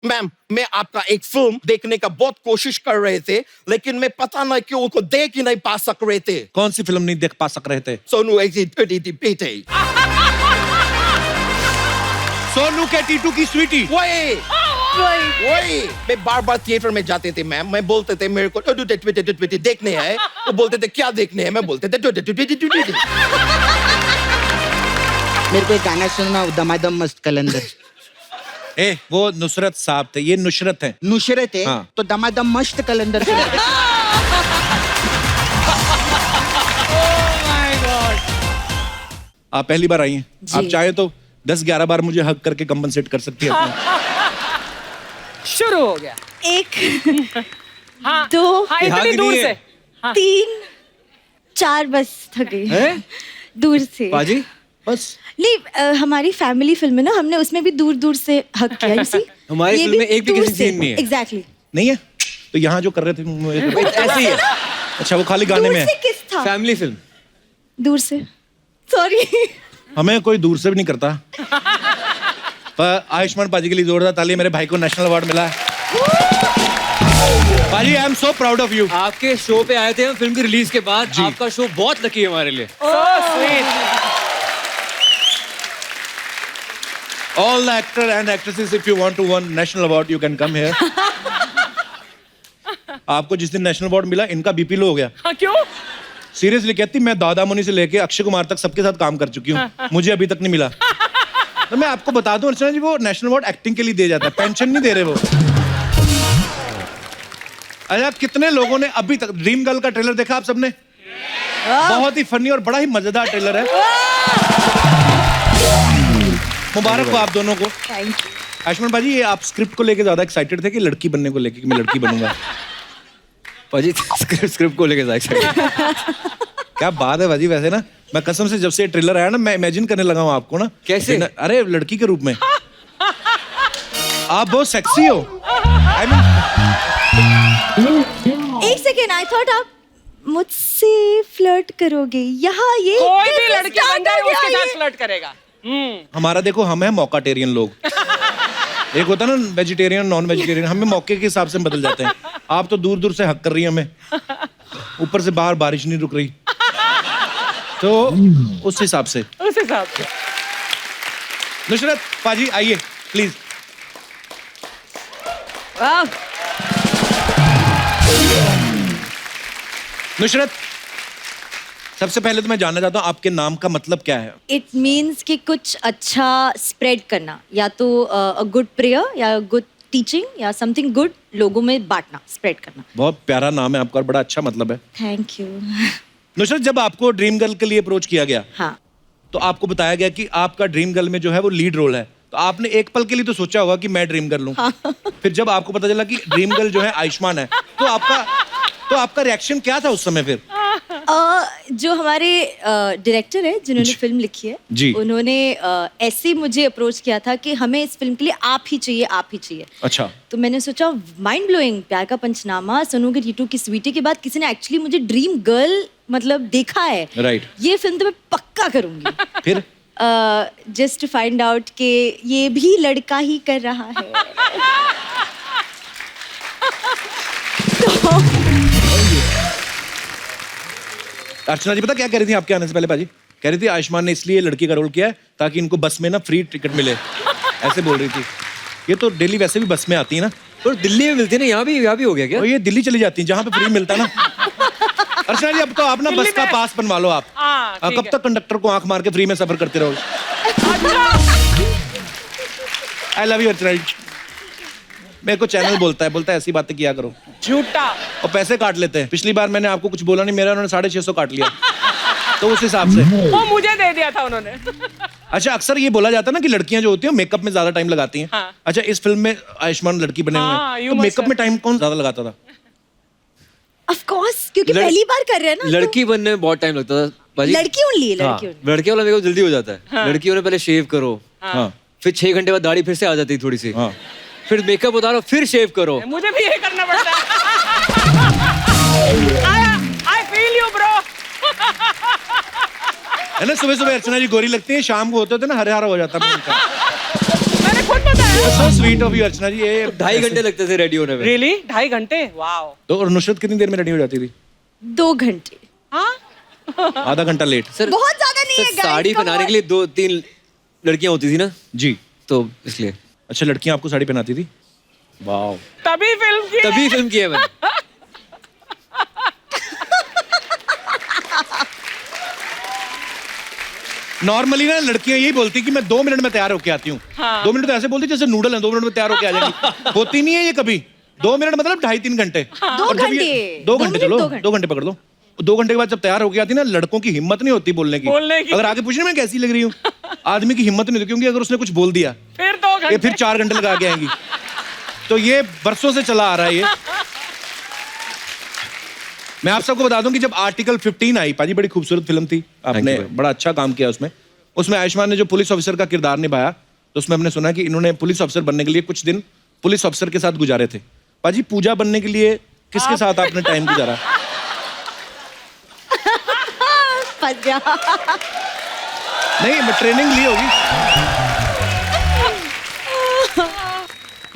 Ma'am, मैं आपका एक फिल्म देखने का बहुत कोशिश कर रहे थे, लेकिन मैं पता नहीं क्यों उनको देख ही नहीं पा सक रहे थे। कौन सी फिल्म नहीं देख पा सक रहे थे? सोनू बेटे। सोनू के टीटू की स्वीटी। वही मैं बार बार थिएटर में जाते थे मैम, मैं बोलते थे मेरे को देखने हैं, वो बोलते थे क्या देखने हैं, मैं बोलते थे मेरे को एक गाना सुनना, दमादम मस्त कलंदर। ए, वो नुसरत साहब थे, ये नुशरत है। नुशरत है हाँ। तो दमादम मस्त कलंदर सुना दे। आप पहली बार आई हैं, जी। आप चाहे तो 10-11 बार मुझे हक करके कंपनसेट कर सकती है अपना। शुरू हो गया। 1 हाँ 2 हाँ इतनी दूर से 3 4 बस थक गई दूर से। पाजी बस नहीं हमारी फैमिली फिल्म है ना, हमने उसमें भी दूर दूर से हक किया। you see? हमारी ये फिल्म में एक भी दूर किसी से। सीन नहीं है। Exactly. नहीं है तो यहाँ जो कर रहे थे ऐसे ही है, अच्छा वो खाली गाने दूर में से है। किस था? Family film. दूर से सॉरी। हमें कोई दूर से भी नहीं करता। पर आयुष्मान पाजी के लिए जोरदार ताली, मेरे भाई को नेशनल अवार्ड मिला है। पाजी I am so proud of you. आपके शो पे आए थे हम फिल्म की रिलीज के बाद। आपका शो बहुत लकी है हमारे लिए। So sweet. All the actor and actresses, if you want to win national award, you can come here. आपको जिस दिन नेशनल अवार्ड मिला, इनका बीपी लो हो गया। हाँ क्यों? सीरियसली कहती, मैं दादा मुनि से लेके अक्षय कुमार तक सबके साथ काम कर चुकी हूँ, मुझे अभी तक नहीं मिला। तो मैं आपको बता दूं अर्चना जी, वो नेशनल अवार्ड एक्टिंग के लिए दिया जाता है, पेंशन नहीं दे रहे वो। अच्छा, कितने लोगों ने अभी तक ड्रीम गर्ल का ट्रेलर देखा आप सबने? बहुत ही फनी और बड़ा ही मजेदार ट्रेलर है। मुबारक हो आप दोनों को। Thank you. आयुष्मान भाजी, ये आप स्क्रिप्ट को लेके ज्यादा एक्साइटेड थे कि लड़की बनने को लेके कि मैं लड़की बनूंगा? पाजी स्क्रिप्ट को लेके जाए। क्या बात है भाजी, वैसे ना मैं कसम से जब से ट्रेलर आया ना, मैं इमेजिन करने लगा हूँ आपको ना। कैसे? अरे लड़की के रूप में आप बहुत सेक्सी हो। एक सेकेंड, आई थॉट आप मुझसे फ्लर्ट करोगे। यहाँ ये कोई भी कैसे लड़की start बन जाए हो गया उसके ये? साथ फ्लर्ट करेगा। हमारा देखो, हम है मौकाटेरियन लोग। एक होता है ना वेजिटेरियन, नॉन वेजिटेरियन, हमें मौके के हिसाब से बदल जाते हैं। आप तो दूर दूर से हक कर रही हैं हमें, ऊपर से बाहर बारिश नहीं रुक रही, तो उस हिसाब से। उस हिसाब से नुसरत पाजी आइए प्लीज। वाह। नुसरत, सबसे पहले तो मैं जानना चाहता हूँ आपके नाम का मतलब क्या है? इट मीन्स कि कुछ अच्छा स्प्रेड करना, या तो अ गुड प्रेयर या गुड टीचिंग या समथिंग गुड लोगों में बांटना, स्प्रेड करना। बहुत प्यारा नाम है आपका और बड़ा अच्छा मतलब है। Thank you. नुसरत, जब आपको ड्रीम गर्ल के लिए अप्रोच किया गया, हाँ, तो आपको बताया गया कि आपका ड्रीम गर्ल में जो है वो लीड रोल है, तो आपने एक पल के लिए तो सोचा होगा कि मैं ड्रीम गर्ल हूँ। हाँ। फिर जब आपको पता चला कि ड्रीम गर्ल जो है आयुष्मान है, तो आपका रिएक्शन क्या था उस समय फिर? जो हमारे डायरेक्टर है जिन्होंने फिल्म लिखी है जी। उन्होंने ऐसे मुझे अप्रोच किया था कि हमें इस फिल्म के लिए आप ही चाहिए। अच्छा। तो मैंने सोचा माइंड ब्लोइंग, प्यार का पंचनामा, सोनू के टीटू की स्वीटी के बाद किसी ने एक्चुअली मुझे ड्रीम गर्ल मतलब देखा है। राइट। ये फिल्म तो मैं पक्का करूंगी। फिर जस्ट टू फाइंड आउट कि ये भी लड़का ही कर रहा है। अर्चना जी पता क्या कह रही थी आपके आने से पहले पाजी? कह रही थी आयुष्मान ने इसलिए लड़की का रोल किया है ताकि इनको बस में ना फ्री टिकट मिले, ऐसे बोल रही थी। ये तो डेली वैसे भी बस में आती है ना। तो दिल्ली में मिलती है ना, यहाँ भी हो गया क्या? और ये दिल्ली चली जाती है जहाँ पे फ्री मिलता है ना। अर्चना जी अब तो आप ना बस का पास बनवा लो आप। हाँ, ठीक कब है। तक कंडक्टर को आंख मार के फ्री में सफर करते रहोगे? आई लव यू अर्चना जी। मेरे को चैनल बोलता है ऐसी बातें किया करो। झूठा। और पैसे काट लेते हैं। पिछली बार मैंने आपको कुछ बोला नहीं, मेरा उन्होंने 650 काट लिया। तो उस हिसाब से वो मुझे दे दिया था उन्होंने। अच्छा, अक्सर ये बोला जाता है ना कि लड़कियां जो होती हैं मेकअप में ज्यादा टाइम लगाती हैं। हाँ। अच्छा, इस फिल्म में आयुष्मान लड़की बने हुए हाँ, हैं, you तो must मेकअप have। में टाइम कौन ज्यादा लगाता था? ऑफ कोर्स, क्योंकि पहली बार कर रहे हैं ना। लड़की बनने में बहुत टाइम लगता था पाजी। लड़की ओनली है, हाँ, लड़की only। लड़के वाला मेरे को जल्दी हो जाता है। लड़कियों ने पहले शेव करो, हाँ फिर 6 घंटे बाद दाढ़ी फिर से आ जाती है थोड़ी सी, हाँ। फिर मेकअप उतारो, फिर शेव करो। मुझे भी ये करना पड़ता है। I feel you bro। है ना, सुबह सुबह अर्चना जी गोरी लगती है, शाम को होते होते ना हरे हरा हो जाता है। मैंने खुद बताया सो स्वीट ऑफ यू अर्चना जी। ये 2.5 घंटे लगते थे रेडी होने में। रियली 2.5 घंटे? वाओ। तो और नुसरत कितनी देर में रेडी हो जाती थी? 2 घंटे। हाँ आधा घंटा लेट। सर बहुत ज्यादा नहीं है सर, साड़ी guys, come पहनाने on. के लिए 2-3 लड़कियां होती थी ना, जी। तो इसलिए अच्छा, लड़कियां आपको साड़ी पहनाती थी? वाह। तभी फिल्म की है। तभी फिल्म की है मैंने। नॉर्मली ना लड़कियां यही बोलती कि मैं 2 मिनट में तैयार होके आती हूँ। हाँ। 2 मिनट तो ऐसे बोलती जैसे नूडल है, 2 मिनट में तैयार होके आ जाएगी। होती नहीं है ये कभी। 2 मिनट मतलब 2.5-3 घंटे। 2 और जब घंटे। ये 2 घंटे, चलो 2 घंटे पकड़ लो। 2 घंटे के बाद जब तैयार होके आती ना, लड़कों की हिम्मत नहीं होती बोलने की। अगर आगे पूछने में कैसी लग रही हूँ, आदमी की हिम्मत नहीं होती, क्योंकि अगर उसने कुछ बोल दिया फिर 2 ये घंटे। फिर 4 घंटे लगा के आएंगी। तो ये बरसों से चला आ रहा है ये। मैं आप सबको बता दूं कि जब आर्टिकल 15 आई, पाजी बड़ी खूबसूरत फिल्म थी, आपने बड़ा अच्छा काम किया उसमें। उसमें आयुष्मान ने जो पुलिस ऑफिसर का किरदार निभाया, तो उसमें हमने सुना कि इन्होंने पुलिस ऑफिसर बनने के लिए कुछ दिन पुलिस ऑफिसर के साथ गुजारे थे। पाजी पूजा बनने के लिए किसके साथ आपने टाइम गुजारा? फंस गया। नहीं, मैं ट्रेनिंग ली होगी।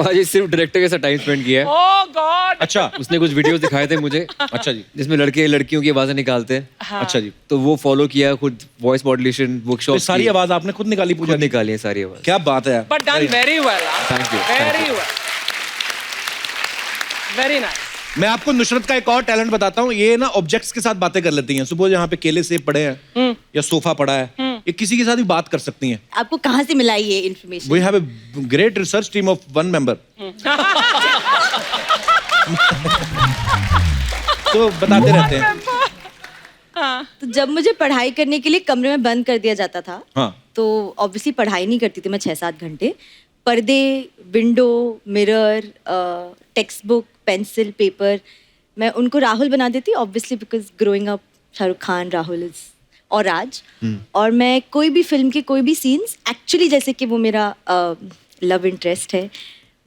आज सिर्फ डायरेक्टर के साथ टाइम स्पेंड किया है। ओह गॉड। अच्छा। उसने कुछ वीडियोस दिखाए थे मुझे। अच्छा जी। जिसमें लड़के लड़कियों की आवाजें निकालते हैं। अच्छा जी। तो वो फॉलो किया, खुद वॉइस मॉड्यूलेशन वर्कशॉप तो सारी आवाज आपने खुद निकाली पूजा? खुद निकाली है सारी आवाज। क्या बात है। But done very well. Thank you, very thank you. Well. Very nice. मैं आपको नुसरत का एक और टैलेंट बताता हूँ। ये ना ऑब्जेक्ट्स के साथ बातें कर लेती हैं। सुपोज यहाँ पे केले सेब पड़े हैं या सोफा पड़ा है, ये किसी के साथ भी बात कर सकती हैं। आपको कहाँ से मिला ये information? We have a great research team of 1 member. तो बताते रहते हैं। तो जब मुझे पढ़ाई करने के लिए कमरे में बंद कर दिया जाता था, हाँ। तो ऑब्वियसली पढ़ाई नहीं करती थी मैं 6-7 घंटे। पर्दे, window, mirror, text book, pencil, paper, मैं उनको राहुल बना देती, obviously because growing up Shahrukh Khan, Rahul is और राज। और मैं कोई भी फिल्म के कोई भी सीन्स, एक्चुअली जैसे कि वो मेरा लव इंटरेस्ट है,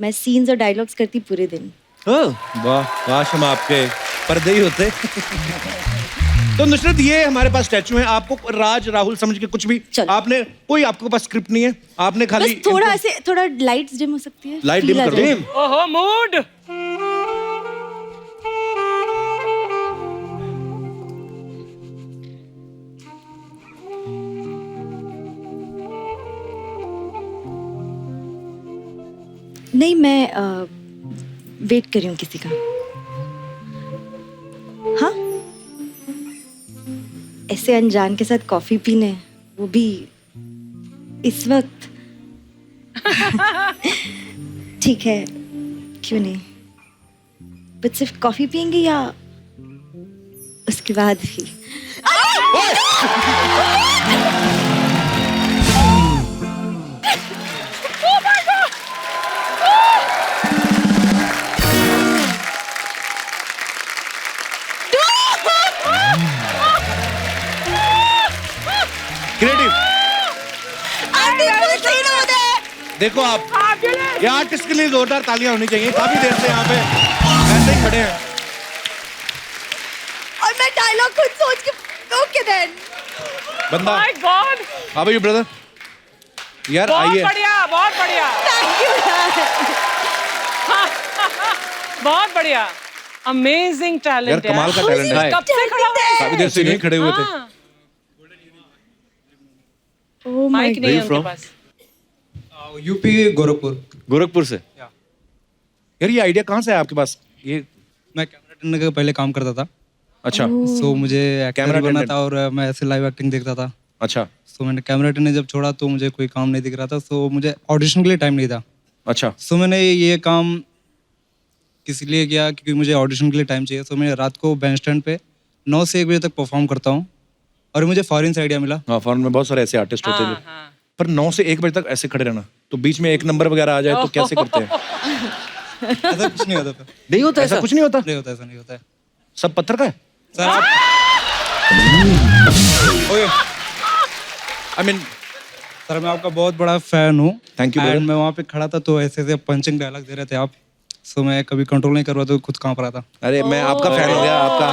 मैं सीन्स और डायलॉग्स करती पूरे दिन। वाह, काश हम आपके पर्दे ही होते। तो नुसरत, ये हमारे पास स्टैचू है। आपको राज राहुल समझ के कुछ भी, चलो। आपने कोई, आपके पास स्क्रिप्ट नहीं है, आपने खाली बस थोड़ा ऐसे, थोड़ा लाइट्स डिम हो सकती है, लाइट feel डिम आ कर जाए। दो। ओहो मूड। नहीं, मैं वेट कर रही हूँ किसी का। हाँ, ऐसे अनजान के साथ कॉफी पीने, वो भी इस वक्त। ठीक है, क्यों नहीं, बट सिर्फ कॉफी पियेंगे या उसके बाद भी? क्रिएटिव। देखो आप, ये आर्टिस्ट के लिए जोरदार तालियां होनी चाहिए। काफी देर से यहाँ पे ऐसे ही खड़े हैं। और मैं डायलॉग खुद सोच के, ओके देन। बंदा, my god. How are you brother? यार बहुत आइए। बढ़िया, बहुत बढ़िया। थैंक यू बहुत बढ़िया। अमेजिंग यार टैलेंट कमाल का टैलेंट है। कब से खड़ा हुआ है? काफी देर से यहीं खड़े हुए थे। हाँ, ओह माय माइक नहीं है Where you उनके from? Pass. UP Gorakhpur. Gorakhpur से। यार ये आइडिया कहाँ से है आपके पास? ये मैं कैमरा अटेंडर का पहले काम करता था, अच्छा। सो मुझे कैमरा एक्टर बनना अटेंडेंट। था और मैं ऐसे लाइव एक्टिंग देखता था। अच्छा सो मैंने कैमरा अटेंडर जब छोड़ा तो मुझे कोई काम नहीं दिख रहा था, सो मुझे ऑडिशन के लिए टाइम नहीं था। अच्छा। सो मैंने ये काम किस लिए किया, क्योंकि मुझे ऑडिशन के लिए टाइम चाहिए। सो मैं रात को बैंड स्टैंड पे 9 से 1 बजे तक परफॉर्म करता हूँ, और मुझे फॉरेन से आइडिया मिला। हाँ, फॉरेन में बहुत सारे ऐसे आर्टिस्ट होते हैं जो, हाँ। पर 9 से 1 बजे तक ऐसे खड़े रहना, तो बीच में 1 नंबर वगैरह आ जाए तो कैसे करते हैं? ऐसा कुछ नहीं होता था। नहीं होता ऐसा कुछ नहीं होता? नहीं होता, ऐसा नहीं होता है सब पत्थर का है? सर। आप आई मीन, सर मैं आपका बहुत बड़ा फैन हूँ। Thank you, And brother. मैं वहाँ पे खड़ा था तो ऐसे ऐसे पंचिंग डायलॉग दे रहे थे आप, सो मैं कभी कंट्रोल नहीं कर रहा तो खुद कांप रहा था। अरे मैं आपका फैन हो गया, आपका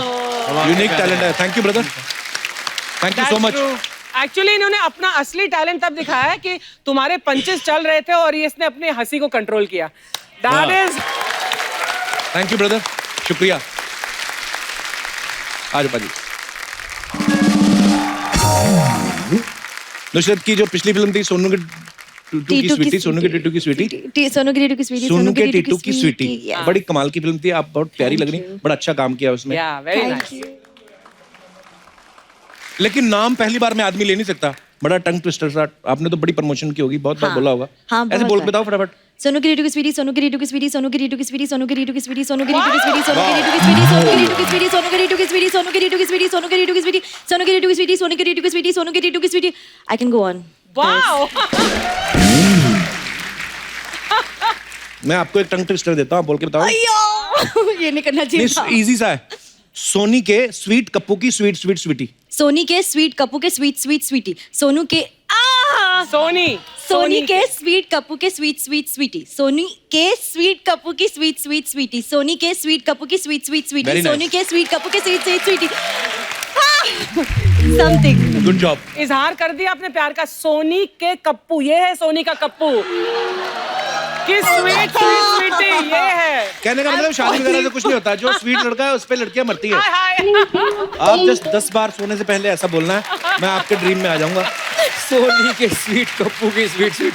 यूनिक टैलेंट है। Thank you brother, thank you so much. Actually इन्होंने अपना असली टैलेंट तब दिखाया है कि तुम्हारे पंचेस चल रहे थे और इसने अपनी हंसी को कंट्रोल किया. That is thank you brother, शुक्रिया. आज पाजी नुसरत की जो पिछली फिल्म थी सोनू के टूटू की स्वीटी, सोनू के टीटू की स्वीटी, सोनू के टीटू की स्वीटी, सोनू के टीटू की स्वीटी, yeah. बड़ी कमाल की फिल्म थी. आप बहुत प्यारी लग रही, बड़ा अच्छा काम किया उसमें. yeah, very Thank nice. you. लेकिन नाम पहली बार में आदमी ले नहीं सकता, बड़ा टंग ट्विस्टर सा. आपने तो बड़ी प्रमोशन की होगी, बहुत बार बोला होगा. हाँ, ऐसे बहुत बोल बार. बताओ फटाफट. सोनू की टीटू की स्वीटी, सोनू की टीटू की स्वीटी, सोनू की टीटू की स्वीटी, सोनू की टीटू की स्वीटी, सोनू की टीटू की स्वीटी, सोनू की टीटू की स्वीटी, सोनू की टीटू की स्वीटी, सोनू की टीटू की स्वीटी, सोनू की टीटू की स्वीटी, सोनू की टीटू की स्वीटी, सोनू की टीटू की स्वीटी, सोनू की टीटू की स्वीटी, सोनू की टीटू की Sweety. I can go on. Wow. मैं आपको एक टंग ट्विस्टर देता हूँ, बोल के बताओ. अयो, ये नहीं करना चाहिए था. नहीं, इजी सा है. सोनी के स्वीट कप्पू की स्वीट स्वीट स्वीटी. सोनी के स्वीट कप्पू के स्वीट स्वीट स्वीटी, सोनू के सोनी के स्वीट कप्पू के स्वीट स्वीट स्वीटी, सोनी के स्वीट कप्पू की स्वीट स्वीट स्वीटी, सोनी के स्वीट कप्पू की sweet sweet sweetie, Very nice. Soni के स्वीट कप्पू के sweet sweet sweetie. Something. Good job. इजहार कर दिया अपने प्यार का. सोनी के कप्पू, ये है सोनी का कप्पू. किस स्वीट स्वीट स्वीटी, ये है. कहने का मतलब शादी वगैरह से कुछ नहीं होता. जो स्वीट लड़का है उस पे लड़कियां मरती है. हाय. आप जस्ट 10 बार सोने से पहले ऐसा बोलना है, मैं आपके ड्रीम में आ जाऊंगा. सोनी के स्वीट कप्पू की स्वीट स्वीट.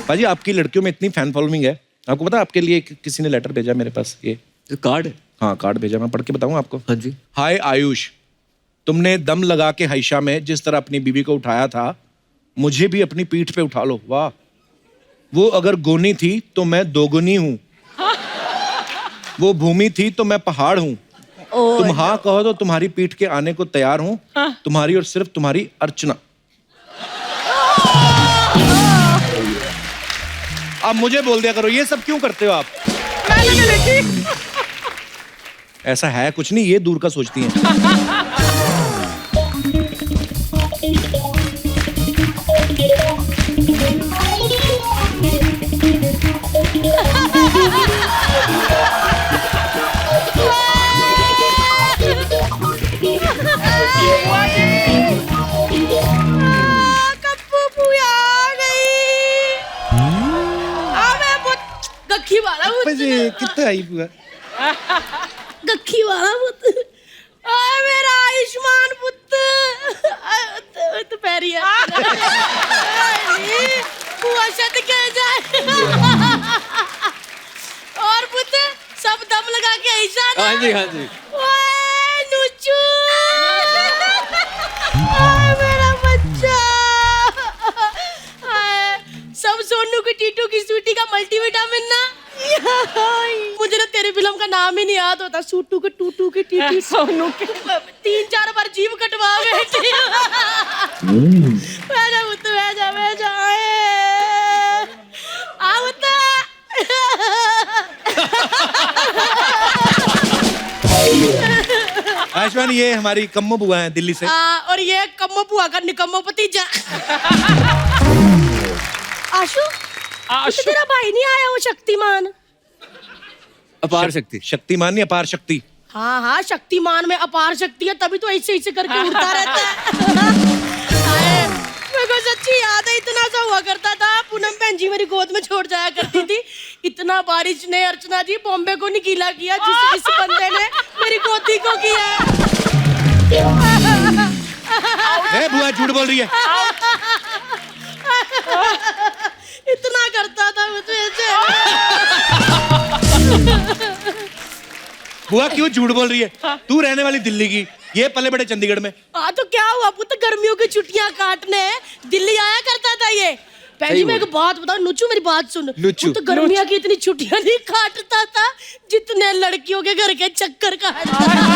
भाजी आपकी लड़कियों में इतनी फैन फॉलोइंग है, आपको पता है आपके लिए किसी ने लेटर भेजा मेरे पास. ये कार्ड. हाँ, कार्ड भेजा, मैं पढ़ के बताऊं आपको. हाँ जी. हाय आयुष, तुमने दम लगा के हाइशा में जिस तरह अपनी बीवी को उठाया था, मुझे भी अपनी पीठ पे उठा लो. वाह. वो अगर गोनी थी तो मैं दोगुनी हूँ, वो भूमि थी तो मैं पहाड़ हूँ. तुम हाँ कहो तो तुम्हारी पीठ के आने को तैयार हूँ. तुम्हारी और सिर्फ तुम्हारी अर्चना. अब मुझे बोल दिया करो, ये सब क्यों करते हो आप? ऐसा है कुछ नहीं, ये दूर का सोचती हैं. गखी वाला कितना आई बुआ. गखी वाला पुत, मेरा आयुष्मान पुत. तो पैरी है. बुआ शत कह जाए. और पुत सब दम लगा के ऐसा ना. हाँ जी, हाँ जी. ओए नुचू, मेरा बच्चा. सब सोनू की टीटू की स्वीटी का मल्टीविटामिन ना. मुझे ना तेरी फिल्म का नाम ही नहीं याद होता. सूटू के टूटू के टीटू सोनू के 3-4 बार जीव कटवा बैठी. जा आवता. आयुष्मान, ये हमारी कम्मो बुआ हैं दिल्ली से. और ये कम्मो बुआ का निकम्मो भतीजा. आशु, तेरा भाई नहीं आया वो शक्तिमान? अपार शक्ति. शक्तिमान नहीं, अपार शक्ति. हाँ, शक्तिमान में अपार शक्ति है, तभी तो ऐसे करके उड़ता रहता है. मेरे को सच्ची याद है, इतना सा हुआ करता था. पूनम बहन जी मेरी गोद में छोड़ जाया करती थी. इतना बारिश ने अर्चना जी बॉम्बे को नहीं गीला किया जिस बंदे ने मेरी गोदी को किया. बुआ झूठ बोल रही है. इतना करता था मुझे. बुआ क्यों झूठ बोल रही है? तू रहने वाली दिल्ली की, ये पले बड़े चंडीगढ़ में. तो क्या हुआ पुत्र, गर्मियों की छुट्टियां काटने दिल्ली आया करता था ये. पहले मैं एक बात बताऊं, नुचू मेरी बात सुन. तो गर्मियों की इतनी छुट्टियां नहीं काटता था जितने लड़कियों के घर के चक्कर काटता था.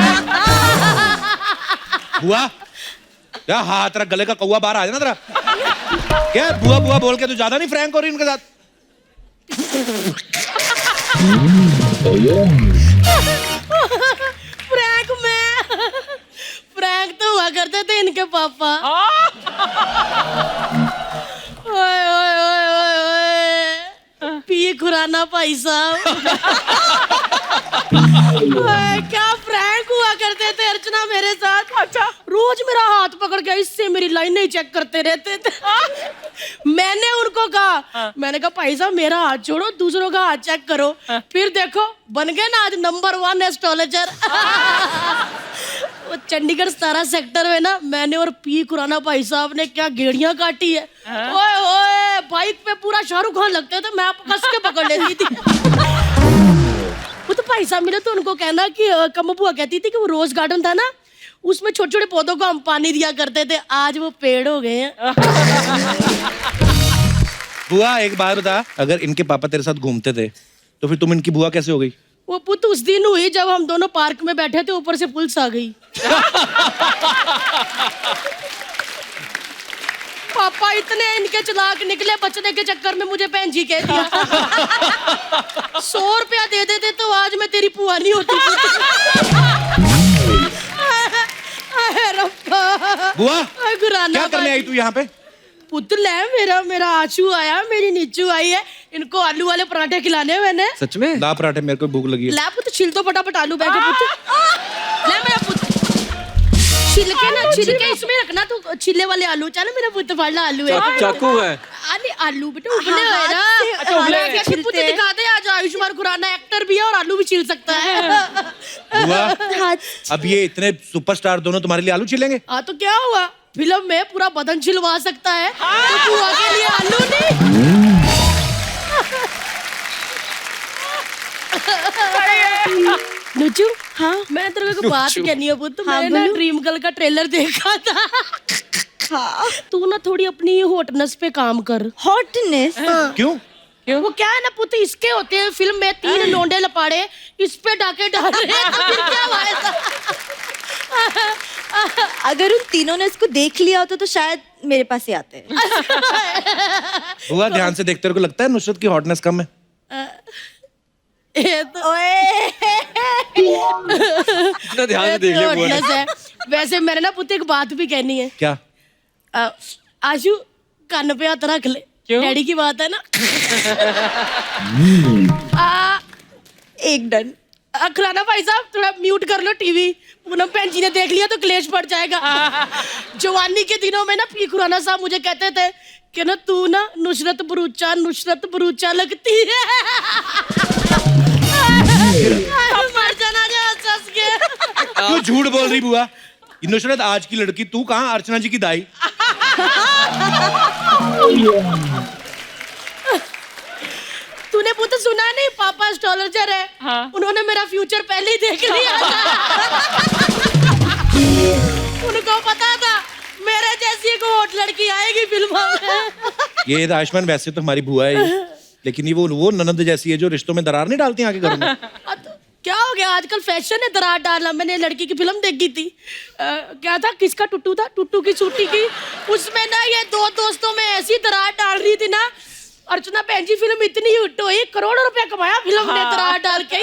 बुआ क्या हाँ, तेरा गले का कौवा बाहर आ जाना तेरा. क्या बुआ बुआ बोल के तू ज्यादा नहीं फ्रैंक हो रही उनके साथ? फ्रैंक तो हुआ करते थे इनके पापा. ओए ओए ओए ओए ओए, पिए खुराना भाई साहब. क्या फ्रैंक हुआ करते थे अर्चना मेरे साथ। अच्छा, रोज मेरा हाथ पकड़ के इससे मेरी लाइन नहीं चेक करते रहते थे। मैंने उनको कहा, मैंने कहा भाई साहब मेरा हाथ छोड़ो, दूसरों का हाथ चेक करो। फिर देखो बन गए ना आज नंबर 1 एस्ट्रोलॉजर। वो चंडीगढ़ 17 सेक्टर में ना मैंने और पी खुराना भाई साहब ने क्या गेड़ियां काटी है। ओए ओए, बाइक पे पूरा शाहरुख खान लगते थे, मैं कस के पकड़ लेती थी। वो तो भाई साहब मिले तो उनको कहना कि कम बुआ कहती थी कि वो रोज गार्डन था ना, उसमें छोटे छोटे पौधों को हम पानी दिया करते थे, आज वो पेड़ हो गए हैं। बुआ एक बात बता, अगर इनके पापा तेरे साथ घूमते थे तो फिर तुम इनकी बुआ कैसे हो गई? वो पुत उस दिन हुई जब हम दोनों पार्क में बैठे थे, ऊपर से पुलिस आ गई। पापा इतने इनके चालाक निकले, बचने के चक्कर में मुझे बहन जी कह दिया। 100 रुपया दे देते तो आज मैं तेरी पुआ नहीं होती। बुआ क्या करने आई तू यहाँ पे? पुतल है मेरा आंसू आया, मेरी नीचू आई है, इनको आलू वाले पराठे खिलाने मैंने। सच में? दा पराठे, मेरे को भूख लगी है। ला पुत छिल तो फटाफट आलू बैठे पुत। ले मेरा पुत छिलके इसमें रखना, तो छिले वाले आलू। चल मेरा पुत फाड़ला आलू है। चाकू है। अरे आलू बेटा उबले हुए ना। अच्छा उबले हुए पुत दिखा दे, आज आयुष्मान खुराना एक्टर भी है और आलू भी छिल सकता है। बुआ अब ये इतने सुपरस्टार दोनों तुम्हारे लिए आलू छिलेंगे? हाँ तो क्या हुआ, फिल्म में पूरा बदन छिलवा सकता है, तो बुआ के लिए आलू नहीं। नुचू, हाँ मैं तेरे को बात कहनी है पुत। मैंने ना ड्रीम गर्ल का ट्रेलर देखा था। हाँ तू ना थोड़ी अपनी हॉटनेस पे काम कर। हॉटनेस? क्यों? वो क्या है ना पुत, इसके होते हैं फिल्म में 3 लोंडे लपाड़े, इस पे डाके डाल रहे हैं, तो फिर क्या हुआ ऐसा? अगर उन तीनों ने इसको देख लिया होता तो शायद मेरे पास ही आते हैं। बुआ ध्यान से देखते को लगता है नुसरत की हॉटनेस कम है? ये तो इतना ध्यान से देख लिया बुआ ने। वैसे मैंने ना पुत एक बात भी कहनी है। क्या? आशु कान पे हाथ रख ले, डैडी की बात है ना। एक डन। खुराना भाई साहब थोड़ा म्यूट कर लो टीवी, पूनम बहन जी ने देख लिया तो क्लेश बढ़ जाएगा। जवानी के दिनों में ना पी खुराना साहब मुझे कहते थे कि ना तू ना नुसरत भरूचा लगती है। मर जाना हंस के। क्यों झूठ बोल रही बुआ? नुसरत आज की लड़की, तू कहाँ अर्चना जी की दाई? तूने पुत सुना नहीं, पापा एस्ट्रोलॉजर है। हाँ। उन्होंने मेरा फ्यूचर पहले ही देख लिया था। उनको पता था मेरे जैसी एक हॉट लड़की आएगी फिल्मों में। ये आयुष्मान वैसे तो हमारी बुआ है, लेकिन ये वो ननद जैसी है जो रिश्तों में दरार नहीं डालती आगे घर में। क्या हो गया, आजकल फैशन है दरार डालना। मैंने लड़की की फिल्म देखी थी, क्या था, किसका टुट्टू था, टुट्टू की सूटी की। उसमें ना ये 2 दोस्तों में ऐसी दरार डाल रही थी ना, अर्चना बहन जी फिल्म इतनी हिट हुई, करोड़ों रुपया कमाया फिल्म ने दरार डाल के।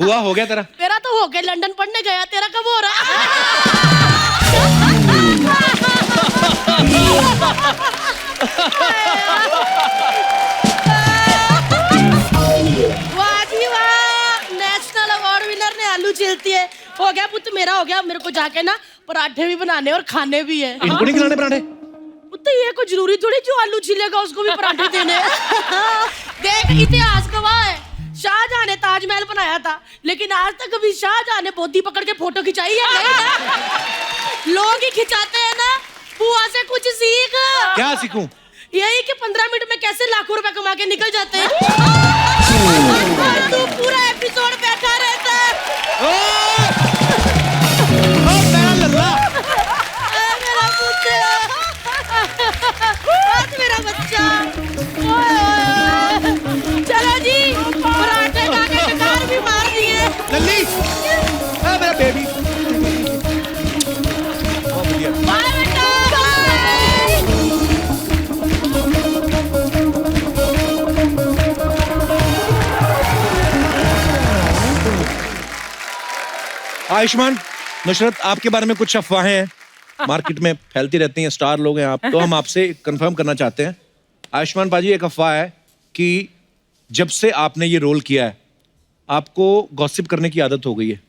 हुआ हो गया तेरा? मेरा तो हो गया, लंदन पढ़ने गया, तेरा कब हो रहा है? वाह जी वाह, नेशनल अवार्ड विनर ने आलू छिलती है। हो गया पुत मेरा, हो गया। मेरे को जाके ना पराठे भी बनाने और खाने भी है। इनको नहीं खिलाने पराठे? तो ये कोई जरूरी थोड़ी जो आलू छिलेगा उसको भी पराठे देने। देख इतिहास गवाह है, शाहजहां ने ताजमहल बनाया था, लेकिन आज तक कभी शाहजहां ने बोधी पकड़ के फोटो खिंचाई है? नहीं। लोग ही खिंचाते हैं ना। बुआ से कुछ सीख। क्या सीखूं? यही कि 15 मिनट में कैसे लाखों रुपए कमा के निकल जाते हैं। तू पूरा एपिसोड बैठा रहता है। मेरा लल्ला, मेरा पुत्र, मेरा बच्चा। चलो जी, पराठे खा के शिकार भी मार दिए। लल्ली, मेरा बेबी। बाय बेटा, बाय। आयुष्मान, नुसरत आपके बारे में कुछ अफवाहें हैं, मार्केट में फैलती रहती हैं, स्टार लोग हैं आप, तो हम आपसे कंफर्म करना चाहते हैं। आयुष्मान पाजी, एक अफवाह है कि जब से आपने ये रोल किया है आपको गॉसिप करने की आदत हो गई है।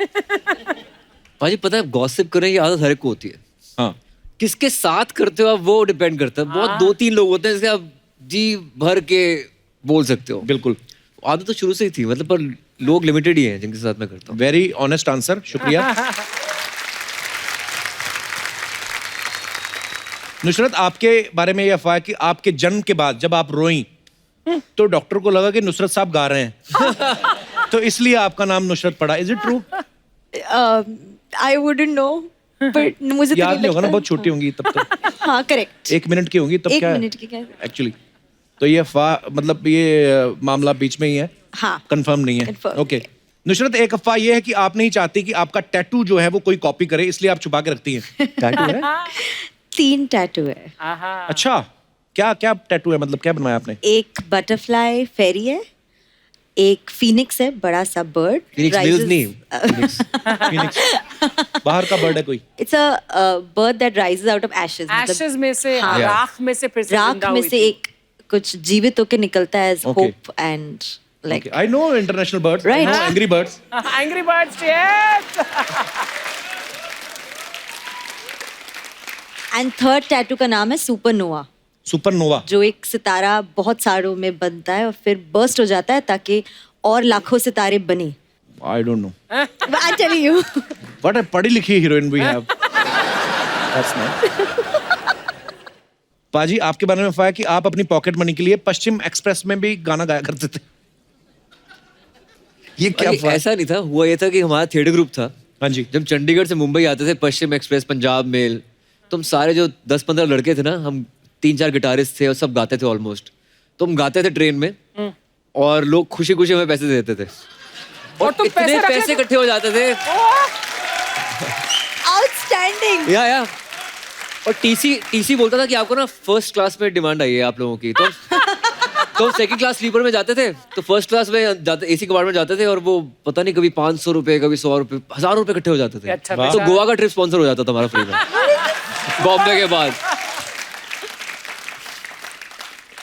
भाजी पता है गॉसिप करने की आदत हर एक को होती है। हाँ किसके साथ करते हो आप वो डिपेंड करता है। बहुत 2-3 लोग होते हैं जिसके आप जी भर के बोल सकते हो। बिल्कुल, आदत तो शुरू से ही थी, मतलब पर लोग लिमिटेड ही हैं जिनके साथ मैं करता हूँ। वेरी ऑनेस्ट आंसर, शुक्रिया। नुसरत, आपके बारे में ये अफवाह है कि आपके जन्म के बाद जब आप रोई तो डॉक्टर को लगा कि नुसरत साहब गा रहे हैं तो इसलिए आपका नाम नुसरत पड़ा। Is it true? I wouldn't know, but मुझे तो याद नहीं नहीं होगा ना, लगता। बहुत छोटी होंगी तब तो। हाँ करेक्ट। 1 मिनट की होंगी तब। एक क्या मिनट की क्या? एक्चुअली तो ये अफवाह, मतलब ये मामला बीच में ही है, हाँ कंफर्म नहीं है। Confirm ओके नुसरत, एक अफवाह ये है कि आप नहीं चाहती कि आपका टैटू जो है वो कोई कॉपी करे, इसलिए आप छुपा के रखती हैं। टैटू है? 3 टैटू है। अच्छा, क्या क्या टैटू है, मतलब क्या बनवाया आपने? एक बटरफ्लाई फेरी है, एक फीनिक्स है, बड़ा सा बर्ड। Phoenix Mills नहीं, Phoenix। बाहर का बर्ड है कोई? It's a bird that rises out of ashes. Ashes में से, हाँ। राख में से फिर से राख जिंदा में हुई से थी। एक कुछ जीवित होके निकलता है as Okay. Hope and like I know international birds, Right. Angry Birds. Angry Birds, yes. And third tattoo का नाम है सुपरनोवा, सुपरनोवा। जो एक सितारा बहुत सारों में बनता है और फिर बर्स्ट हो जाता है ताकि और लाखों सितारे बने। I don't know I tell you. What a पढ़ी लिखी heroine we have. That's nice. पाजी, आपके बारे में अफवाह है कि आप अपनी पॉकेट मनी के लिए पश्चिम एक्सप्रेस में भी गाना गाया करते थे। ये क्या अरे, अफवाह है? ऐसा नहीं था, हुआ ये था कि हमारा थिएटर ग्रुप था। हाँ जी। जब चंडीगढ़ से मुंबई आते थे, पश्चिम एक्सप्रेस, पंजाब मेल, तो हम सारे जो 10-15 लड़के थे ना, हम 3-4 गिटारिस्ट थे और सब गाते थे ऑलमोस्ट। तो हम गाते थे ट्रेन में और लोग खुशी खुशी हमें पैसे देते थे और तुम इतने पैसे रखे पैसे थे? इकट्ठे हो जाते थे। आउटस्टैंडिंग। या और टीसी बोलता था कि आपको ना फर्स्ट क्लास में डिमांड आई है आप लोगों की। तो सेकंड क्लास स्लीपर में जाते थे, तो फर्स्ट क्लास में जाते, एसी कम्पार्टमेंट में जाते थे और वो पता नहीं कभी 500 रुपए, कभी 100 रुपए, 1000 रुपए इकट्ठे हो जाते थे। अच्छा, तो गोवा का ट्रिप स्पॉन्सर हो जाता था हमारा फ्री में बॉम्बे के बाद।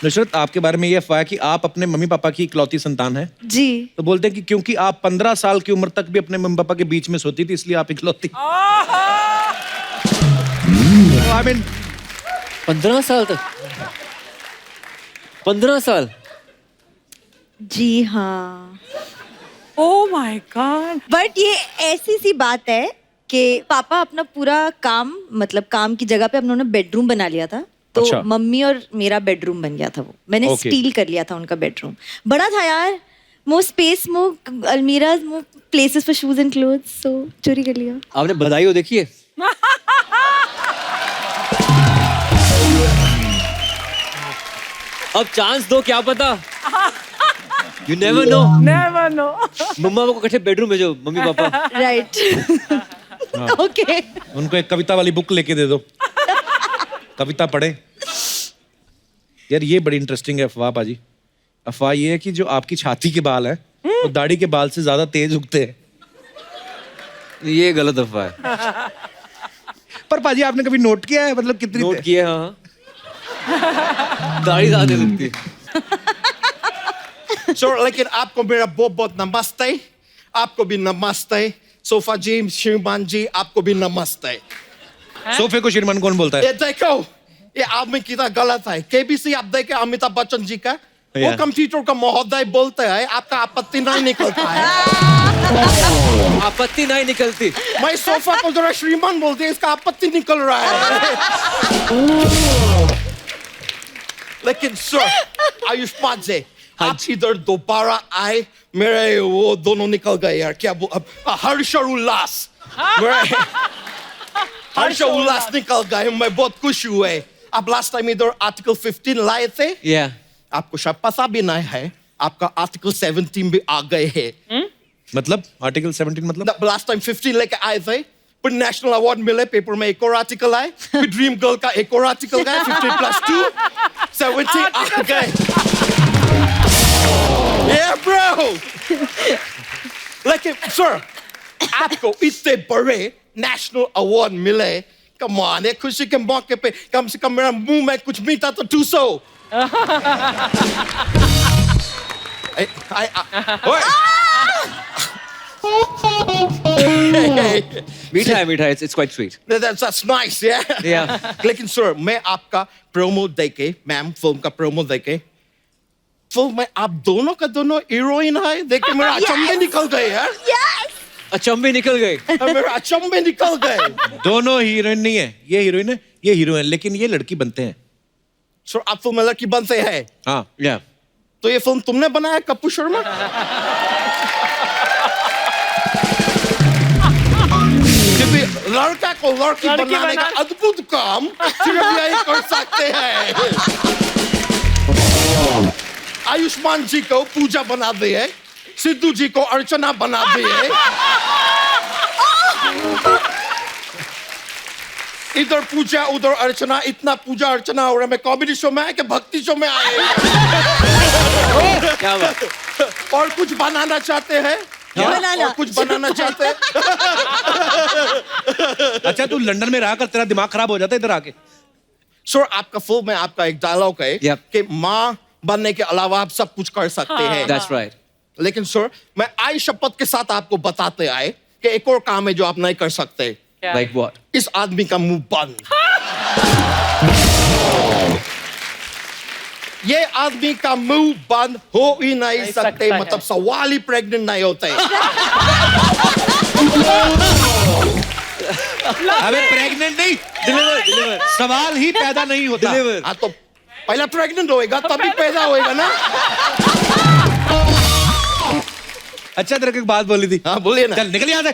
नुसरत, आपके बारे में ये अफवाह है कि आप अपने मम्मी पापा की इकलौती संतान है। जी। तो बोलते हैं कि क्योंकि आप 15 साल की उम्र तक भी अपने मम्मी पापा के बीच में सोती थी, इसलिए आप इकलौती। आई मीन 15 साल तक? 15 साल? जी हाँ। Oh my God. बट ये ऐसी सी बात है कि पापा अपना पूरा काम, मतलब काम की जगह पे उन्होंने बेडरूम बना लिया था, तो अच्छा। मम्मी और मेरा बेडरूम बन गया था। वो मैंने Okay. स्टील कर लिया था उनका बेडरूम। बड़ा था यार, more space, more almirahs, more places for shoes and clothes, so चोरी कर लिया। आपने बधाई हो देखी है? अब चांस दो, क्या पता, you never know. Never know. मम्मा को इकट्ठे बेडरूम भेजो, मम्मी पापा। राइट। ओके। उनको एक कविता वाली बुक लेके दे दो, कविता पढ़े। यार ये बड़ी इंटरेस्टिंग है अफवाह पाजी। अफवाह ये है कि जो आपकी छाती के बाल हैं वो दाढ़ी के बाल से ज्यादा तेज उगते हैं। ये गलत अफवाह है। पर पाजी, आपने कभी नोट किया है, मतलब कितनी नोट किए? हाँ, दाढ़ी ज्यादा लगती है। So, लेकिन आपको मेरा बहुत बहुत नमस्ते, आपको भी नमस्ते। सोफा जी, श्रीमान जी, आपको भी नमस्ते। सोफे को श्रीमान कौन बोलता है? ये देखो, ये आदमी कितना गलत है। केबीसी आप देखे अमिताभ बच्चन जी का, वो Yeah. कंप्यूटर का महोदय बोलते हैं, आपका आपत्ति नहीं निकलता है। आपत्ति नहीं निकलती। मैं सोफा को जरा श्रीमान बोलते हैं, इसका आपत्ति निकल रहा है। लेकिन सर, आयुष्मान जी, आप इधर दोबारा आए, मेरे वो दोनों निकल गए यार। क्या वो अब हर्ष और उल्लास, मेरे हर्ष और उल्लास निकल गए। मैं बहुत खुश हुए। आप लास्ट टाइम इधर आर्टिकल 15 लाए थे, या आपको शायद पता भी नहीं है, आपका आर्टिकल 17 भी आ गए हैं। मतलब आर्टिकल 17 मतलब? लास्ट टाइम 15 लेके आए थे, पर नेशनल अवार्ड मिले, पेपर में एक और आर्टिकल आए, फिर ड्रीम गर्ल का एक और आर्टिकल गया, 15+2, 17 आ गए। Yeah, bro! लेकिन सर, आपको इतने बड़े नेशनल अवार्ड मिले, कम ऑन, एक खुशी के मौके पे कम से कम मेरा मुंह में कुछ मीठा तो टूसो। ओए! मीठा है, it's quite sweet. That's nice, yeah. Yeah. लेकिन सर मैं आपका प्रोमो देके, मैम फिल्म का प्रोमो देके, फिल्म में आप दोनों का दोनों हीरोइन है, देख के मेरा अचंभे निकल गए यार। अचंभे निकल गए। मेरा अचंभे निकल गए। दोनों हीरोइन नहीं है, ये हीरोइन है, ये हीरो है, लेकिन ये लड़की बनते हैं। सर आप फिल्म में लड़की बनते हैं, हाँ, या तो ये फिल्म तुमने बनाया कप्पू शर्मा? क्योंकि लड़का को लड़की बनाने का अद्भुत काम सिर्फ यही कर सकते हैं। आयुष्मान जी को पूजा बना दिए, सिद्धू जी को अर्चना बना दिए, इधर पूजा उधर अर्चना, इतना पूजा अर्चना हो रहा है। मैं कॉमेडी शो में आए कि भक्ति शो में आए? क्या बात? और कुछ बनाना चाहते हैं? और कुछ बनाना चाहते हैं? अच्छा तू लंदन में रहा कर, तेरा दिमाग खराब हो जाता है इधर आके। सर आपका फिल्म में आपका एक डायलॉग है Yep. कि माँ बनने के अलावा आप सब कुछ कर सकते हैं। That's right. लेकिन सर मैं आई शपथ के साथ आपको बताते आए कि एक और काम है जो आप नहीं कर सकते। Like what? इस आदमी का मुंह बंद। ये आदमी का मुंह बंद हो ही नहीं सकते, मतलब सवाल ही प्रेग्नेंट नहीं होते। अबे प्रेग्नेंट नहीं, Deliver. सवाल ही पैदा नहीं होता। Deliver. हाँ तो पहला प्रेग्नेंट होएगा तभी पैदा होएगा ना। अच्छा तेरे को एक बात बोली थी। हाँ बोलिए ना। चल निकल यहाँ से।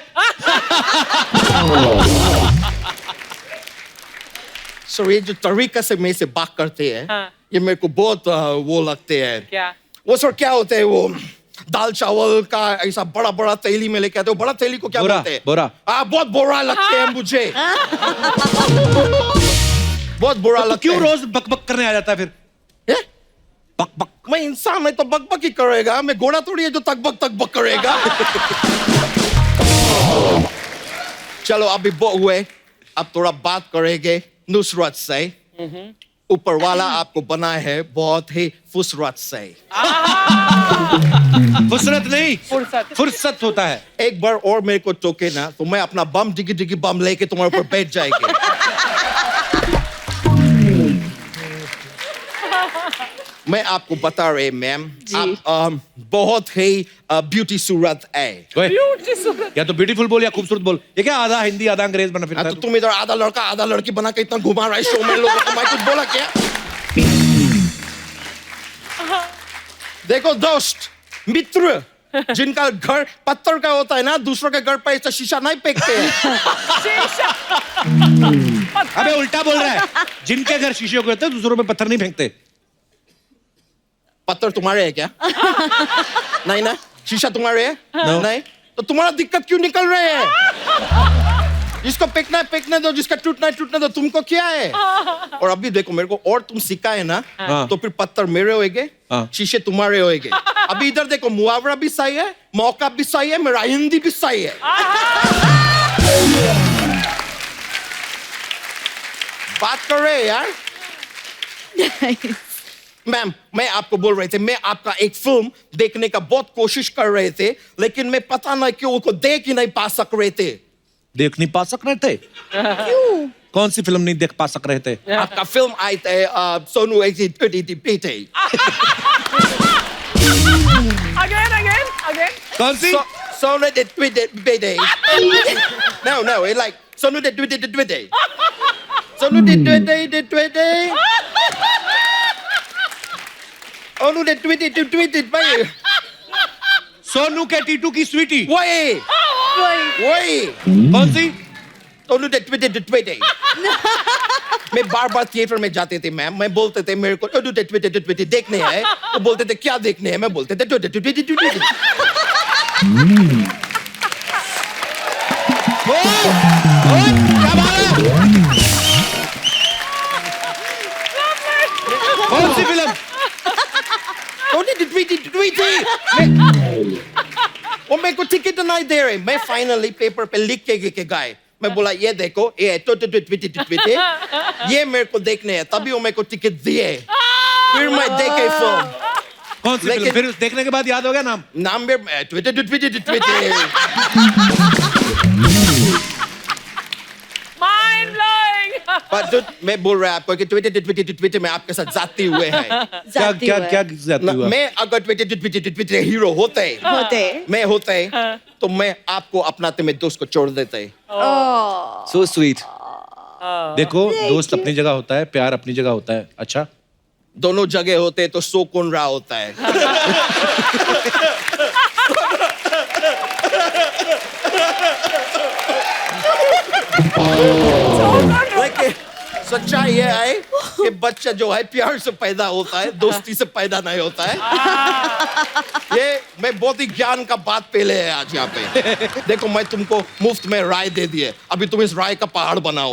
सर ये जो तरीका से मेरे से बात करते हैं, ये मेरे को बहुत वो लगते हैं। क्या? वो सर क्या होते हैं, वो दाल चावल का ऐसा बड़ा बड़ा थैली में लेके आते हो। बड़ा थैली को क्या बोरा, बोलते हैं? बोरा। बहुत बोरा लगते हैं मुझे। बहुत बुरा तो लगता क्यों है। रोज बकबक करने आ जाता है फिर? हैं? बक बक। मैं इंसान है तो बकबक ही करेगा, मैं घोड़ा थोड़ी है जो तकबक करेगा। चलो अभी बहुत हुए, अब थोड़ा बात करेंगे नुसरत से। ऊपर वाला आपको बनाए है बहुत ही फुसरत से। फुसरत नहीं, फुर्सत। फुर्सत होता है। एक बार और मेरे को टोके ना तो मैं अपना बम डिगी डिगी बम लेके तुम्हारे ऊपर बैठ जाएंगे। मैं आपको बता रहे मैम, आप बहुत ही ब्यूटी सूरत है। ओए, या तो ब्यूटीफुल बोल या खूबसूरत बोल। ये क्या आधा हिंदी आधा अंग्रेज बना फिरता तो है? तुम इधर आधा लड़का आधा लड़की बना के इतना घुमा रहा है शो में लोगों को। मैं कुछ बोला क्या? देखो दोस्त मित्र, जिनका घर पत्थर का होता है ना, दूसरों के घर पर ऐसा शीशा नहीं फेंकते हैं। अबे उल्टा बोल रहा है। जिनके घर शीशे के होते हैं दूसरों पे पत्थर नहीं फेंकते। पत्थर तुम्हारे है क्या? नहीं ना, शीशा तुम्हारे है? No. नहीं, तो तुम्हारा दिक्कत क्यों निकल रहे हैं? जिसको फेंकना है फेंकने दो, जिसका टूटना है टूटने दो, तुमको क्या है? और अभी देखो मेरे को और तुम सिखाए ना, तो फिर पत्थर मेरे होएंगे, शीशे तुम्हारे होएंगे। अभी इधर देखो मुहावरा भी सही है, मौका भी सही है, मेरा हिंदी भी सही है। बात कर रहे हैं यार। मैम मैं आपको बोल रहे थे, मैं आपका एक फिल्म देखने का बहुत कोशिश कर रहे थे, लेकिन मैं पता नहीं क्यों उसको देख ही नहीं पा सक रहे थे। देख नहीं पा सक रहे थे? क्यों? कौन सी फिल्म नहीं देख पा सक रहे थे? आपका फिल्म आई थे सोनू बेटे। Again. कौन सी? सोनू बेटे। No, it's like सोनू बेटे। सोनू बेटे। सोनू बेटे भाई। सोनू के टीटू की स्वीटी। वही। कौन सी? सोनू बेटे। मैं बार थिएटर में जाते थे मैम, मैं बोलते थे मेरे को देखने हैं, वो बोलते थे क्या देखने हैं, मैं बोलते थे कौन सी फिल्म? वो मेरे को टिकट नहीं दे रहे। मैं फाइनली पेपर पे लिख के गए, मैं बोला ये देखो ये ये मेरे को देखने हैं, तभी वो मेरे को टिकट दिए। फिर मैं देखे फिल्म। कौन सी फिल्म? फिर देखने के बाद याद हो गया नाम? नाम पर जो मैं बोल रहा आपको कि ट्विटर में आपके साथ जाते हुए हैं। क्या जाती क्या हुआ है। क्या जाती हुआ? मैं अगर ट्विटर हीरो होते मैं होते तो मैं आपको अपनाते में दोस्त को छोड़ देते। So sweet. देखो दोस्त अपनी जगह होता है, प्यार अपनी जगह होता है। अच्छा दोनों जगह होते तो सो कौन रहा होता है। लेकिन सच्चाई ये है कि बच्चा जो है प्यार से पैदा होता है, दोस्ती से पैदा नहीं होता है। ये मैं बहुत ही ज्ञान का बात पहले है आज यहाँ पे। देखो मैं तुमको मुफ्त में राय दे दिए, अभी तुम इस राय का पहाड़ बनाओ।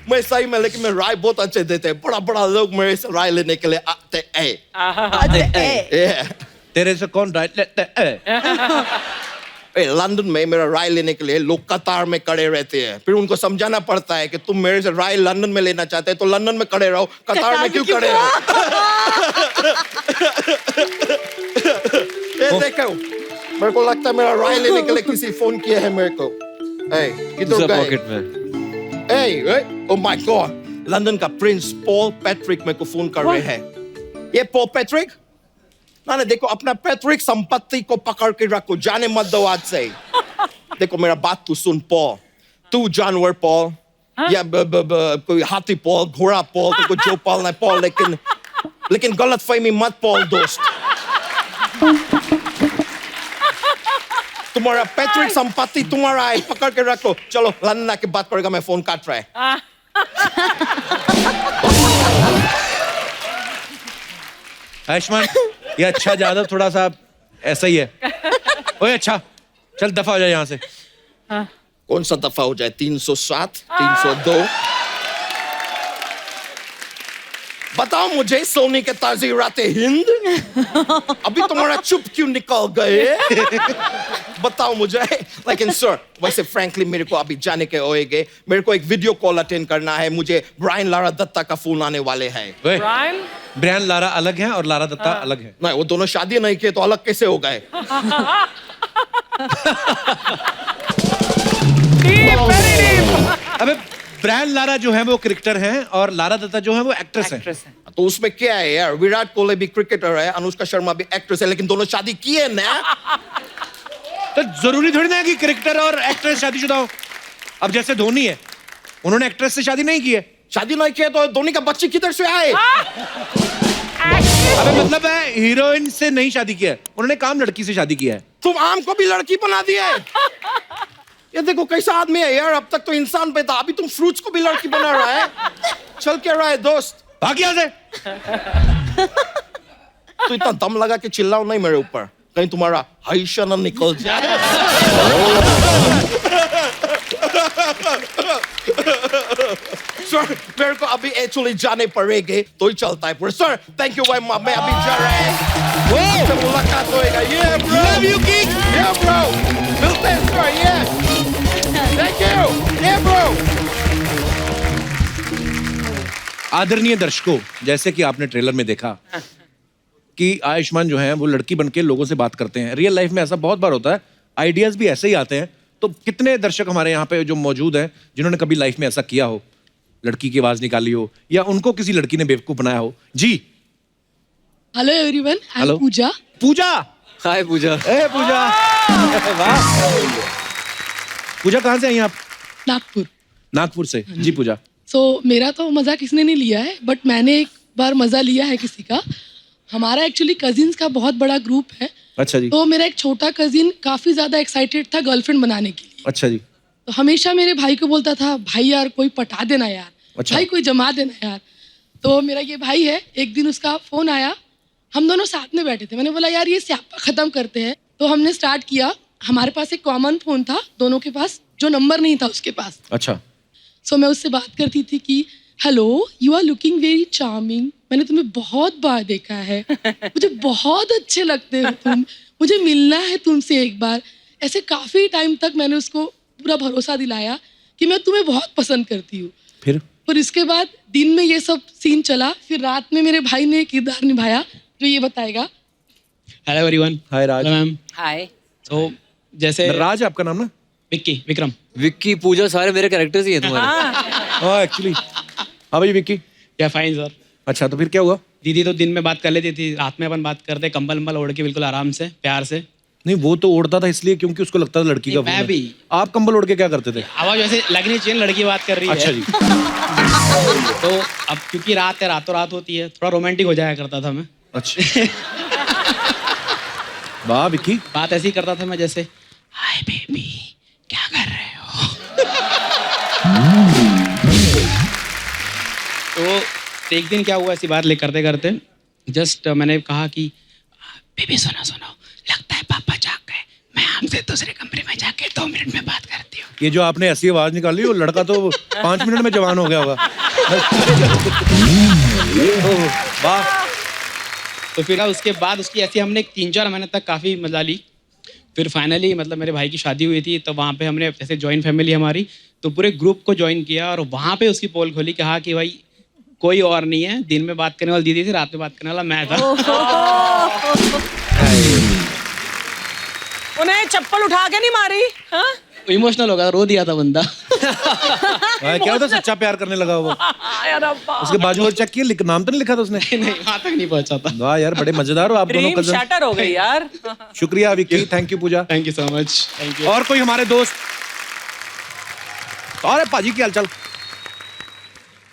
मैं सही में, लेकिन मैं राय बहुत अच्छे देते हैं। बड़ा बड़ा लोग मेरे से राय लेने के लिए आते हैं। तेरे से कौन राइट लेते है? लंदन में मेरा राय लेने के लिए लोग कतार में खड़े रहते हैं, फिर उनको समझाना पड़ता है कि तुम मेरे से राय लंदन में लेना चाहते हैं तो लंदन में खड़े रहो, कतार में क्यों खड़े रहो। ये देखो, मेरे को लगता है मेरा राय लेने के लिए किसी फोन किया है मेरे को। किधर गए? पॉकेट में। ओह माय गॉड, लंदन का प्रिंस पॉल पैट्रिक मेरे को फोन कर रहे हैं। ये पॉल पैट्रिक ना देखो, अपना पैतृक संपत्ति को पकड़ के रखो, जाने मत दो आज से। देखो मेरा बात तू सुन पॉल, तू जानवर पॉल या कोई हाथी पॉल, घोड़ा पॉल, तो कुछ जो पालना है पॉल, लेकिन गलत फहमी मत पॉल दोस्त। तुम्हारा पैतृक संपत्ति तुम्हारा है, पकड़ के रखो। चलो लंदन आके बात करेगा, मैं फोन काट रहा है। आयुष्मान, ये अच्छा ज्यादा थोड़ा सा ऐसा ही है। ओए अच्छा, चल दफा हो जाए यहाँ से। कौन सा दफा हो जाए? 307, 302। बताओ मुझे सोनी के ताजी रातें हिंद, अभी तुम्हारा चुप क्यों निकल गए? बताओ मुझे। लेकिन सर, वैसे फ्रैंकली मेरे को अभी जाने के होएगे, मेरे को एक वीडियो कॉल अटेंड करना है, मुझे ब्रायन लारा दत्ता का फोन आने वाले हैं। ब्रायन? ब्रायन लारा अलग है और लारा दत्ता अलग है। नहीं, वो दोनों शादी नहीं किए तो अलग कैसे हो गए? अबे ब्रायन लारा जो है वो क्रिकेटर हैं और लारा दत्ता जो है वो एक्ट्रेस हैं। तो उसमें क्या है यार, विराट कोहली भी क्रिकेटर है, अनुष्का शर्मा भी एक्ट्रेस है, लेकिन दोनों शादी किए ना। तो जरूरी थोड़ी ना है कि क्रिकेटर और एक्ट्रेस शादीशुदा हो। अब जैसे धोनी है, उन्होंने एक्ट्रेस से शादी नहीं की है। शादी नहीं किया तो धोनी का बच्चे किधर से आए? अबे मतलब है हीरोइन से नहीं शादी किया है, उन्होंने काम लड़की से शादी किया है। तुम आम को भी लड़की बना दिया है। ये देखो कैसा आदमी है यार, अब तक तो इंसान पे था, अभी तुम फ्रूट्स को भी लड़की बना रहा है। चल क्या रहा है दोस्त? भाग यहाँ से। तो इतना दम लगा के चिल्लाओ नहीं मेरे ऊपर, कहीं तुम्हारा हाइशा न निकल जाए। सर, मेरे को अभी एक्चुअली जाने पड़ेंगे तो ही चलता है पूरा। सर थैंक यू भाई, मैं अभी जा रहा है। वो मुलाकात होएगा। ये ब्रो, लव यू किंग। ये ब्रो, मिलते हैं सर। ये थैंक यू। ये ब्रो। आदरणीय दर्शकों, जैसे कि आपने ट्रेलर में देखा कि आयुष्मान जो है वो लड़की बनके लोगों से बात करते हैं। रियल लाइफ में ऐसा बहुत बार होता है, आइडियाज भी ऐसे ही आते हैं। तो कितने दर्शक हमारे यहाँ पे जो मौजूद हैं जिन्होंने कभी लाइफ में ऐसा किया हो, लड़की की आवाज निकाली हो या उनको किसी लड़की ने बेवकूफ बनाया हो? जी हेलो एवरीवन, आई हेलो। एम पूजा। पूजा, हाय पूजा। ए पूजा, वाह। पूजा कहाँ से आई हैं आप? नागपुर। नागपुर से। जी पूजा। मेरा तो मजा किसने नहीं लिया है, बट मैंने एक बार मजा लिया है किसी का। हमारा एक्चुअली कजिन्स का बहुत बड़ा ग्रुप है। अच्छा जी। तो मेरा एक छोटा कजिन काफी ज्यादा एक्साइटेड था गर्लफ्रेंड बनाने के लिए। अच्छा जी। तो हमेशा मेरे भाई को बोलता था, भाई यार कोई पटा देना यार, अच्छा। भाई कोई जमा देना यार। तो मेरा ये भाई है, एक दिन उसका फोन आया, हम दोनों साथ में बैठे थे। मैंने बोला यार ये स्यापा खत्म करते हैं। तो हमने स्टार्ट किया। हमारे पास एक कॉमन फोन था दोनों के पास, जो नंबर नहीं था उसके पास। अच्छा। मैं उससे बात करती थी कि hello, you are looking very charming, मैंने तुम्हें बहुत बार देखा है, मुझे बहुत अच्छे लगते हो तुम, मुझे मिलना है तुमसे एक बार। ऐसे काफी टाइम तक मैंने उसको पूरा भरोसा दिलाया कि मैं तुम्हें बहुत पसंद करती हूँ। फिर इसके बाद दिन में ये सब सीन चला, फिर रात में मेरे भाई ने किरदार निभाया जो ये बताएगा। Hello everyone. Hi Raj. Hello ma'am. Hi. तो जैसे राज आपका नाम ना? विक्की विक्रम। विक्की, पूजा, सारे मेरे कैरेक्टर्स ही हैं तुम्हारे। हाँ एक्चुअली। हाँ भाई विक्की। या फाइन सर। अच्छा तो फिर क्या हुआ? दीदी तो दिन में बात कर लेती थी, रात में अपन बात करते, कंबल वंबल ओढ़ के बिल्कुल आराम से, प्यार से। नहीं वो तो ओढ़ता था इसलिए क्योंकि उसको लगता था लड़की का मैं फोन है। भी। आप कंबल ओढ़ के क्या करते थे? आवाज वैसे लगनी चाहिए, लड़की बात कर रही है। अच्छा जी। तो अब क्योंकि रात है, रातों रात होती है, थोड़ा रोमांटिक हो जाया करता था मैं। अच्छा। वाह विक्की। बात ऐसी करता था मैं जैसे, हाय बेबी क्या कर रहे हो। तो एक दिन क्या हुआ, ऐसी बात करते करते जस्ट मैंने कहा कि बेबी सुनो सुनो, लगता है पापा जाग गए, मैं हमसे दूसरे कमरे में जाके 2 मिनट में बात करती हूँ। ये जो आपने ऐसी आवाज निकाली वो लड़का तो 5 मिनट में जवान हो गया होगा। वाह। तो फिर उसके बाद उसकी ऐसी हमने 3-4 महीने तक काफ़ी मजा ली। फिर फाइनली मतलब मेरे भाई की शादी हुई थी, तो वहाँ पे हमने जैसे जॉइंट फैमिली हमारी, तो पूरे ग्रुप को ज्वाइन किया और वहाँ पे उसकी पोल खोली, कहा कि भाई कोई और नहीं है, दिन में बात करने वाली दीदी थी, रात में बात करने वाला मैं था। उन्हें चप्पल उठा के नहीं मारी? हाँ? इमोशनल हो गया, रो दिया था बंदा। क्या होता सच्चा प्यार करने लगा वो? यार अब्बा। उसके बाजू और चेक किया, नाम तो नहीं लिखा था उसने? नहीं वहाँ तक नहीं पहुँचा था। वाह यार बड़े मजेदार हो आप दोनों ड्रीम कजन। शैटर हो गई यार। शुक्रिया Vicky, thank you Pooja. Thank you so much. Thank you. और कोई हमारे दोस्त? अरे पाजी की हालचाल?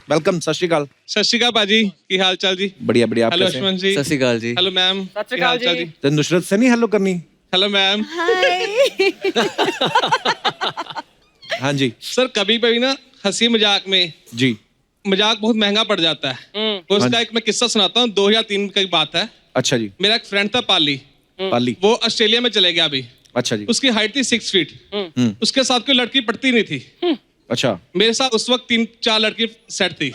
वेलकम, सत श्री अकाल। सत श्री अकाल पाजी, की हाल चाल जी? बढ़िया बढ़िया। आप हेलो कैसे हैं? अश्वन जी। सत श्री अकाल जी। हेलो मैम, सत श्री की हाल अकाल चाल जी। जी? तो नुसरत से नहीं हेलो करनी? Hello ma'am. हाँ जी। सर कभी कभी ना हंसी मजाक में जी। मजाक बहुत महंगा पड़ जाता है। तो उसका एक मैं किस्सा सुनाता हूँ, 2003 की बात है। अच्छा जी। मेरा एक फ्रेंड था पाली, पाली। वो ऑस्ट्रेलिया में चले गया अभी। अच्छा जी। उसकी हाइट थी 6 फीट। उसके साथ कोई लड़की पटती नहीं थी। अच्छा। मेरे साथ उस वक्त 3-4 लड़की सेट थी।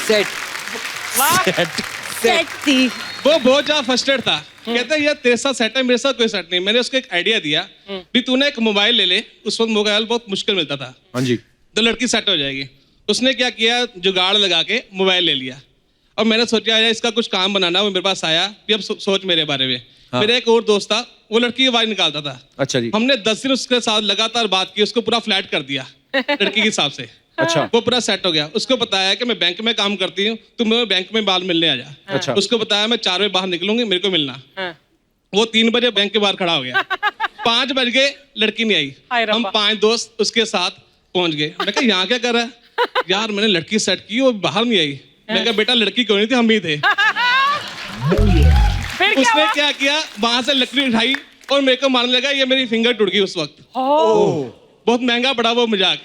सेट। सेट थी। वो बहुत ज्यादा फ्रस्ट्रेट था। कहता है यार तेरे साथ सेट है, मेरे साथ कोई सेट नहीं। मैंने उसको एक आइडिया दिया भी तूने एक मोबाइल ले ले। उस वक्त मोबाइल बहुत मुश्किल मिलता था। हाँ जी। तो लड़की सेट हो जाएगी। उसने क्या किया, जुगाड़ लगा के मोबाइल ले लिया। और मैंने सोचा यार इसका कुछ काम बनाना। वो मेरे पास आया कि अब सोच मेरे बारे में। हाँ। मेरा एक और दोस्त था, वो लड़की की आवाज निकालता था। अच्छा जी। हमने 10 दिन उसके साथ लगातार बात की, उसको पूरा फ्लैट कर दिया लड़की के हिसाब से। अच्छा। वो पूरा सेट हो गया। उसको बताया कि मैं बैंक में काम करती हूँ, तुम मेरे बैंक में बाल मिलने आ जा। अच्छा। उसको बताया मैं 4 बजे बाहर निकलूंगी, मेरे को मिलना। वो 3 बजे बैंक के बाहर खड़ा हो गया। 5 बज गए, लड़की नहीं आई। हम 5 दोस्त उसके साथ पहुंच गए। मैं कहा यहाँ क्या कर रहा है? यार मैंने लड़की सेट की, वो बाहर नहीं आई। मैं कहा बेटा लड़की क्यों नहीं थी, हम ही थे। उसने क्या किया, वहां से लकड़ी उठाई और मेरे को मारने लगा। ये मेरी फिंगर टूट गई उस वक्त। बहुत महंगा पड़ा वो मजाक।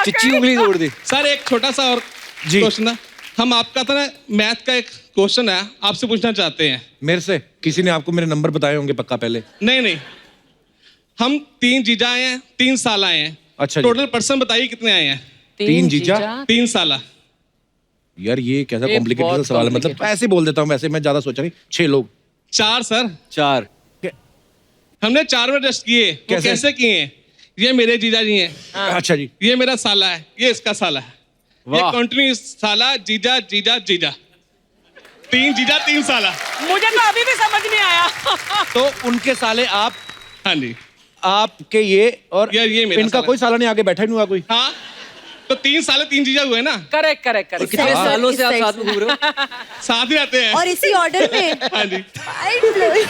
चिच्ची उंगली तोड़ दी। सर एक छोटा सा और क्वेश्चन था। हम आपका था ना मैथ का एक क्वेश्चन है, आपसे पूछना चाहते हैं। मेरे से? किसी ने आपको मेरे नंबर बताए होंगे पक्का पहले? नहीं, हम 3 जीजा आए हैं, 3 साल आए हैं। अच्छा। टोटल पर्सन बताइए कितने आए हैं? 3 जीजा 3 साला। यार ये कैसा कॉम्प्लिकेटेड सवाल है। मतलब ऐसे बोल देता हूँ, वैसे मैं ज्यादा सोचा नहीं। 6 लोग। 4 सर। 4। हमने 4 में टेस्ट किए। वो कैसे किए हैं? ये मेरे जीजा जी हैं। अच्छा जी। ये मेरा साला है, ये इसका साला है। ये वाह। कंटिन्यू साला जीजा जीजा जीजा। 3 जीजा 3 साला। मुझे तो अभी भी समझ नहीं आया। तो उनके साले आप? हाँ जी। आपके ये और यार ये मेरा इनका साला। कोई साला नहीं, आगे बैठा ही नहीं हुआ कोई? हाँ तो 3 साले 3 जीजा हुए ना। करेक्ट करेक्ट और करेक्ट। कितने हाँ। सालों से आप इस साथ साइड में घूम रहे हो? साथ ही रहते हैं। और इसी ऑर्डर में। हाँ जी।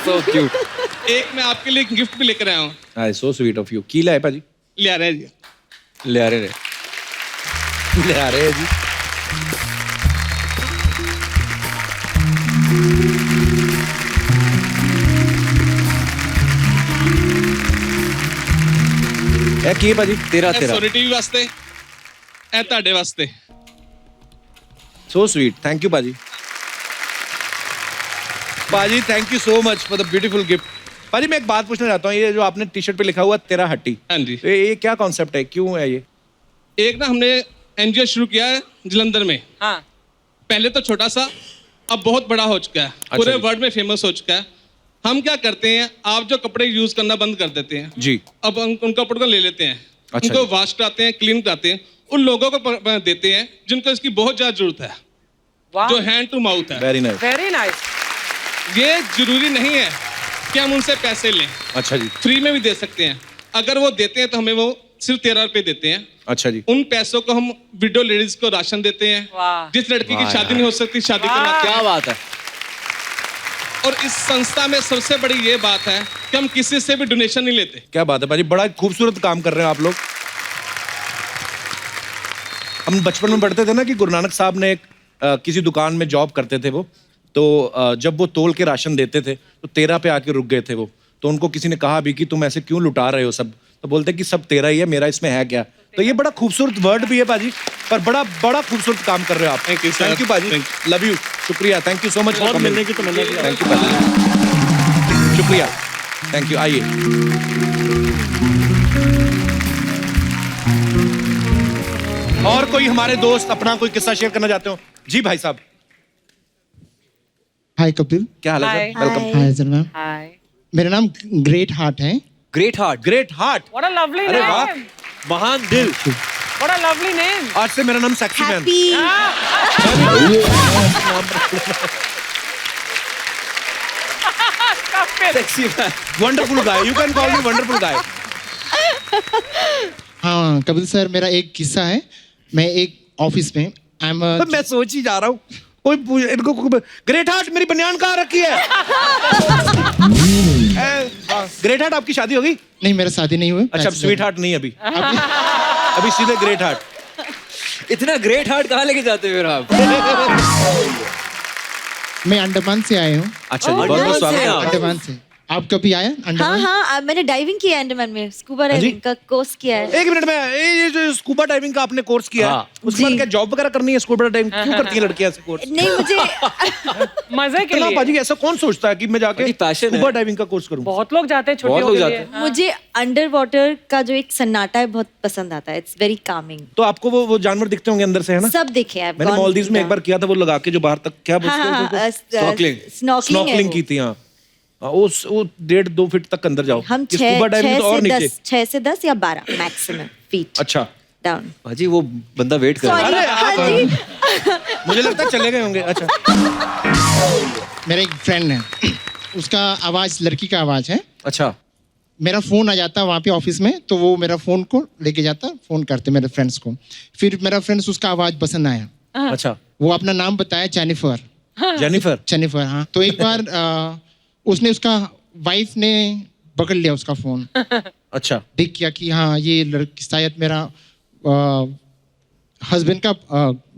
So cute। एक मैं आपके लिए गिफ्ट भी लेकर आया हूँ। हाय सो स्वीट ऑफ यू। की लाए पाजी? ले आ रहे हैं जी। ले आ रहे। ले आ रहे हैं जी। ਇਹ ਕੀ ਹੈ ਭਾਜੀ? तेरा ਇਹ तेरा। ਸੋਨੀ ਟੀਵੀ ਵਾਸਤੇ, ਇਹ ਤੁਹਾਡੇ ਵਾਸਤੇ। So sweet. Thank you पाजी। पाजी thank you so much for the beautiful gift. पाजी मैं एक बात पूछना चाहता हूँ, ये जो आपने टी शर्ट पे लिखा हुआ तेरा हट्टी, हाँ जी। तो ये क्या कॉन्सेप्ट है, क्यों है ये? एक ना हमने एनजीओ शुरू किया है जलंधर में। हाँ। पहले तो छोटा सा, अब बहुत बड़ा हो चुका है। पूरे जी। वर्ल्ड में फेमस हो चुका है। हम क्या करते हैं, आप जो कपड़े यूज करना बंद कर देते हैं जी। अब उन कपड़ों को ले लेते हैं। अच्छा उनको जी। वॉश कराते हैं, क्लीन कराते हैं, उन लोगों को देते हैं जिनको इसकी बहुत ज्यादा जरूरत है, वाह। जो हैंड टू माउथ है। Very nice. Very nice. ये जरूरी नहीं है कि हम उनसे पैसे लें। अच्छा जी। फ्री में भी दे सकते हैं। अगर वो देते हैं तो हमें वो सिर्फ 13 रुपए देते हैं। अच्छा जी। उन पैसों को हम विडो लेडीज को राशन देते हैं। वाह। जिस लड़की की शादी नहीं हो सकती शादी करवाते हैं। क्या बात है। और इस संस्था में सबसे बड़ी ये बात है कि हम किसी से भी डोनेशन नहीं लेते। क्या बात है भाजी, बड़ा खूबसूरत काम कर रहे हैं आप लोग। हम बचपन में पढ़ते थे ना कि गुरु नानक साहब ने किसी दुकान में जॉब करते थे वो, तो जब वो तोल के राशन देते थे तो 13 पे आके रुक गए थे वो। तो उनको किसी ने कहा भी कि तुम ऐसे क्यों लुटा रहे हो सब, तो बोलते कि सब तेरा ही है, मेरा इसमें है क्या। तो ये बड़ा खूबसूरत वर्ड भी है भाजी, पर बड़ा बड़ा खूबसूरत काम कर रहे हो आप। थैंक यू भाजी, लव यू, शुक्रिया, थैंक यू सो मच। मिलने की तो मिलने की। थैंक यू भाजी, शुक्रिया, थैंक यू। आइए और कोई हमारे दोस्त अपना कोई किस्सा शेयर करना चाहते हो? जी भाई साहब। हाय कपिल। क्या हाल है sir? Welcome. Hi sir ma'am. Hi. मेरा नाम ग्रेट हार्ट है। Great heart. Great heart. What a lovely अरे वाह, नेम। महान दिल। What a lovely name. आज से मेरा नाम sexy man. Happy. Sexy man. Wonderful guy, you can call me wonderful guy. हाँ कपिल सर, मेरा एक किस्सा है। मैं एक ऑफिस में मैं सोच ही जा रहा हूँ कोई इनको ग्रेट हार्ट मेरी बनियान कहाँ रखी है? ग्रेट हार्ट आपकी शादी होगी? नहीं, मेरा शादी नहीं हुआ। अच्छा, स्वीट हार्ट नहीं अभी अभी सीधे ग्रेट हार्ट। इतना ग्रेट हार्ट कहाँ लेके जाते हो फिर आप? मैं अंडमान से आया हूँ। अच्छा जी, बहुत बहुत स्वागत है। अंडमान से। आप कभी आए हाँ अंडमान? हाँ, मैंने डाइविंग किया है अंडमान में, स्कूबा डाइविंग का कोर्स किया है। एक मिनट में, ये जो स्कूबा डाइविंग का आपने कोर्स किया है, उसके बाद क्या जॉब वगैरह करनी है? स्कूबा डाइविंग क्यों करती है लड़कियां ऐसे कोर्स? नहीं, मुझे मजे के लिए। बाजी ऐसा कौन सोचता है कि मैं जाके स्कूबा डाइविंग का कोर्स करूं? बहुत लोग जाते हैं छुट्टियों के लिए। मुझे अंडर वाटर का जो एक सन्नाटा है बहुत पसंद आता है। It's very Kameng. तो आपको वो जानवर दिखते होंगे अंदर से, है ना? सब देखे हैं। मैंने मालदीव्स में एक बार किया था, वो लगा के जो बाहर तक क्या स्नॉर्कलिंग की थी। हाँ, वो 1.5-2 फीट तक अंदर जाओ। हम 6 से 10 या 12 मैक्सिमम फीट अच्छा डाउन। भाजी वो बंदा वेट कर रहा है। मुझे लगता है चले गए होंगे। अच्छा, मेरा एक फ्रेंड है, उसका आवाज लड़की का आवाज है। अच्छा। मेरा फोन आ जाता है वहाँ पे ऑफिस में, तो वो मेरा फोन को लेके जाता, फोन करते मेरे फ्रेंड्स को। फिर मेरा फ्रेंड्स उसका आवाज पसंद आया। अच्छा। वो अपना नाम बताया, जेनिफर। जेनिफर। हाँ। तो एक बार उसने, उसका वाइफ ने पकड़ लिया उसका फोन। अच्छा। देख किया कि हाँ ये लड़की शायद मेरा हस्बैंड का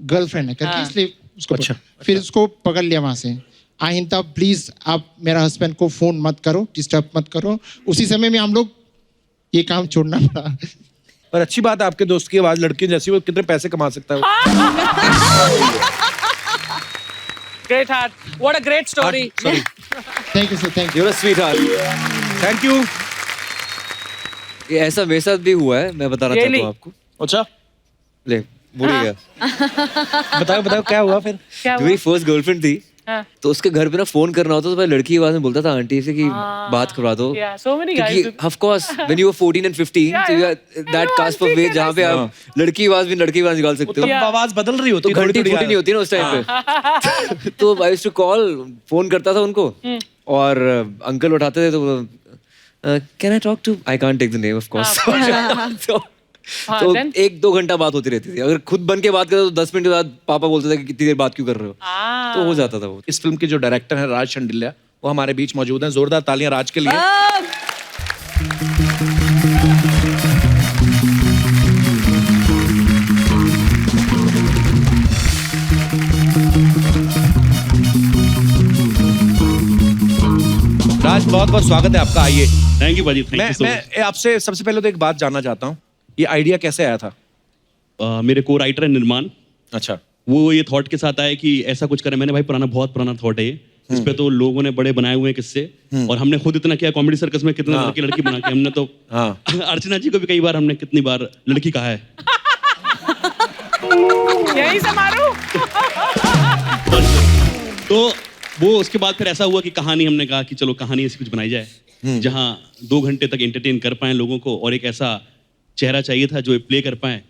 गर्लफ्रेंड है करके, इसलिए उसको अच्छा। फिर उसको पकड़ लिया वहां से। आइंदा प्लीज आप मेरा हस्बैंड को फोन मत करो, डिस्टर्ब मत करो। उसी समय में हम लोग ये काम छोड़ना पड़ा। पर अच्छी बात है, आपके दोस्त की आवाज लड़की जैसी, वो कितने पैसे कमा सकता है वो। Great heart. What a great story. Thank you sir, thank you. You're a sweetheart. Thank you. ये ऐसा मेरे साथ भी हुआ है, मैं बताना चाहता हूँ आपको। अच्छा, ले भूल गया। बताओ क्या हुआ फिर? जो मेरी फर्स्ट गर्लफ्रेंड थी, तो उसके घर पे ना फोन करना होता तो मैं लड़की की आवाज में बोलता था आंटी से कि बात करवा दो। क्योंकि of course when you were 14 and 15 so you are that cusp of age जहाँ पे आप लड़की की आवाज में लड़की की आवाज निकाल सकते हो। तब आवाज बदल रही होती है, तो घंटी फूटी नहीं होती ना उस टाइम पे। तो I used to call, phone करता था उनको, और अंकल उठाते थे तो can I talk to, I can't take the name of course. तो 1-2 घंटा बात होती रहती थी। अगर खुद बन के बात करते तो 10 मिनट के बाद पापा बोलते थे कि कितनी देर बात क्यों कर रहे हो। तो हो जाता था वो। इस फिल्म के जो डायरेक्टर हैं राज शंडिल्या, वो हमारे बीच मौजूद हैं। जोरदार तालियां राज के लिए। राज, बहुत बहुत स्वागत है आपका। आइए। थैंक यू भाजी, थैंक यू सो मच। मैं आपसे सबसे पहले तो एक बात जानना चाहता हूँ, ये आइडिया कैसे आया था? मेरे को राइटर है निर्माण। अच्छा। वो ये थॉट के साथ आया कि ऐसा कुछ करें। मैंने भाई बहुत पुराना थॉट है ये। इस पे तो लोगों ने बड़े बनाए हुए हैं किस्से, और हमने खुद इतना किया। कॉमेडी सर्कस में कितना लड़की बना के हमने तो अर्चना जी को भी कई बार हमने कितनी बार लड़की कहा है। यही से मारू। तो वो उसके बाद फिर ऐसा हुआ कि कहानी, हमने कहा कि चलो कहानी ऐसी कुछ बनाई जाए जहाँ 2 घंटे तक एंटरटेन कर पाए लोगों को, और एक ऐसा चेहरा चाहिए था जो प्ले कर पाए।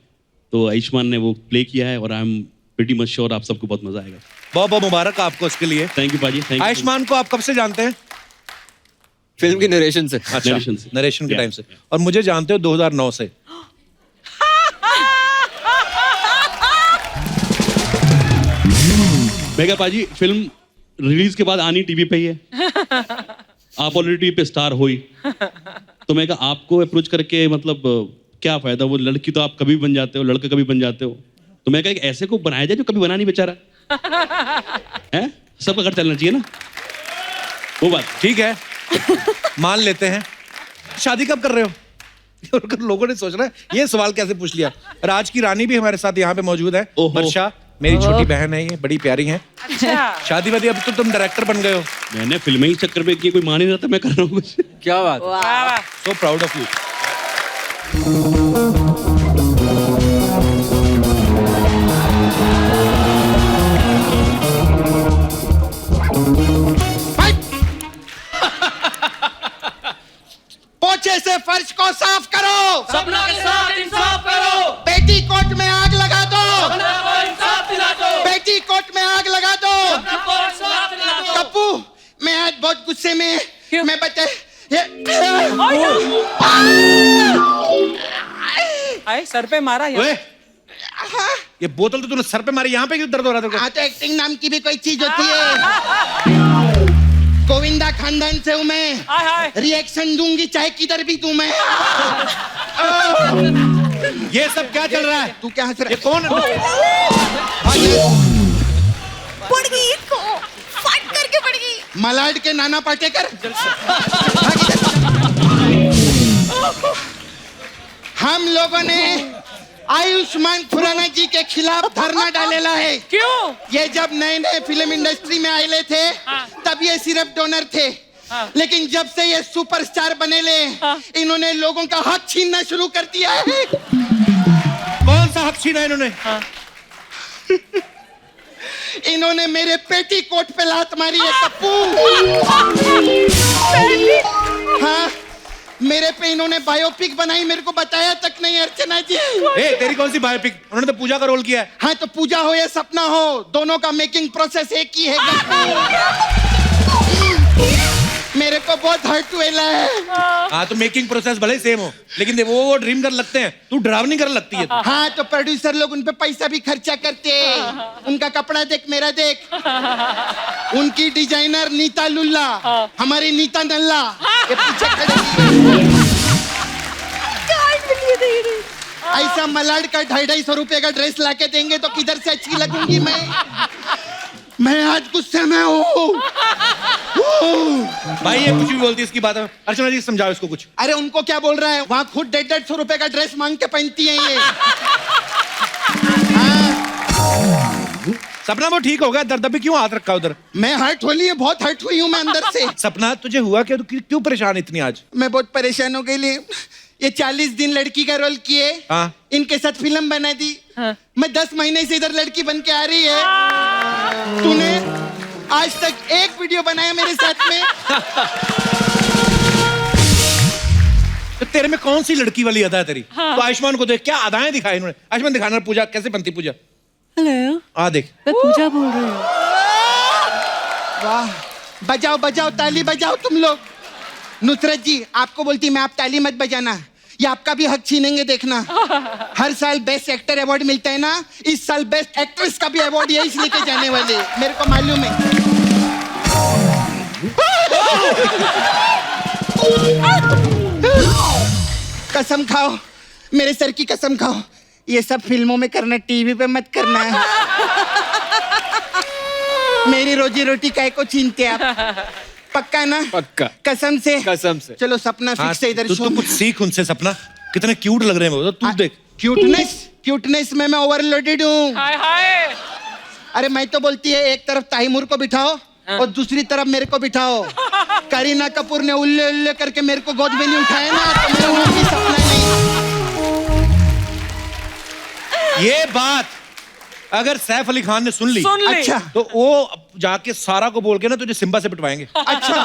तो आयुष्मान ने वो प्ले किया है, और I am pretty much sure आप सबको बहुत मजा आएगा। बहुत बहुत मुबारक आपको इसके लिए। थैंक यू पाजी। आयुष्मान को आप कब से जानते हैं? फिल्म की नरेशन से। अच्छा, Narration से। नरेशन के Yeah. टाइम से। और मुझे जानते हो 2009 से। बेगा पाजी फिल्म रिलीज के बाद आनी टीवी पे ही है। आप ऑलरेडी टीवी पे स्टार हुई, तो मैं कहा आपको अप्रोच करके मतलब क्या फायदा, वो लड़की तो आप कभी बन जाते हो, लड़का कभी बन जाते हो, तो मैं कहा एक ऐसे को बनाया जाए जो कभी बना नहीं बेचारा है, सबका घर चलना चाहिए ना, वो बात। ठीक है, मान लेते हैं। शादी कब कर रहे हो? लोगों ने सोच रहा है ये सवाल कैसे पूछ लिया। राज की रानी भी हमारे साथ यहाँ पे मौजूद है, वर्षा, मेरी छोटी बहन है, ये बड़ी प्यारी है। अच्छा शादी वादी, अब तो तुम डायरेक्टर बन गए हो। मैंने फिल्में ही चक्कर में किए, कोई मान ही नहीं रहा था मैं कर रहा हूँ कुछ। क्या बात। So proud of you. पोछे से फर्श को साफ करो, सपना के साथ इंसाफ करो, बेटी कोट में आग लगा दो, सपना को इंसाफ दिला दो, बेटी कोट में आग लगा दो। सपना को इंसाफ दिला दो। कप्पू, मैं आज बहुत गुस्से में, मैं बता आए सर पे मारा यार। ओए, ये बोतल तो तूने सर पे मारी, यहाँ पे क्यों दर्द हो रहा था? हाँ तो एक्टिंग नाम की भी कोई चीज होती है। गोविंदा खानदान से हूँ मैं, रिएक्शन दूंगी चाहे किधर भी दूं मैं। ये सब क्या चल रहा है? तू क्या हंस रहा है? ये कौन है? पड़ गई इसको, फट करके पड़ गई। मलाड के नाना पाटेकर। हम लोगों ने आयुष्मान खुराना जी के खिलाफ धरना डालेला है। क्यों? ये जब नए नए फिल्म इंडस्ट्री में आए थे तब ये सिर्फ डोनर थे, लेकिन जब से ये सुपरस्टार बनेले इन्होंने लोगों का हक छीनना शुरू कर दिया है। कौन सा हक छीना इन्होंने? इन्होंने मेरे पेटी कोट पे लात मारी है कप्पू। हाँ, मेरे पे इन्होंने बायोपिक बनाई, मेरे को बताया तक नहीं अर्चना जी। ए, तेरी कौन सी बायोपिक? उन्होंने तो पूजा का रोल किया है। हाँ तो पूजा हो या सपना हो, दोनों का मेकिंग प्रोसेस एक ही है। मेरे को बहुत हर्ट हुआ है। हाँ तो मेकिंग प्रोसेस भले सेम हो, लेकिन वो ड्रीम कर लगते हैं, तू डरावनी कर लगती है। हाँ तो प्रोड्यूसर लोग उन पे पैसा भी खर्चा करते हैं। उनका कपड़ा देख, मेरा देख। उनकी डिजाइनर नीता लुल्ला, हमारी नीता नल्ला ये पीछे खड़ी। ऐसा मलाड का 250 रुपए का ड्रेस लाके देंगे तो किधर से अच्छी लगूंगी मैं आज गुस्से में हूँ। भाई ये कुछ भी बोलती है इसकी बात है। अर्चना जी समझाओ इसको कुछ। अरे उनको क्या बोल रहा है, वहाँ खुद 150 रुपए का ड्रेस मांग के पहनती है ये। सपना वो ठीक हो गया, दर्द भी क्यों हाथ रखा उधर? मैं हर्ट हो ली, बहुत हर्ट हुई हूँ मैं अंदर से। सपना तुझे हुआ क्या? तू क्यों परेशान इतनी आज? मैं बहुत परेशान हो गई। ये 40 दिन लड़की का रोल किए, हाँ। इनके साथ फिल्म बना दी। मैं 10 महीने से इधर लड़की बन के आ रही है। तूने आज तक एक वीडियो बनाया मेरे साथ में? तो तेरे में कौन सी लड़की वाली अदा है तेरी? तो आयुष्मान को देख, क्या अदाएं दिखाई इन्होंने। आयुष्मान दिखाना, पूजा कैसे बनती पूजा। हेलो, आ देख, मैं पूजा बोल रही हूँ। वाह, बजाओ बजाओ, ताली बजाओ तुम लोग। नुसरत जी आपको बोलती मैं, आप ताली मत बजाना, ये आपका भी हक छीनेंगे देखना। हर साल बेस्ट एक्टर अवार्ड मिलता है ना, इस साल बेस्ट एक्ट्रेस का भी अवार्ड यही लेके जाने वाले, मेरे को मालूम है। कसम खाओ, मेरे सर की कसम खाओ, ये सब फिल्मों में करना, टीवी पे मत करना है। मेरी रोजी रोटी काय को छीनते आप? पक्का ना? पक्का। कसम से? कसम से। चलो सपना फिक्स है इधर। तू कुछ सीख उनसे सपना, कितने क्यूट लग रहे हैं वो, तू देख। क्यूटनेस में मैं ओवरलोडेड हूँ। हाय हाय। अरे मैं तो बोलती है एक तरफ ताइमूर को बिठाओ और दूसरी तरफ मेरे को बिठाओ। करीना कपूर ने उल्ले उल्ले करके मेरे को गोद में नहीं उठाया ना, तो मेरा वो भी सपना नहीं। ये बात अगर सैफ अली खान ने सुन ली, अच्छा तो वो जाके सारा को बोल के ना तुझे सिम्बा से पिटवाएंगे। अच्छा,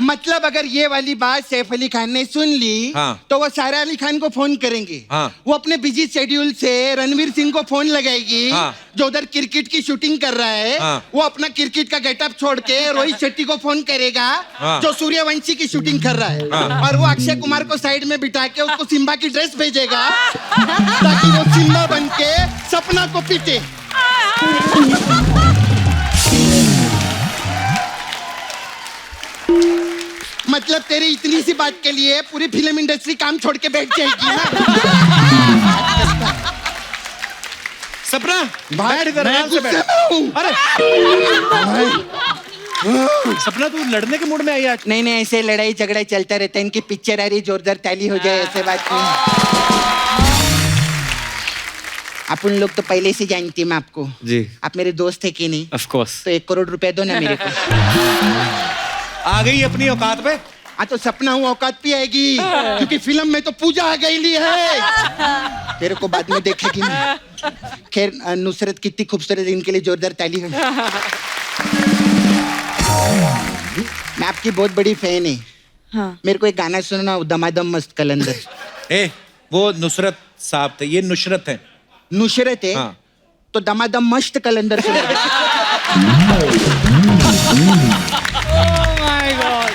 मतलब अगर ये वाली बात सैफ अली खान ने सुन ली, हाँ। तो वो सारा अली खान को फोन करेंगे। हाँ। वो अपने बिजी शेड्यूल से रणवीर सिंह को फोन लगाएगी, हाँ। जो उधर क्रिकेट की शूटिंग कर रहा है। हाँ। वो अपना क्रिकेट का गेटअप छोड़ के रोहित शेट्टी को फोन करेगा, हाँ। जो सूर्यवंशी की शूटिंग कर रहा है। हाँ। और वो अक्षय कुमार को साइड में बिठा के उसको सिम्बा की ड्रेस भेजेगा, ताकि वो सिम्बा बन के सपना को पीटे। मतलब तेरी इतनी सी बात के लिए पूरी फिल्म इंडस्ट्री काम छोड़ के बैठ जाएगी ना। सपना भाई, बैठ इधर, मैं आराम से गुस्से बैठ। में हूँ। अरे सपना तू लड़ने के मूड में आई आज? नहीं नहीं, ऐसे लड़ाई झगड़ा चलता रहता है। इनकी पिक्चर आ रही, जोरदार ताली हो जाए, ऐसे बात नहीं। अपन लोग तो पहले से जानती हूँ मैं आपको। जी। आप मेरे दोस्त है कि नहीं? Of course. तो 1 करोड़ रुपया दो ना मेरे को। आ गई अपनी औकात पे। हाँ, तो सपना हूँ औकात भी आएगी, क्योंकि फिल्म में तो पूजा आ गई है। तेरे को बाद में देखेगी मैं। खैर, नुसरत कितनी खूबसूरत है, इनके लिए जोरदार ताली हो। मैं आपकी बहुत बड़ी फैन है। हाँ। मेरे को एक गाना सुनना, दमादम मस्त कलंदर। ए, वो नुसरत साहब थे, ये नुशरत है। नुसरत है? हाँ। तो दमादम मस्त कलंदर सुना। My God.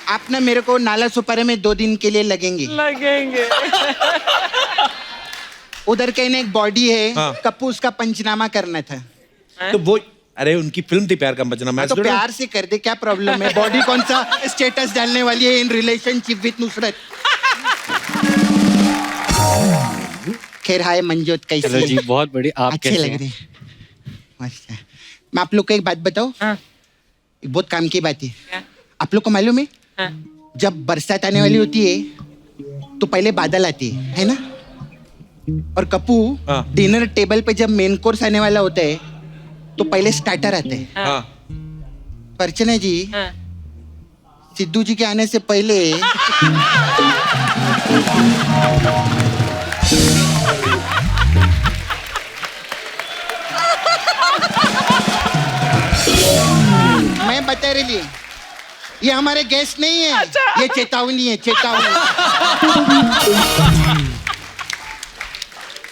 आप ना मेरे को नाला सुपारे में 2 दिन के लिए लगेंगे। उधर कहने एक बॉडी है, हाँ। कप्पू उसका पंचनामा करना था। तो वो, अरे उनकी फिल्म थी प्यार का बचना। मैं तो प्यार से कर दे, क्या प्रॉब्लम है? बॉडी कौन सा स्टेटस डालने वाली है इन रिलेशनशिप विद नुसरत? खैर, हाय मंजोत, कैसी चलो है? जी, बहुत बड़ी। आप अच्छे कैसे लग हैं? रहे हैं। मस्त है। मैं आप लोग को एक बात बताऊं? एक बहुत काम की बात है। आप लोग को मालूम है, जब बरसात आने वाली होती है तो पहले बादल आती है ना? और कप्पू, डिनर टेबल पे जब मेन कोर्स आने वाला होता है तो पहले स्टार्टर आते हैं। हाँ। अर्चना जी, सिद्धू जी के आने से पहले मैं बता रही, ये हमारे गेस्ट नहीं है। ये चेतावनी है, चेतावनी।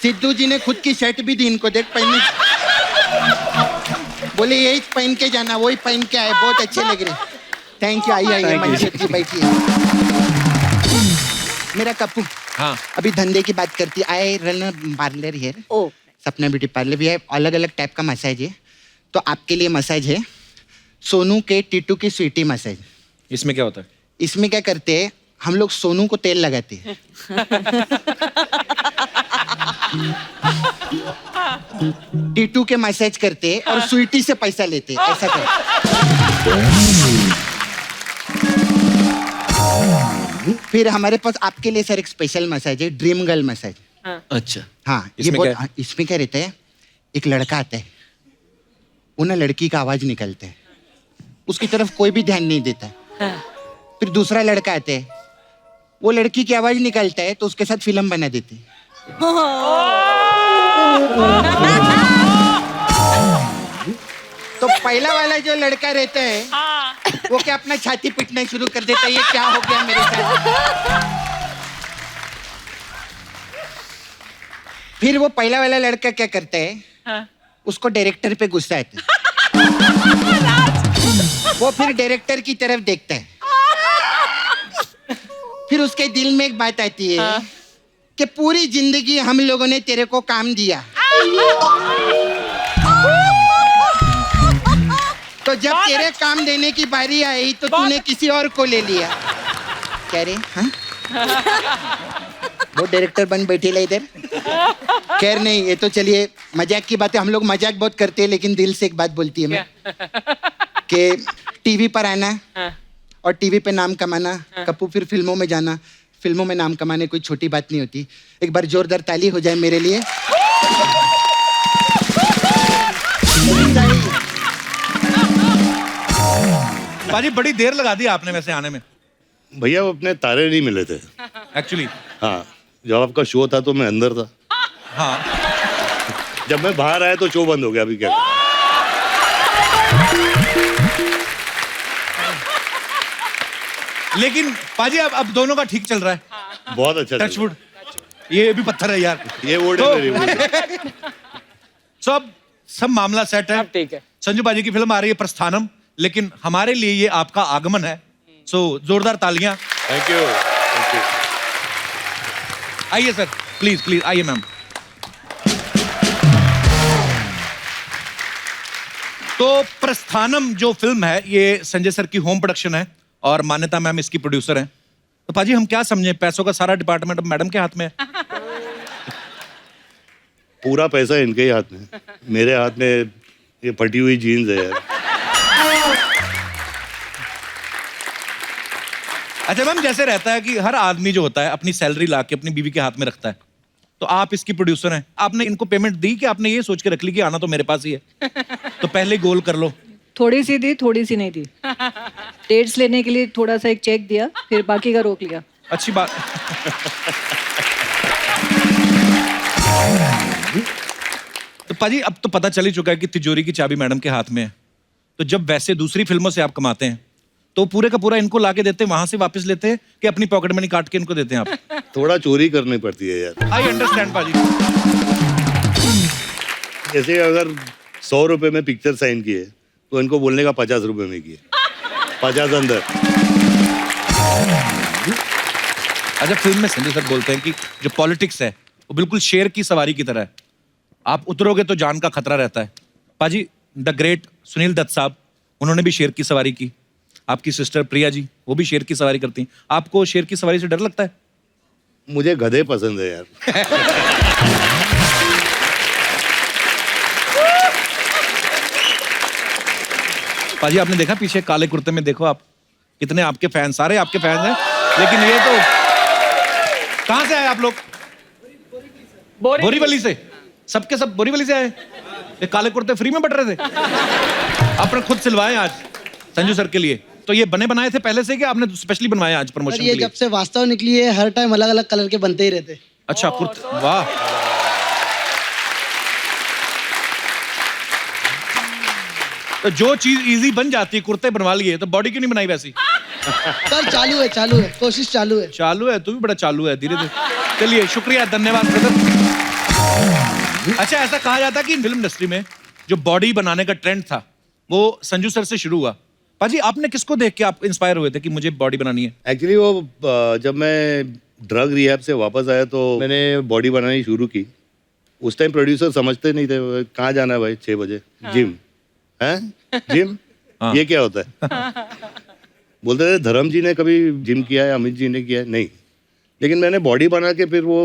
सिद्धू जी ने खुद की शर्ट भी दी इनको, देख पहनने। बोले यही पहन के जाना, वही पहन के आए, बहुत अच्छे लग रहे। Thank you. आइए मंजूर जी, बैठिए। मेरा कप्पू, हाँ। अभी धंधे की बात करती। I run parlour here. Oh, Sapna beauty parlour भी है। अलग अलग टाइप का मसाज है। तो आपके लिए मसाज है सोनू के टीटू की स्वीटी मसाज। इसमें क्या होता है? इसमें क्या करते हैं हम लोग, सोनू को तेल लगाते हैं, टीटू के मसाज करते हैं और स्वीटी से पैसा लेते हैं, ऐसा करते। फिर हमारे पास आपके लिए सर एक स्पेशल मसाज है, ड्रीम गर्ल मसाज। अच्छा। हाँ, ये इसमें बहुत। क्या है? इसमें क्या रहता है, एक लड़का आता है, वो ना लड़की का आवाज निकलता है, उसकी तरफ कोई भी ध्यान नहीं देता। फिर दूसरा लड़का आता है, वो लड़की की आवाज निकालता है तो उसके साथ फिल्म बना देते हैं। तो पहला वाला जो लड़का रहता है, वो क्या अपना छाती पीटना शुरू कर देता है, ये क्या हो गया मेरे साथ। फिर वो पहला वाला लड़का क्या करता है, उसको डायरेक्टर पे गुस्सा आता है। वो फिर डायरेक्टर की तरफ देखता है। फिर उसके दिल में एक बात आती है कि पूरी जिंदगी हम लोगों ने तेरे को काम दिया, तो जब तेरे काम देने की बारी आई तो तूने किसी और को ले लिया। क्या रे? हाँ? वो डायरेक्टर बन बैठे ला इधर। खैर नहीं, ये तो चलिए मजाक की बात है। हम लोग मजाक बहुत करते हैं, लेकिन दिल से एक बात बोलती है मैं कि टीवी पर आना और टीवी पे नाम कमाना, कप्पू फिर फिल्मों में जाना। फिल्मों में नाम कमाने कोई छोटी बात नहीं होती। एक बार जोरदार ताली हो जाए मेरे लिए। पाजी बड़ी देर लगा दी आपने वैसे आने में। भैया वो अपने तारे नहीं मिले थे एक्चुअली। हाँ, जब आपका शो था तो मैं अंदर था। हाँ, जब मैं बाहर आया तो शो बंद हो गया। अभी क्या लेकिन पाजी अब दोनों का ठीक चल रहा है। बहुत अच्छा चल टचवुड। ये भी पत्थर है यार। ये वोट है मेरी वोट। सो अब सब मामला सेट है। ठीक है। संजू पाजी की फिल्म आ रही है प्रस्थानम, लेकिन हमारे लिए ये आपका आगमन है। सो जोरदार तालियां। Thank you. आइए सर, प्लीज प्लीज आइए मैम। तो प्रस्थानम जो फिल्म है ये संजय सर की होम प्रोडक्शन है और मान्यता मैम इसकी प्रोड्यूसर हैं। तो पाजी हम क्या समझे, पैसों का सारा डिपार्टमेंट अब मैडम के हाथ में है। पूरा पैसा इनके ही हाथ में, मेरे हाथ में ये फटी हुई जीन्स है यार। अच्छा मैम, जैसे रहता है कि हर आदमी जो होता है अपनी सैलरी ला के अपनी बीवी के हाथ में रखता है, तो आप इसकी प्रोड्यूसर हैं, आपने इनको पेमेंट दी कि आपने ये सोच के रख ली कि आना तो मेरे पास ही है, तो पहले गोल कर लो। थोड़ी सी दी, थोड़ी सी नहीं दी। डेट्स लेने के लिए थोड़ा सा एक चेक दिया, फिर बाकी का रोक लिया। अच्छी बात। तो पाजी अब तो पता चल ही चुका है कि तिजोरी की चाबी मैडम के हाथ में है, तो जब वैसे दूसरी फिल्मों से आप कमाते हैं तो पूरे का पूरा इनको लाके देते हैं, वहां से वापस लेते हैं कि अपनी पॉकेट मनी काट के इनको देते हैं आप? थोड़ा चोरी करनी पड़ती है यार। आई अंडरस्टैंड पाजी। जैसे अगर 100 रुपए में पिक्चर साइन किए तो इनको बोलने का 50 रुपए में किए, 50 अंदर। अच्छा, फिल्म में संजय सर बोलते हैं कि जो पॉलिटिक्स है वो बिल्कुल शेर की सवारी की तरह है, आप उतरोगे तो जान का खतरा रहता है। पाजी द ग्रेट सुनील दत्त साहब, उन्होंने भी शेर की सवारी की। आपकी सिस्टर प्रिया जी, वो भी शेर की सवारी करती हैं। आपको शेर की सवारी से डर लगता है? मुझे गधे पसंद है यार। पाजी आपने देखा पीछे काले कुर्ते में, देखो आप कितने आपके फैन, सारे आपके फैन हैं, लेकिन ये तो कहां से आए आप लोग? बोरीवली से। सबके सब बोरीवली से आए। ये काले कुर्ते फ्री में बट रहे थे? आपने खुद सिलवाए आज संजू सर के लिए? तो ये बने बनाए थे पहले से कि आपने स्पेशली बनवाए आज प्रमोशन के लिए? जब से वास्तव निकली है हर टाइम अलग अलग कलर के बनते ही रहते। अच्छा कुर्ते, वाह। तो जो चीज इजी बन जाती है, कुर्ते बनवा लिए, तो बॉडी क्यों नहीं बनाई वैसी? सर चालू है, कोशिश चालू है। चालू है, तू भी बड़ा चालू है, धीरे धीरे। चलिए शुक्रिया, धन्यवाद ब्रदर। अच्छा, ऐसा कहा जाता है कि फिल्म इंडस्ट्री में जो बॉडी बनाने का ट्रेंड था वो संजू सर से शुरू हुआ। पाजी आपने किसको देख के आप इंस्पायर हुए थे कि मुझे बॉडी बनानी है? एक्चुअली वो जब मैं ड्रग रिहैब से वापस आया तो मैंने बॉडी बनानी शुरू की। उस टाइम प्रोड्यूसर समझते नहीं थे, कहाँ जाना है भाई 6 बजे? जिम है, जिम ये क्या होता है? बोलते थे धर्म जी ने कभी जिम किया है, अमित जी ने किया है, नहीं। लेकिन मैंने बॉडी बना के फिर वो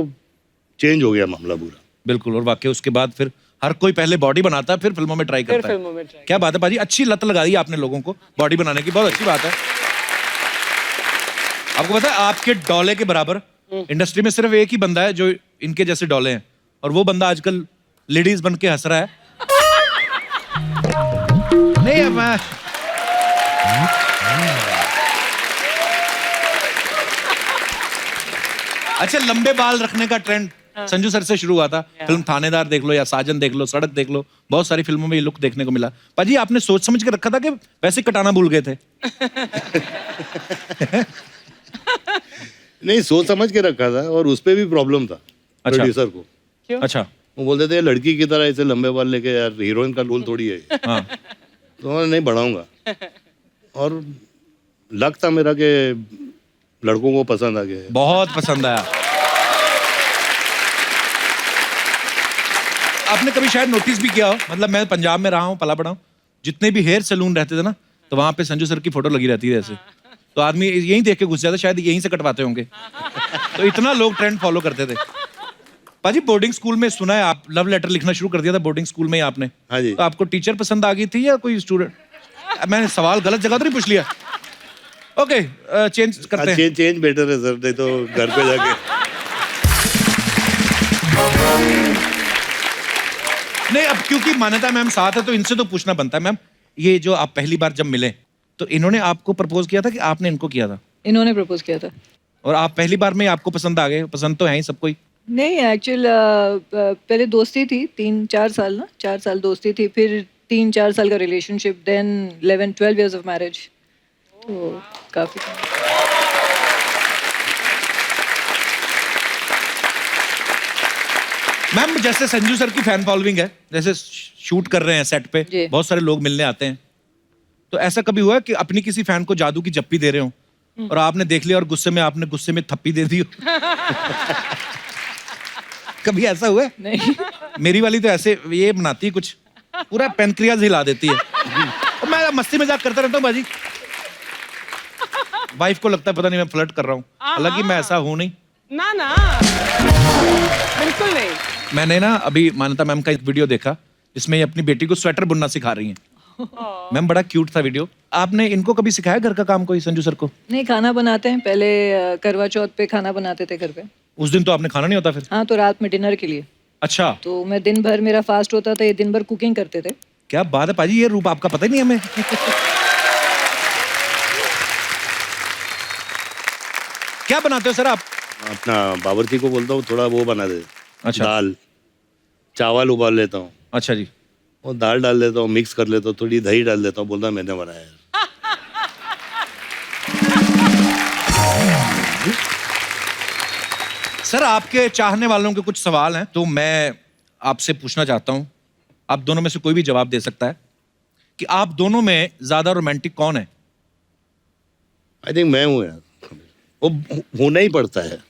चेंज हो गया मामला पूरा। बिल्कुल, और वाकई उसके बाद फिर हर कोई पहले बॉडी बनाता है फिर फिल्मों में ट्राई करता है। क्या बात है पाजी, अच्छी लत लगा दी आपने लोगों को बॉडी बनाने की, बहुत अच्छी बात है। आपको पता है आपके डोले के बराबर इंडस्ट्री में सिर्फ एक ही बंदा है जो इनके जैसे डोले हैं, और वो बंदा आजकल लेडीज बन के हंस रहा है। नहीं मैं अच्छा, लंबे बाल रखने का ट्रेंड संजू सर से शुरू हुआ था। फिल्म थानेदार देख लो या साजन देख लो, सड़क देख लो, बहुत सारी फिल्मों में ये लुक देखने को मिला। पाजी आपने सोच समझ के रखा था कि वैसे कटाना भूल गए थे? नहीं, सोच समझ के रखा था, और उस पे भी प्रॉब्लम था प्रोड्यूसर को। क्यों? अच्छा, वो बोलते थे लड़की की तरह ऐसे लंबे बाल लेके, यार हीरोइन का रोल थोड़ी है। हाँ। तो नहीं बढ़ाऊंगा, और लक था मेरा कि लड़कों को पसंद आ गया। बहुत पसंद आया। आपने कभी शायद नोटिस भी किया हो, मतलब मैं पंजाब में रहा हूँ, पला पड़ा हूँ, जितने भी हेयर सैलून रहते थे ना, तो वहां पे संजू सर की फोटो लगी रहती है ऐसे, तो आदमी यहीं देख के घुस जाता, शायद यहीं से कटवाते होंगे। तो इतना लोग ट्रेंड फॉलो करते थे। पाजी बोर्डिंग स्कूल में सुना है आप लव लेटर लिखना शुरू कर दिया था बोर्डिंग स्कूल में ही आपने? हाँ जी। तो आपको टीचर पसंद आ गई थी या कोई स्टूडेंट? मैंने सवाल गलत जगह तो नहीं पूछ लिया? ओके, चेंज करते हैं। चेंज बेटर है सर, नहीं तो घर पे जाके। नहीं, अब क्योंकि मान्यता मैम साथ है तो इनसे तो पूछना बनता है। मैम, ये जो आप पहली बार जब मिले तो इन्होंने आपको प्रपोज किया था कि आपने इनको किया था? इन्होंने प्रपोज किया था। और आप पहली बार में ही आपको पसंद आ गए? पसंद तो है ही सबको ही। नहीं, एक्चुअल पहले दोस्ती थी 3-4 साल ना, 4 साल दोस्ती थी, फिर 3-4 साल का relationship, then 11-12 years of marriage, तो काफी। मैम जैसे संजू सर की फैन फॉलोइंग है, जैसे शूट कर रहे हैं सेट पे, बहुत सारे लोग मिलने आते हैं, तो ऐसा कभी हुआ कि अपनी किसी फैन को जादू की जप्पी दे रहे हो और आपने देख लिया और आपने गुस्से में थप्पी दे दी हो? कभी ऐसा हुआ है? नहीं। मेरी वाली तो ऐसे ये बनाती है कुछ, पूरा पेनक्रियाज हिला देती है। और मैं मस्ती मजाक करता रहता हूँ बाजी। वाइफ को लगता है पता नहीं मैं फ्लर्ट कर रहा हूँ, हालांकि मैं ऐसा हूँ नहीं। ना ना, बिल्कुल नहीं। मैंने ना अभी मान्यता मैम का एक वीडियो देखा जिसमें ये अपनी बेटी को स्वेटर बुनना सिखा रही हैं। मैम बड़ा क्यूट था वीडियो। आपने इनको कभी सिखाया घर का काम कोई, संजू सर को? नहीं, खाना बनाते हैं, पहले करवा चौथ पे खाना बनाते थे घर पे। उस दिन तो आपने खाना नहीं होता फिर? हाँ, तो रात में डिनर के लिए। अच्छा। तो मैं दिन भर, मेरा फास्ट होता था, ये दिन भर कुकिंग करते थे। क्या बात है पाजी, ये रूप आपका पता ही नहीं हमें। क्या बनाते हो सर आप? अपना बावर्ची को बोलता हूँ थोड़ा वो बना दे। अच्छा। दाल चावल उबाल लेता हूँ। अच्छा जी। और दाल डाल देता हूँ, मिक्स कर लेता हूँ, थोड़ी दही डाल देता हूँ, बोलता मैंने बनाया। सर आपके चाहने वालों के कुछ सवाल हैं तो मैं आपसे पूछना चाहता हूं, आप दोनों में से कोई भी जवाब दे सकता है कि आप दोनों में ज्यादा रोमांटिक कौन है? आई थिंक मैं हूँ यार, वो होना ही पड़ता है।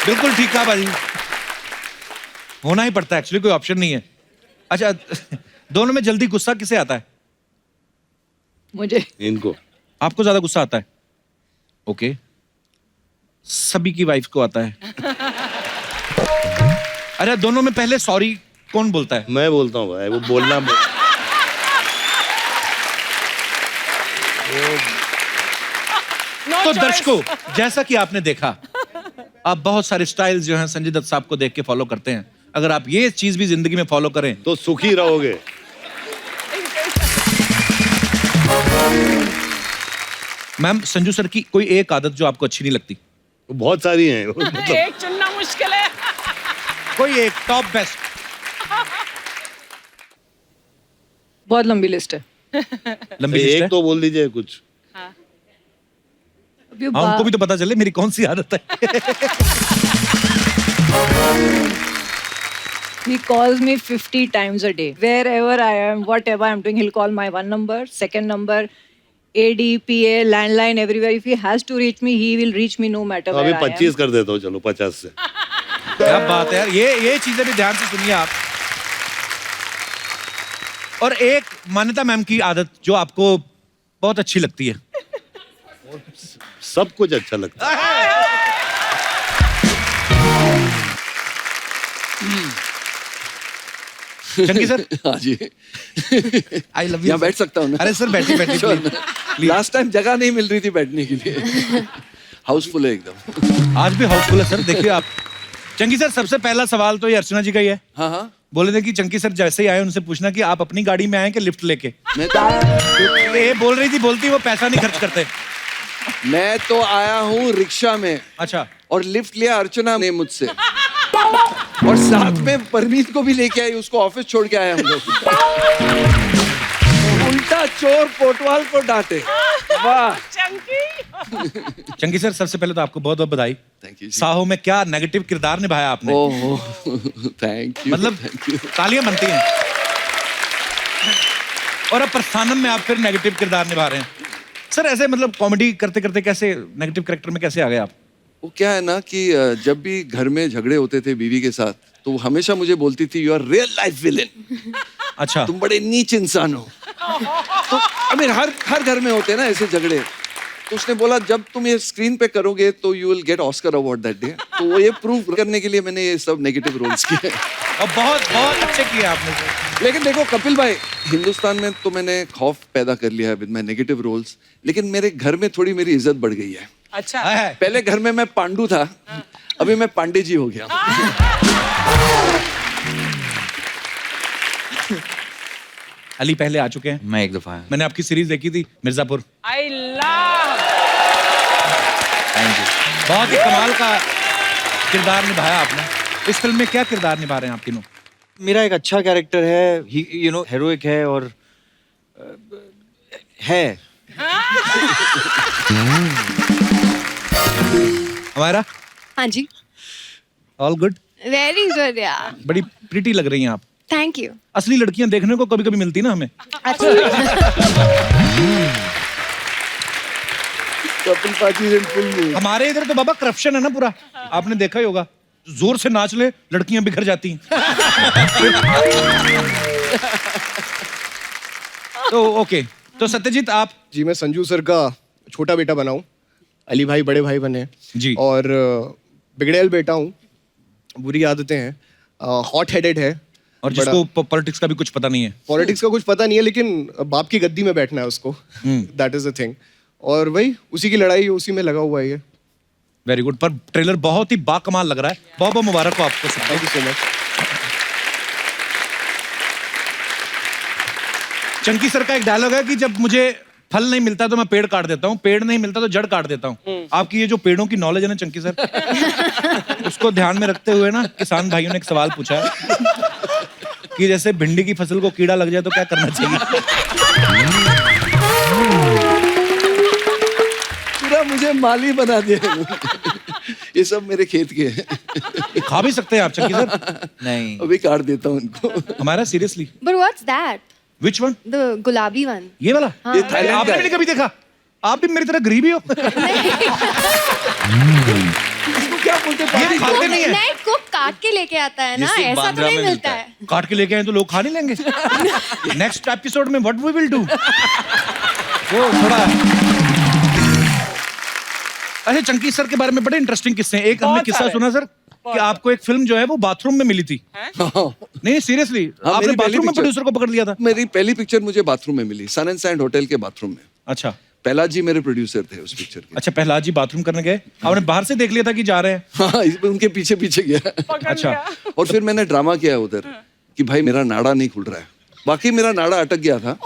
बिल्कुल ठीक कहा भाई, होना ही पड़ता है, एक्चुअली कोई ऑप्शन नहीं है। अच्छा, दोनों में जल्दी गुस्सा किसे आता है? मुझे। इनको। आपको ज्यादा गुस्सा आता है? ओके, सभी की वाइफ को आता है। अरे दोनों में पहले सॉरी कौन बोलता है? मैं बोलता हूँ भाई, वो बोलना तो दर्शकों, जैसा कि आपने देखा, आप बहुत सारे स्टाइल्स जो हैं संजय दत्त साहब को देख के फॉलो करते हैं। अगर आप ये चीज भी जिंदगी में फॉलो करें तो सुखी रहोगे। मैम संजू सर की कोई एक आदत जो आपको अच्छी नहीं लगती? बहुत सारी हैं। एक चुनना मुश्किल है। कोई एक टॉप बेस्ट? बहुत लंबी लिस्ट है। लंबी लिस्ट है? तो बोल दीजिए कुछ। हाँ, उनको भी तो पता चले मेरी कौन सी आदत है। He calls me 50 times a day. Wherever I am, whatever I'm doing, he'll call my one number, second number, AD, PA, landline, everywhere. If he has to reach me, he will reach me no matter where I am. अभी 25 कर देता हूँ, चलो 50 से। क्या बात है यार, ये चीजें भी ध्यान से सुनिए आप। और एक मान्यता मैम की आदत जो आपको बहुत अच्छी लगती है? सब कुछ अच्छा लगता है। चंकी सर। हाँ जी। I love you. यहाँ बैठ सकता हूँ ना? अरे सर बैठिए बैठिए। लास्ट टाइम जगह नहीं मिल रही थी बैठने के लिए। हाउसफुल है एकदम। आज भी हाउसफुल है सर। देखिए आप, चंकी सर सबसे पहला सवाल तो ये अर्चना जी का ही है। हाँ हाँ। बोले थे कि चंकी सर जैसे ही आए उनसे पूछना कि आप अपनी गाड़ी में आए कि लिफ्ट लेके? मैं तो ये बोल रही थी, बोलती वो पैसा नहीं खर्च करते। मैं तो आया हूँ रिक्शा में। अच्छा। और लिफ्ट लिया अर्चना ने मुझसे, और साथ में परमीत को भी लेके आई, उसको ऑफिस छोड़ के आए हम लोग। उल्टा चोर कोतवाल को डांटे। वाह चंकी सर, सबसे पहले तो आपको बहुत बहुत बधाई। Thank you. साहो में क्या नेगेटिव किरदार निभाया आपने। Oh thank you. मतलब तालियां बनती हैं। और अब प्रस्थानम में आप फिर नेगेटिव किरदार निभा रहे हैं। सर ऐसे मतलब कॉमेडी करते करते कैसे नेगेटिव कैरेक्टर में कैसे आ गए आप? वो क्या है ना कि जब भी घर में झगड़े होते थे बीवी के साथ, तो हमेशा मुझे बोलती थी you are real life villain. अच्छा। तुम बड़े नीच इंसान हो। तो आई मीन हर घर में होते हैं ना ऐसे झगड़े। तो उसने बोला जब तुम ये स्क्रीन पे करोगे तो you will get Oscar award that day. तो वो ये प्रूव करने के लिए मैंने ये सब नेगेटिव रोल्स किए। और बहुत बहुत अच्छे किए आपने। लेकिन देखो कपिल भाई, हिंदुस्तान में तो मैंने खौफ पैदा कर लिया है विद माय नेगेटिव रोल्स, लेकिन मेरे घर में थोड़ी मेरी इज्जत बढ़ गई है। अच्छा। पहले घर में मैं पांडु था, अभी मैं पांडे जी हो गया। अली पहले आ चुके हैं। मैं एक दफा आया। मैंने आपकी सीरीज देखी थी Mirzapur. I love. Thank you. बहुत ही कमाल का किरदार निभाया आपने। इस फिल्म में क्या किरदार निभा रहे हैं आप तीनों? मेरा एक अच्छा कैरेक्टर है, हेरोइक है और है। हमारा? हाँ जी। All good? वेरी गुड यार। बड़ी प्रिटी लग रही हैं आप। Thank you. असली लड़कियां देखने को कभी कभी मिलती ना हमें। हमारे इधर तो बाबा करप्शन है ना पूरा, आपने देखा ही होगा। जोर से नाच ले लड़कियां बिखर जाती हैं। तो ओके, तो सत्यजीत आप? जी मैं संजू सर का छोटा बेटा बना हूँ, अली भाई बड़े भाई बने जी, और बिगड़ैल बेटा हूँ, बुरी आदतें हैं, हॉट हेडेड है, और जिसको पॉलिटिक्स का भी कुछ पता नहीं है। पॉलिटिक्स का कुछ पता नहीं है, लेकिन बाप की गद्दी में बैठना है उसको, दैट इज द थिंग। और वही उसी की लड़ाई, उसी में लगा हुआ है ये। Very good. पर ट्रेलर बहुत ही बाकमाल लग रहा है, बहुत बहुत मुबारक हो आपको। Thank you so much. Chunky sir का एक डायलॉग है कि जब मुझे फल नहीं मिलता तो मैं पेड़ काट देता हूँ, पेड़ नहीं मिलता तो जड़ काट देता हूँ। आपकी ये जो पेड़ों की नॉलेज है ना चंकी सर, उसको ध्यान में रखते हुए ना किसान भाइयों ने एक सवाल पूछा है कि जैसे भिंडी की फसल को कीड़ा लग जाए तो क्या करना चाहिए? पूरा मुझे माली बना दिया। ये सब मेरे खेत के हैं। खा भी सकते हैं आप चंकी सर? नहीं, अभी काट देता हूँ उनको। हमारा seriously? But what's that? Which one? The गुलाबी one. ये वाला? हाँ। ये थाईलैंड आपने भी नहीं कभी देखा? आप भी मेरी तरह गरीब ही हो। क्या बोलते ये खाते नहीं है। नहीं, कुक काट के लेके आता है ना, ऐसा तो नहीं मिलता है। काट के लेके आए तो लोग खा नहीं लेंगे? नेक्स्ट एपिसोड में व्हाट वी विल डू, वो थोड़ा। अच्छा, चंकी सर के बारे में बड़े इंटरेस्टिंग किस्से हैं। एक हमने किस्सा सुना सर कि आपको एक फिल्म जो है वो बाथरूम में मिली थी। नहीं सीरियसली, आपने बाथरूम में प्रोड्यूसर को पकड़ लिया था? मेरी पहली पिक्चर मुझे बाथरूम में मिली, सन एंड सैंड होटल के बाथरूम में। अच्छा, प्रहलाद जी मेरे प्रोड्यूसर थे उस पिक्चर के। अच्छा, प्रहलाद जी बाथरूम करने गए, आपने बाहर से देख लिया था कि जा रहे हैं? हाँ, उनके पीछे पीछे गया। अच्छा, और फिर मैंने ड्रामा किया उधर कि भाई मेरा नाड़ा नहीं खुल रहा है। बाकी मेरा नाड़ा अटक गया था।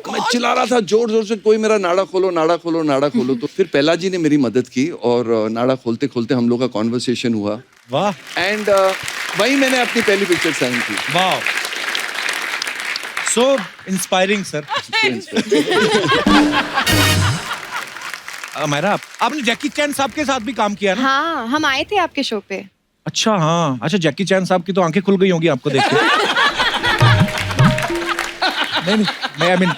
मैं चिल्ला रहा था जोर जोर से, कोई मेरा नाड़ा खोलो, नाड़ा खोलो, नाड़ा खोलो। तो फिर प्रहलाद जी ने मेरी मदद की और नाड़ा खोलते खोलते हम लोग का कॉन्वर्सेशन हुआ। वाह। एंड वही मैंने अपनी पहली पिक्चर साइन की। वाह, सो इंस्पायरिंग सर। मेरा आपने जैकी चैन साहब के साथ भी काम किया ना? हाँ, हम आए थे आपके शो पे। अच्छा, हाँ। अच्छा, जैकी चैन साहब की तो आंखें खुल गई होंगी आपको देख के। नहीं, आई मीन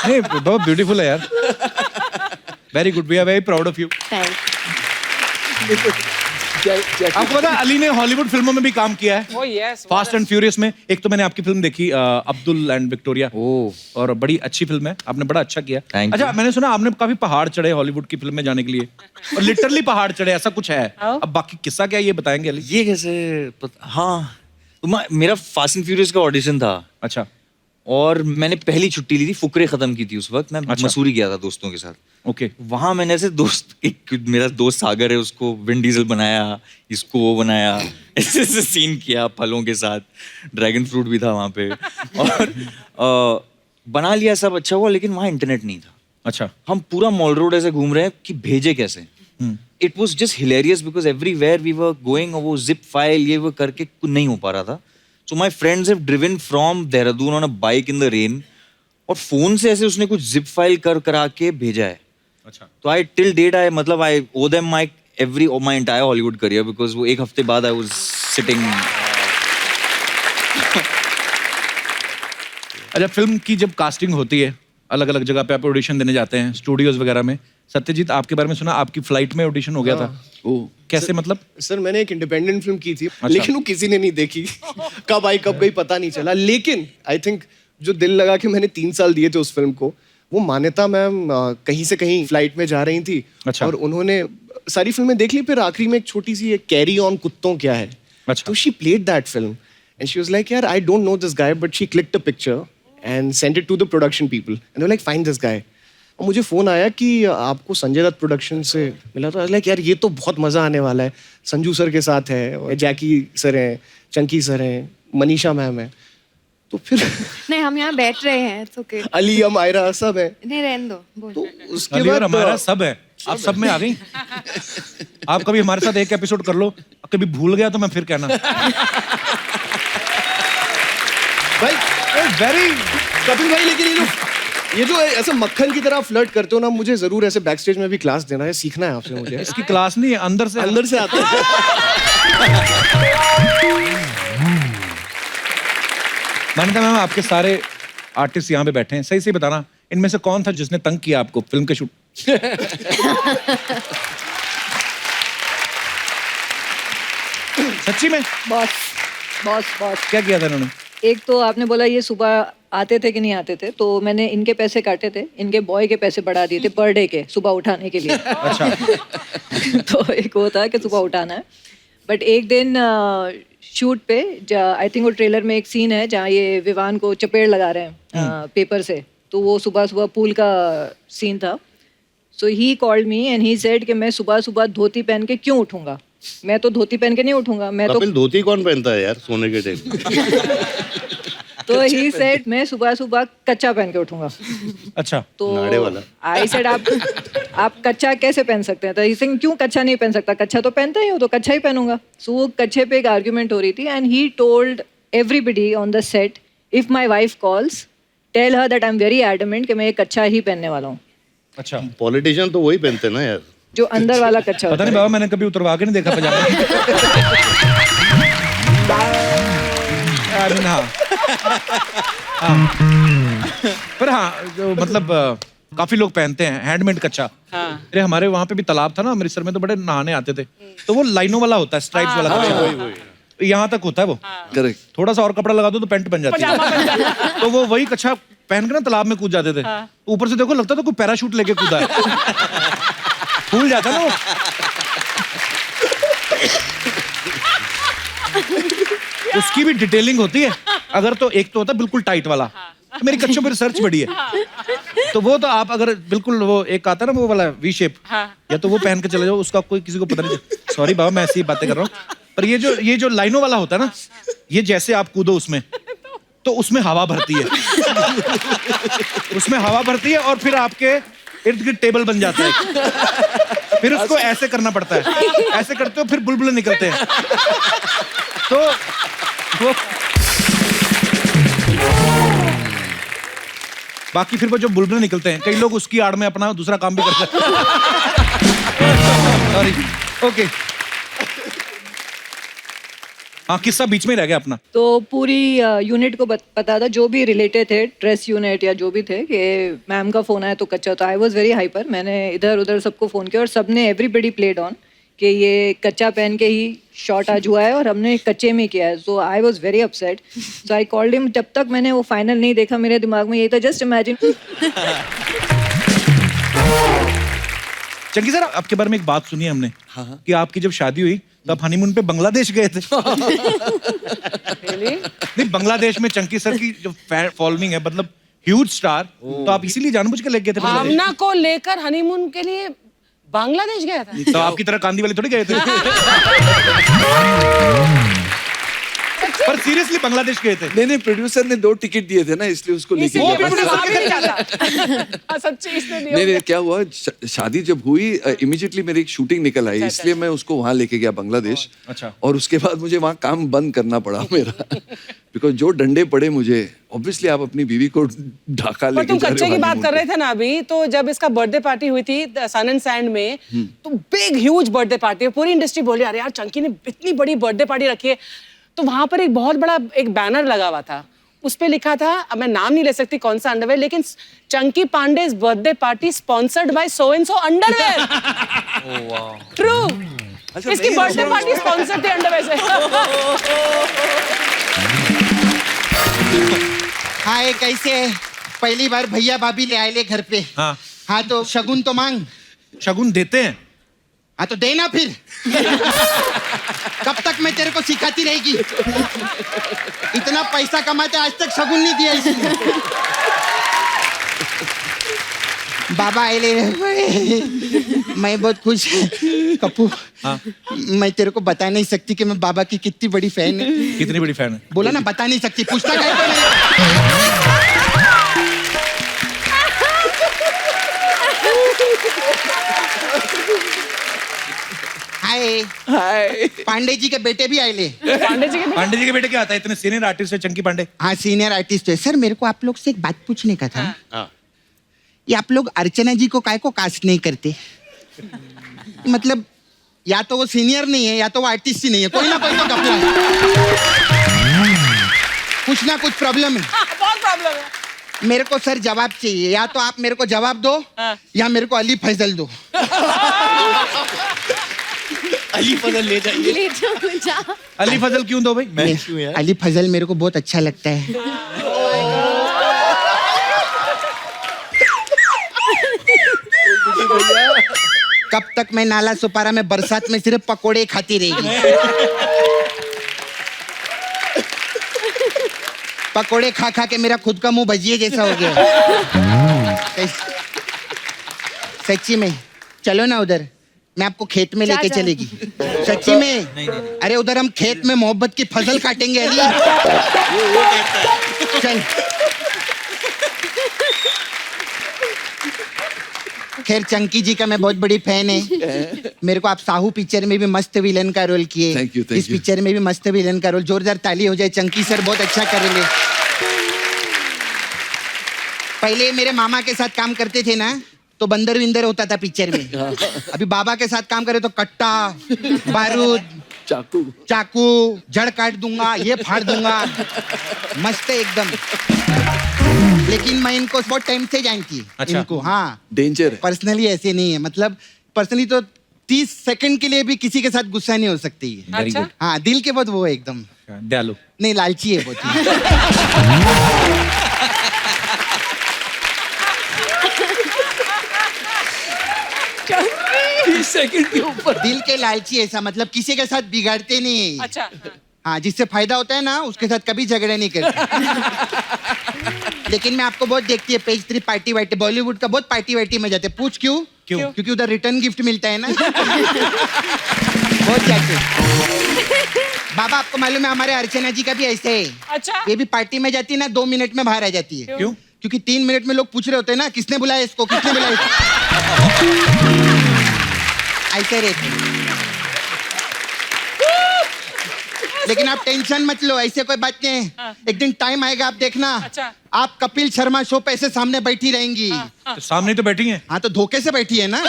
नहीं, बहुत ब्यूटीफुल है यार। Very good, we are very proud of you. आपको पता है अली ने हॉलीवुड फिल्मों में भी काम किया है। Oh, yes, fast and furious में। एक तो मैंने आपकी फिल्म देखी अब्दुल एंड विक्टोरिया, और बड़ी अच्छी फिल्म है, आपने बड़ा अच्छा किया। अच्छा, मैंने सुना आपने काफी पहाड़ चढ़े हॉलीवुड की फिल्म में जाने के लिए, और लिटरली पहाड़ चढ़े, ऐसा कुछ है? अब बाकी किस्सा क्या ये बताएंगे अली? ये कैसे हाँ, मेरा फास्ट एंड फ्यूरियस का ऑडिशन था। अच्छा। और मैंने पहली छुट्टी ली थी, फुकरे खत्म की थी उस वक्त। मैं मसूरी गया था दोस्तों के साथ। ओके। वहां मैंने ऐसे मेरा दोस्त सागर है, उसको विन डीजल बनाया, इसको वो बनाया, ऐसे ऐसे सीन किया फलों के साथ। ड्रैगन फ्रूट भी था वहां पे। और बना लिया, सब अच्छा हुआ, लेकिन वहां इंटरनेट नहीं था। अच्छा। हम पूरा मॉल रोड ऐसे घूम रहे हैं कि भेजे कैसे। It was just hilarious because everywhere we were going, वो जिप फाइल ये वो करके कुछ नहीं हो पा रहा था। So my friends have driven from Dehradun on a bike in the rain, और फोन से ऐसे उसने कुछ जिप फाइल करा के भेजा है। अच्छा। तो I till date I owe them my entire Hollywood career, because वो एक हफ्ते बाद I was sitting। अच्छा, फिल्म की जब कास्टिंग होती है, अलग अलग जगह पे आप ऑडिशन देने जाते हैं, स्टूडियोज वगैरह में। सत्यजीत, आपके बारे में सुना आपकी फ्लाइट में ऑडिशन हो गया था? कैसे मतलब? सर मैंने एक इंडिपेंडेंट फिल्म की थी। अच्छा। लेकिन वो किसी ने नहीं देखी। कब आई कब गई पता नहीं चला। लेकिन आई थिंक जो दिल लगा के मैंने 3 साल दिए थे उस फिल्म को, वो मान्यता मैम कहीं से कहीं फ्लाइट में जा रही थी। अच्छा। और उन्होंने सारी फिल्में देख ली, फिर आखिरी में एक छोटी सी कैरी ऑन कुत्तों क्या है। अच्छा। तो she played that film and she was like, यार I don't know this guy, but she clicked a picture and sent it to the production people and they were like, find this guy. और मुझे phone आया कि आपको Sanjay Dutt production से मिला, तो like यार ये तो बहुत मजा आने वाला है। संजू सर के साथ है, और जैकी सर हैं, चंकी सर हैं, मनीषा मैम है। तो फिर नहीं हम यहाँ बैठ रहे हैं, it's okay. अली अमायरा सब है। नहीं रहने दो, बोलो। उसके अली और बाद हमारा सब है, आप सब में आ गई। आप कभी हमारे साथ एक एपिसोड कर लो, कभी भूल गया तो मैं फिर कहना। भाई वेरी कपिल भाई, लेकिन ये जो ऐसे मक्खन की तरह फ्लर्ट करते हो ना, मुझे जरूर ऐसे बैक स्टेज में भी क्लास देना है, सीखना है आपसे मुझे। इसकी क्लास नहीं है, अंदर से आता है। मानिका मैम, आपके सारे आर्टिस्ट यहाँ पे बैठे हैं, सही सही बताना इनमें से कौन था जिसने तंग किया आपको फिल्म के शूट? सच्ची में? बॉस बॉस बॉस क्या किया था इन्होंने? एक तो आपने बोला ये सुबह आते थे कि नहीं आते थे, तो मैंने इनके पैसे काटे थे, इनके बॉय के पैसे बढ़ा दिए थे पर डे के, सुबह उठाने के लिए। अच्छा। तो एक वो था कि सुबह उठाना है, बट एक दिन शूट पे आई थिंक वो ट्रेलर में एक सीन है जहाँ ये विवान को चपेड़ लगा रहे हैं पेपर से, तो वो सुबह सुबह पूल का सीन था। So he called me and he said कि मैं सुबह सुबह धोती पहन के क्यों उठूंगा, मैं तो धोती पहन के नहीं उठूंगा, मैं तो कपिल धोती कौन पहनता है यार सोने के टाइम? तो ही सेड मैं सुबह सुबह कच्चा पहन के उठूंगा। अच्छा। तो नाड़े वाला। आई सेड आप कच्चा कैसे पहन सकते हैं? तो ही सेड क्यों कच्चा नहीं पहन सकता, कच्चा तो पहनता ही हो, तो कच्चा ही पहनूंगा। सो वो कच्चे पे एक आर्ग्यूमेंट हो रही थी and he told everybody on the set, if my wife calls tell her that I am very adamant कि मैं ये कच्चा ही पहनने वाला हूँ। अच्छा। पॉलिटिशियन तो वही पहनते हैं ना यार, जो अंदर वाला कच्चा पता नहीं बाबा, मैंने कभी उतरवा के नहीं देखा पजामा। पर हाँ, जो मतलब काफी लोग पहनते हैं हैंडमेड कच्चा। अरे हमारे वहाँ पे भी तालाब था ना अमृतसर में, तो बड़े नहाने आते थे, तो वो लाइनों वाला होता है, स्ट्राइप्स वाला कच्चा, यहाँ तक होता है वो। करेक्ट। थोड़ा सा और कपड़ा लगा दो तो पैंट बन जाती है। तो वो वही कच्चा पहन के ना तालाब में कूद जाते थे। ऊपर से देखो लगता था कोई पैराशूट लेके कूदा है। फूल जाता ना वो। उसकी भी डिटेलिंग होती है। अगर तो एक तो होता है बिल्कुल टाइट वाला, तो मेरी कच्चों पर रिसर्च बड़ी है, तो वो तो आप अगर बिल्कुल वो एक आता है ना वो वाला वी शेप, या तो वो पहन के चले जाओ, उसका कोई किसी को पता नहीं। सॉरी बाबा, मैं ऐसी बातें कर रहा हूँ, पर ये जो लाइनों वाला होता है ना, ये जैसे आप कूदो उसमें, तो उसमें हवा भरती है। उसमें हवा भरती है और फिर आपके इर्द गिर्द टेबल बन जाता है। फिर उसको ऐसे करना पड़ता है, ऐसे करते हो फिर बुलबुले निकलते हैं। तो वो बाकी फिर वो जो बुलबुले निकलते हैं, कई लोग उसकी आड़ में अपना दूसरा काम भी करते हैं। Sorry, okay. हाँ, किस्सा बीच में रह गया अपना। तो पूरी यूनिट को पता था, जो भी रिलेटेड थे, ड्रेस यूनिट या जो भी थे, कि मैम का फोन आया तो कच्चा। तो आई वाज वेरी हाइपर, मैंने इधर उधर सबको फोन किया और सबने एवरीबडी प्लेड ऑन कि ये कच्चा पहन के ही शॉट आज हुआ है और हमने कच्चे में किया है। So I was very upset, so I called him. जब तक मैंने वो फाइनल नहीं देखा, मेरे दिमाग में यही था, जस्ट इमेजिन। चंकी सर, आपके बारे में एक बात सुनी हमने कि आपकी जब शादी हुई तो आप हनीमून पे बांग्लादेश गए थे। नहीं, बांग्लादेश में चंकी सर की जो फॉलोइंग है, मतलब ह्यूज स्टार, तो आप इसीलिए जानबूझ के ले गए थे बांग्लादेश? भावना को लेकर हनीमून के लिए बांग्लादेश गया था। तो आपकी तरह कांदी वाले थोड़ी गए थे। पर सीरियसली बांग्लादेश गए थे? नहीं, प्रोड्यूसर ने 2 टिकट दिए थे ना, इसलिए उसको लेके गया। नहीं, क्या हुआ, शादी जब हुई इमीडिएटली मेरी एक शूटिंग निकल आई, इसलिए मैं उसको वहां लेके गया बांग्लादेश। अच्छा। और उसके बाद मुझे वहां काम बंद करना पड़ा मेरा, बिकॉज जो डंडे पड़े मुझे। ऑब्वियसली आप अपनी बीवी को ढाका लेके तुम कच्चे की बात कर रहे थे ना अभी, तो जब इसका बर्थडे पार्टी हुई थी सन एंड सैंड में, तो बिग ह्यूज बर्थडे पार्टी, पूरी इंडस्ट्री बोली अरे यार चंकी ने इतनी बड़ी बर्थडे पार्टी रखी है। तो वहां पर एक बहुत बड़ा एक बैनर लगा हुआ था, उस पे लिखा था, अब मैं नाम नहीं ले सकती कौन सा अंडरवेयर, लेकिन Chunky Pandey's birthday party sponsored by so and so underwear. True. इसकी बर्थडे पार्टी स्पॉन्सर्ड थी अंडरवेयर से। हाँ, ये कैसे पहली बार भैया भाभी ले आए ले घर पे। हाँ, तो शगुन तो मांग। शगुन देते हैं? हाँ, तो देना फिर। कब तक मैं तेरे को सिखाती रहेगी? इतना पैसा कमाते आज तक शगुन नहीं दिया इसने। बाबा आए ले, मैं बहुत खुश कपूर मैं तेरे को बता नहीं सकती कि मैं बाबा की कितनी बड़ी फैन है। कितनी बड़ी फैन है? बोला ना बता नहीं सकती, पूछता क्या है नहीं। हाय हाय पांडे जी के बेटे भी आए ले। पांडे जी के बेटे क्या आता है? इतने सीनियर आर्टिस्ट है चंकी पांडे। हाँ सीनियर आर्टिस्ट है। सर मेरे को आप लोग से एक बात पूछने का था। ये आप लोग अर्चना जी को काय को कास्ट नहीं करते? मतलब या तो वो सीनियर नहीं है या तो वो आर्टिस्ट ही नहीं है, कोई ना कोई तो घपला है। कुछ ना कुछ प्रॉब्लम है। बहुत प्रॉब्लम है। मेरे को सर जवाब चाहिए, या तो आप मेरे को जवाब दो या मेरे को अली फजल दो। अली फजल ले जाइए। ले जाओ। अली फजल क्यों दो भाई? मैं क्यों यार? अली फजल मेरे को बहुत अच्छा लगता है। कब तक मैं नाला सुपारा में बरसात में सिर्फ पकोड़े खाती रहेगी? पकोड़े खा खा के मेरा खुद का मुंह भजिए जैसा हो गया। सच्ची में चलो ना उधर, मैं आपको खेत में लेके चलेगी। सच्ची में अरे उधर हम खेत में मोहब्बत की फसल काटेंगे अली। चल खैर चंकी जी का मैं बहुत बड़ी फैन है। मेरे को आप साहू पिक्चर में भी मस्त विलन का रोल किए। Thank you. इस पिक्चर में भी मस्त विलन का रोल। जोरदार ताली हो जाए। चंकी सर बहुत अच्छा कर रहे। पहले मेरे मामा के साथ काम करते थे ना तो बंदर विंदर होता था पिक्चर में। अभी बाबा के साथ काम करे तो कट्टा बारूद चाकू जड़ काट दूंगा, ये फाड़ दूंगा। मस्त है एकदम। लेकिन मैं इनको बहुत टाइम से जानती है। अच्छा। इनको हाँ डेंजर है। पर्सनली ऐसे नहीं है, मतलब पर्सनली तो 30 सेकंड के लिए भी किसी के साथ गुस्सा नहीं हो सकती है। Very good. हाँ दिल के बहुत वो है एकदम। दयालु नहीं लालची है बहुत। सेकंड के ऊपर दिल के लालची ऐसा, मतलब किसी के साथ बिगाड़ते नहीं है। अच्छा हाँ जिससे फायदा होता है ना उसके साथ कभी झगड़े नहीं करते। लेकिन मैं आपको बहुत देखती है पेज 3 पार्टी वार्टी, बॉलीवुड का बहुत पार्टी वार्टी में जाते। पूछ क्यों? क्योंकि उधर रिटर्न गिफ्ट मिलता है ना। बहुत जाते। बाबा आपको मालूम है हमारे अर्चना जी का भी ऐसे है। अच्छा ये भी पार्टी में जाती है ना 2 मिनट में बाहर आ जाती है। क्यों? क्योंकि 3 मिनट में लोग पूछ रहे होते हैं ना किसने बुलाया इसको, किसने बुलाया इसको। ऐसे रहते। लेकिन आप टेंशन मत लो, ऐसे कोई बात नहीं है। एक दिन टाइम आएगा आप देखना। अच्छा। आप कपिल शर्मा शो पे ऐसे सामने बैठी रहेंगी। तो सामने तो बैठी हैं। हाँ तो धोखे से बैठी है ना।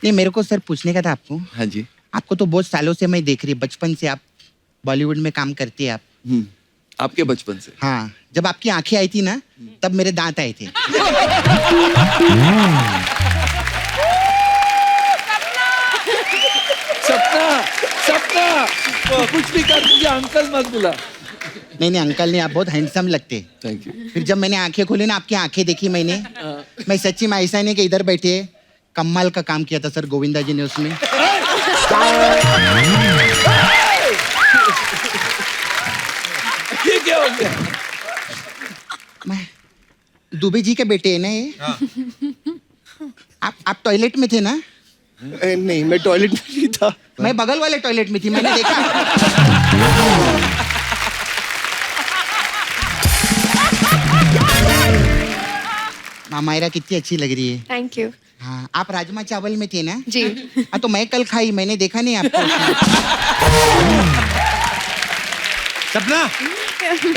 नहीं मेरे को सर पूछने का था आपको। हाँ जी। आपको तो बहुत सालों से मैं देख रही, बचपन से आप बॉलीवुड में काम करती है आप। आपके बचपन से? हाँ जब आपकी आंखें आई थी ना तब मेरे दांत आए थे। सपना कुछ भी कर, मुझे अंकल मत बुला। नहीं अंकल नहीं, आप बहुत हैंडसम लगते। Thank you. फिर जब मैंने आंखें खोली ना, आपकी आंखें देखी मैंने, मैं सच्ची में ऐसा नहीं कि इधर बैठे कमाल का काम किया था सर गोविंदा जी ने उसमें। ये क्या हो गया? मैं दुबे जी के बेटे है ना ये। आप टॉयलेट में थे ना? नहीं मैं टॉयलेट में नहीं था। मैं बगल वाले टॉयलेट में थी, मैंने देखा। मामायरा कितनी अच्छी लग रही है। Thank you. हाँ आप राजमा चावल में थे ना? जी। हाँ तो मैं कल खाई, मैंने देखा नहीं आपको। सपना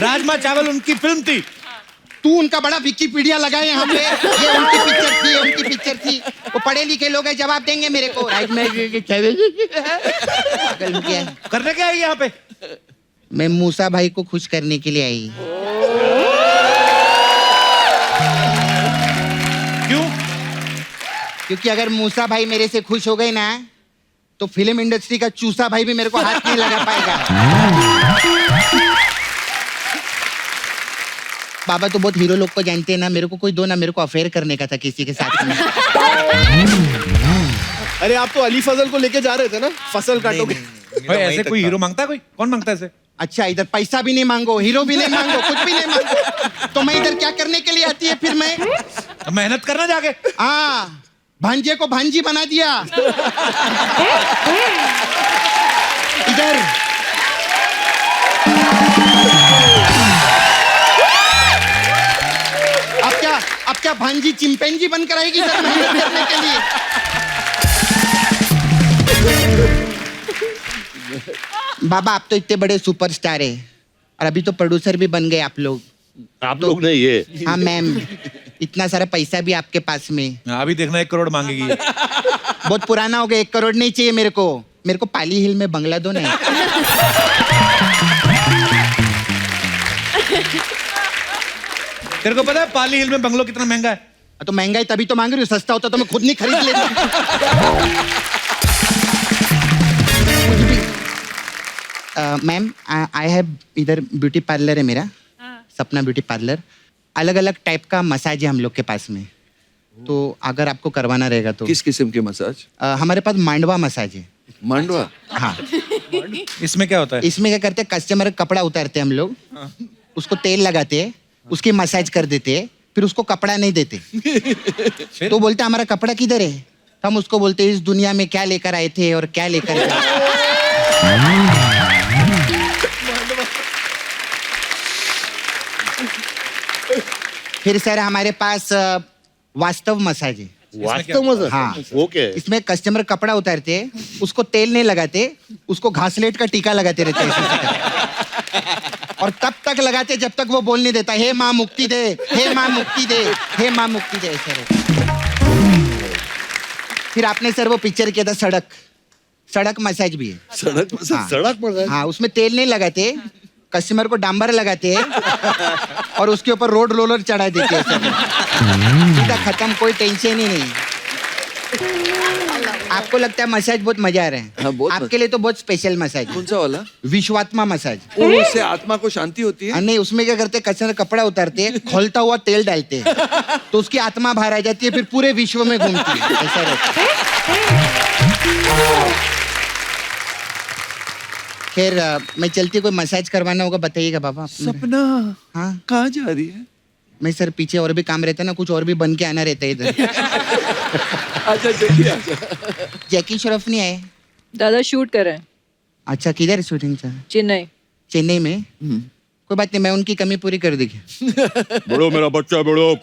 राजमा चावल उनकी फिल्म थी। तू उनका बड़ा विकिपीडिया लगाए यहाँ पे। ये उनकी पिक्चर थी, उनकी पिक्चर थी। वो पढ़े लिखे लोग हैं, जवाब देंगे मेरे को। करने क्या है यहाँ पे? मैं मूसा भाई को खुश करने के लिए आई। क्यों? क्योंकि अगर मूसा भाई मेरे से खुश हो गए ना तो फिल्म इंडस्ट्री का चूसा भाई भी मेरे को हाथ नहीं लगा पाएगा। बाबा तो बहुत हीरो लोग को जानते हैं ना, मेरे को कोई दो ना, मेरे को अफेयर करने का था किसी के साथ में। अरे आप तो अली फजल को लेके जा रहे थे ना, फसल काटोगे। भाई ऐसे कोई हीरो मांगता है? कोई कौन मांगता है ऐसे? अच्छा, इधर पैसा भी नहीं मांगो, हीरो भी नहीं मांगो, कुछ भी नहीं मांगो, तो मैं इधर क्या करने के लिए आती है फिर मैं? तो मेहनत करना जाके। हाँ, भांजे को भांजी बना दिया। इधर अब क्या भांजी चिंपैंजी बनकर आएगी इधर मेहनत करने के लिए? बाबा, आप तो इतने बड़े सुपरस्टार है और अभी तो प्रोड्यूसर भी बन गए आप लोग। आप लोग नहीं, ये। हाँ मैम, इतना सारा पैसा भी आपके पास में। अभी देखना 1 करोड़ मांगेगी। बहुत पुराना हो गया, 1 करोड़ नहीं चाहिए मेरे को पाली हिल में बंगला दो ना। तेरे को पता है पाली हिल में बंगलो कितना महंगा है? तो महंगा है तभी तो मांग रही हूँ, सस्ता होता तो मैं खुद नहीं खरीद लेता। मैम, आई हैव इधर ब्यूटी पार्लर है मेरा, सपना ब्यूटी पार्लर। अलग अलग टाइप का मसाज है हम लोग के पास में, तो अगर आपको करवाना रहेगा तो। किस किस्म के मसाज? हमारे पास मांडवा मसाज है। मांडवा? हाँ। इसमें क्या होता है? इसमें क्या करते हैं, कस्टमर का कपड़ा उतारते हैं हम लोग, उसको तेल लगाते हैं, उसकी मसाज कर देते हैं, फिर उसको कपड़ा नहीं देते। तो बोलते हमारा कपड़ा किधर है? हम उसको बोलते हैं इस दुनिया में क्या लेकर आए थे और क्या लेकर फिर सर हमारे पास वास्तव मसाज है। वास्तव मसाज? हाँ। वो क्या है? इसमें कस्टमर कपड़ा उतारते हैं, उसको तेल नहीं लगाते, उसको घासलेट का टीका लगाते रहते हैं और तब तक लगाते जब तक वो बोल नहीं देता, हे माँ मुक्ति दे, हे माँ मुक्ति दे, हे माँ मुक्ति दे। फिर आपने सर वो पिक्चर किया था सड़क मसाज भी है। सड़क मसाज? हाँ। सड़क मसाज? हाँ, उसमें तेल नहीं लगाते, कस्टमर को डांबर लगाते हैं और उसके ऊपर रोड रोलर चढ़ा देते हैं। सीधा खत्म, कोई टेंशन ही नहीं। आपको लगता है मसाज बहुत मजा आ रहा है? हाँ, बहुत आपके लिए तो बहुत स्पेशल मसाज है। कौन सा वाला? विश्वात्मा मसाज। उससे आत्मा को शांति होती है? नहीं, उसमें क्या करते हैं, कस्टमर कपड़ा उतारते हैं, खोलता हुआ तेल डालते हैं, तो उसकी आत्मा बाहर आ जाती है, फिर पूरे विश्व में घूमती है। ऐसा रहता है। खैर, मैं चलती, कोई मसाज करवाना होगा बताइएगा बाबा। सपना? हाँ। कहाँ जा रही है? मैं सर पीछे और भी काम रहता है ना, कुछ और भी बन के आना रहता है इधर। अच्छा, जल्दी आजा। जैकी श्रॉफ नहीं आए? दादा शूट कर रहे हैं। अच्छा, किधर शूटिंग चल? चेन्नई में? कोई बात नहीं, मैं उनकी कमी पूरी कर देगी। बड़ो मेरा बच्चा, बड़ो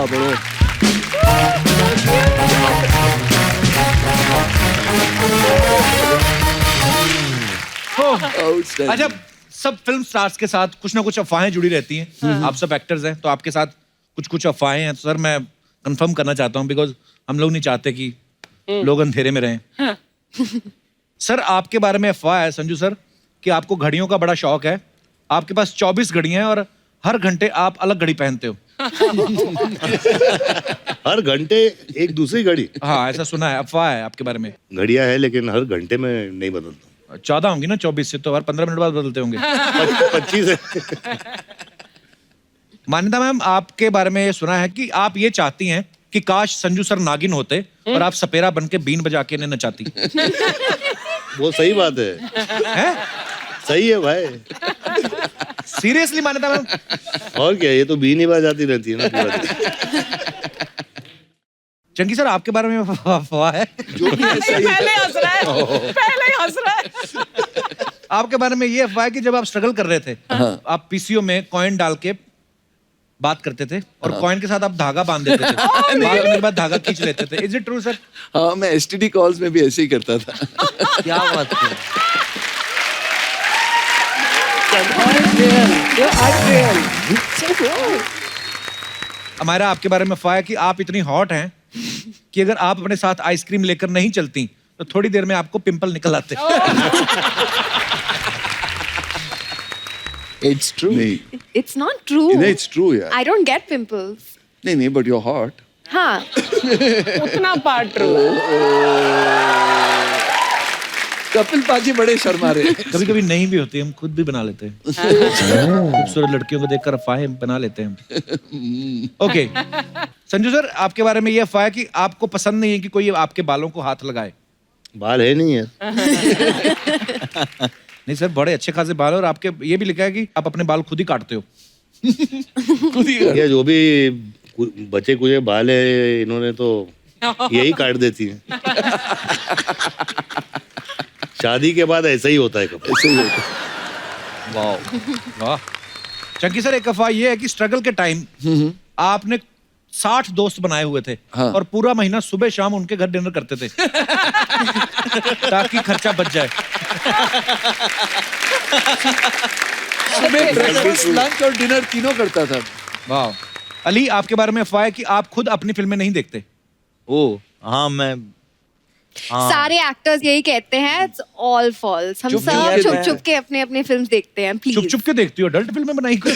बड़ो। अच्छा, सब फिल्म स्टार्स के साथ कुछ ना कुछ अफवाहें जुड़ी रहती हैं। आप सब एक्टर्स हैं, तो आपके साथ कुछ कुछ अफवाहें हैं। तो सर मैं कंफर्म करना चाहता हूँ, बिकॉज हम लोग नहीं चाहते कि लोग अंधेरे में रहें। सर, आपके बारे में अफवाह है संजू सर कि आपको घड़ियों का बड़ा शौक है। आपके पास 24 घड़ियां हैं और हर घंटे आप अलग घड़ी पहनते हो। हर घंटे एक दूसरी घड़ी? हाँ, ऐसा सुना है, अफवाह है आपके बारे में। घड़ियां है लेकिन हर घंटे में नहीं बदलता। 14 होंगी ना, 24 से तो हर 15 मिनट बाद बदलते होंगे। 25 है। मान्यता मैम, आपके बारे में ये सुना है कि आप ये चाहती हैं कि काश संजू सर नागिन होते और आप सपेरा बन के बीन बजा के इन्हें नचाती। वो सही बात है? सही है भाई। सीरियसली मान्यता मैम? और क्या, ये तो बीन ही बजाती रहती है ना पूरा दिन। चंकी सर, आपके बारे में अफवाह है? जो भी है सही है। पहले ही हंस रहा है। आपके बारे में ये अफवाह है कि जब आप स्ट्रगल कर रहे थे, आप पीसीओ में कॉइन डाल के बात करते थे और कॉइन के साथ आप धागा बांध देते थे। बात करने के बाद धागा खींच लेते थे। Is it true sir? हाँ, मैं एसटीडी कॉल्स में भी ऐसे ही करता था। क्या बात है? हमारा आपके बारे में अफवाह है कि आप इतनी हॉट हैं कि अगर आप अपने साथ आइसक्रीम लेकर नहीं चलती तो थोड़ी देर में आपको पिंपल निकल आते। It's true. नहीं, It's not true. नहीं, it's true यार। I don't get pimples. नहीं, but you're hot. हाँ। उतना पार्ट ट्रू। कपिल पाजी बड़े शर्मा रहे। कभी कभी नहीं भी होती, हम खुद भी बना लेते हैं। खूबसूरत लड़कियों को देखकर अफवाहें बना लेते हैं। ओके संजू सर, आपके बारे में ये अफवाह है कि आपको पसंद नहीं है कि कोई आपके बालों को हाथ लगाए। बाल है नहीं है। नहीं सर, बड़े अच्छे खासे बाल हैं और आपके ये भी लिखा है कि आप अपने बाल खुद ही काटते हो। खुद ही ये जो भी बचे कुछ बाल है इन्होंने तो यही काट देती हैं। शादी के बाद ऐसा ही होता है कब। ऐसा ही होता है। वाह वाह। चंकी सर, एक अफवाह ये है कि स्ट्रगल के टाइम आपने 60 दोस्त बनाए हुए थे और पूरा महीना सुबह शाम उनके घर डिनर करते थे ताकि खर्चा बच जाए। ब्रेकफास्ट, लंच और डिनर तीनों करता था। वाह। अली, आपके बारे में अफवाह है कि आप खुद अपनी फिल्में नहीं देखते। ओ हाँ, मैं सारे एक्टर्स यही कहते हैं, इट्स ऑल फॉल्स। हम सब छुप छुप के अपने अपने फिल्म्स देखते हैं। प्लीज चुप चुप के देखती हो? अडल्ट फिल्में बनाई कोई?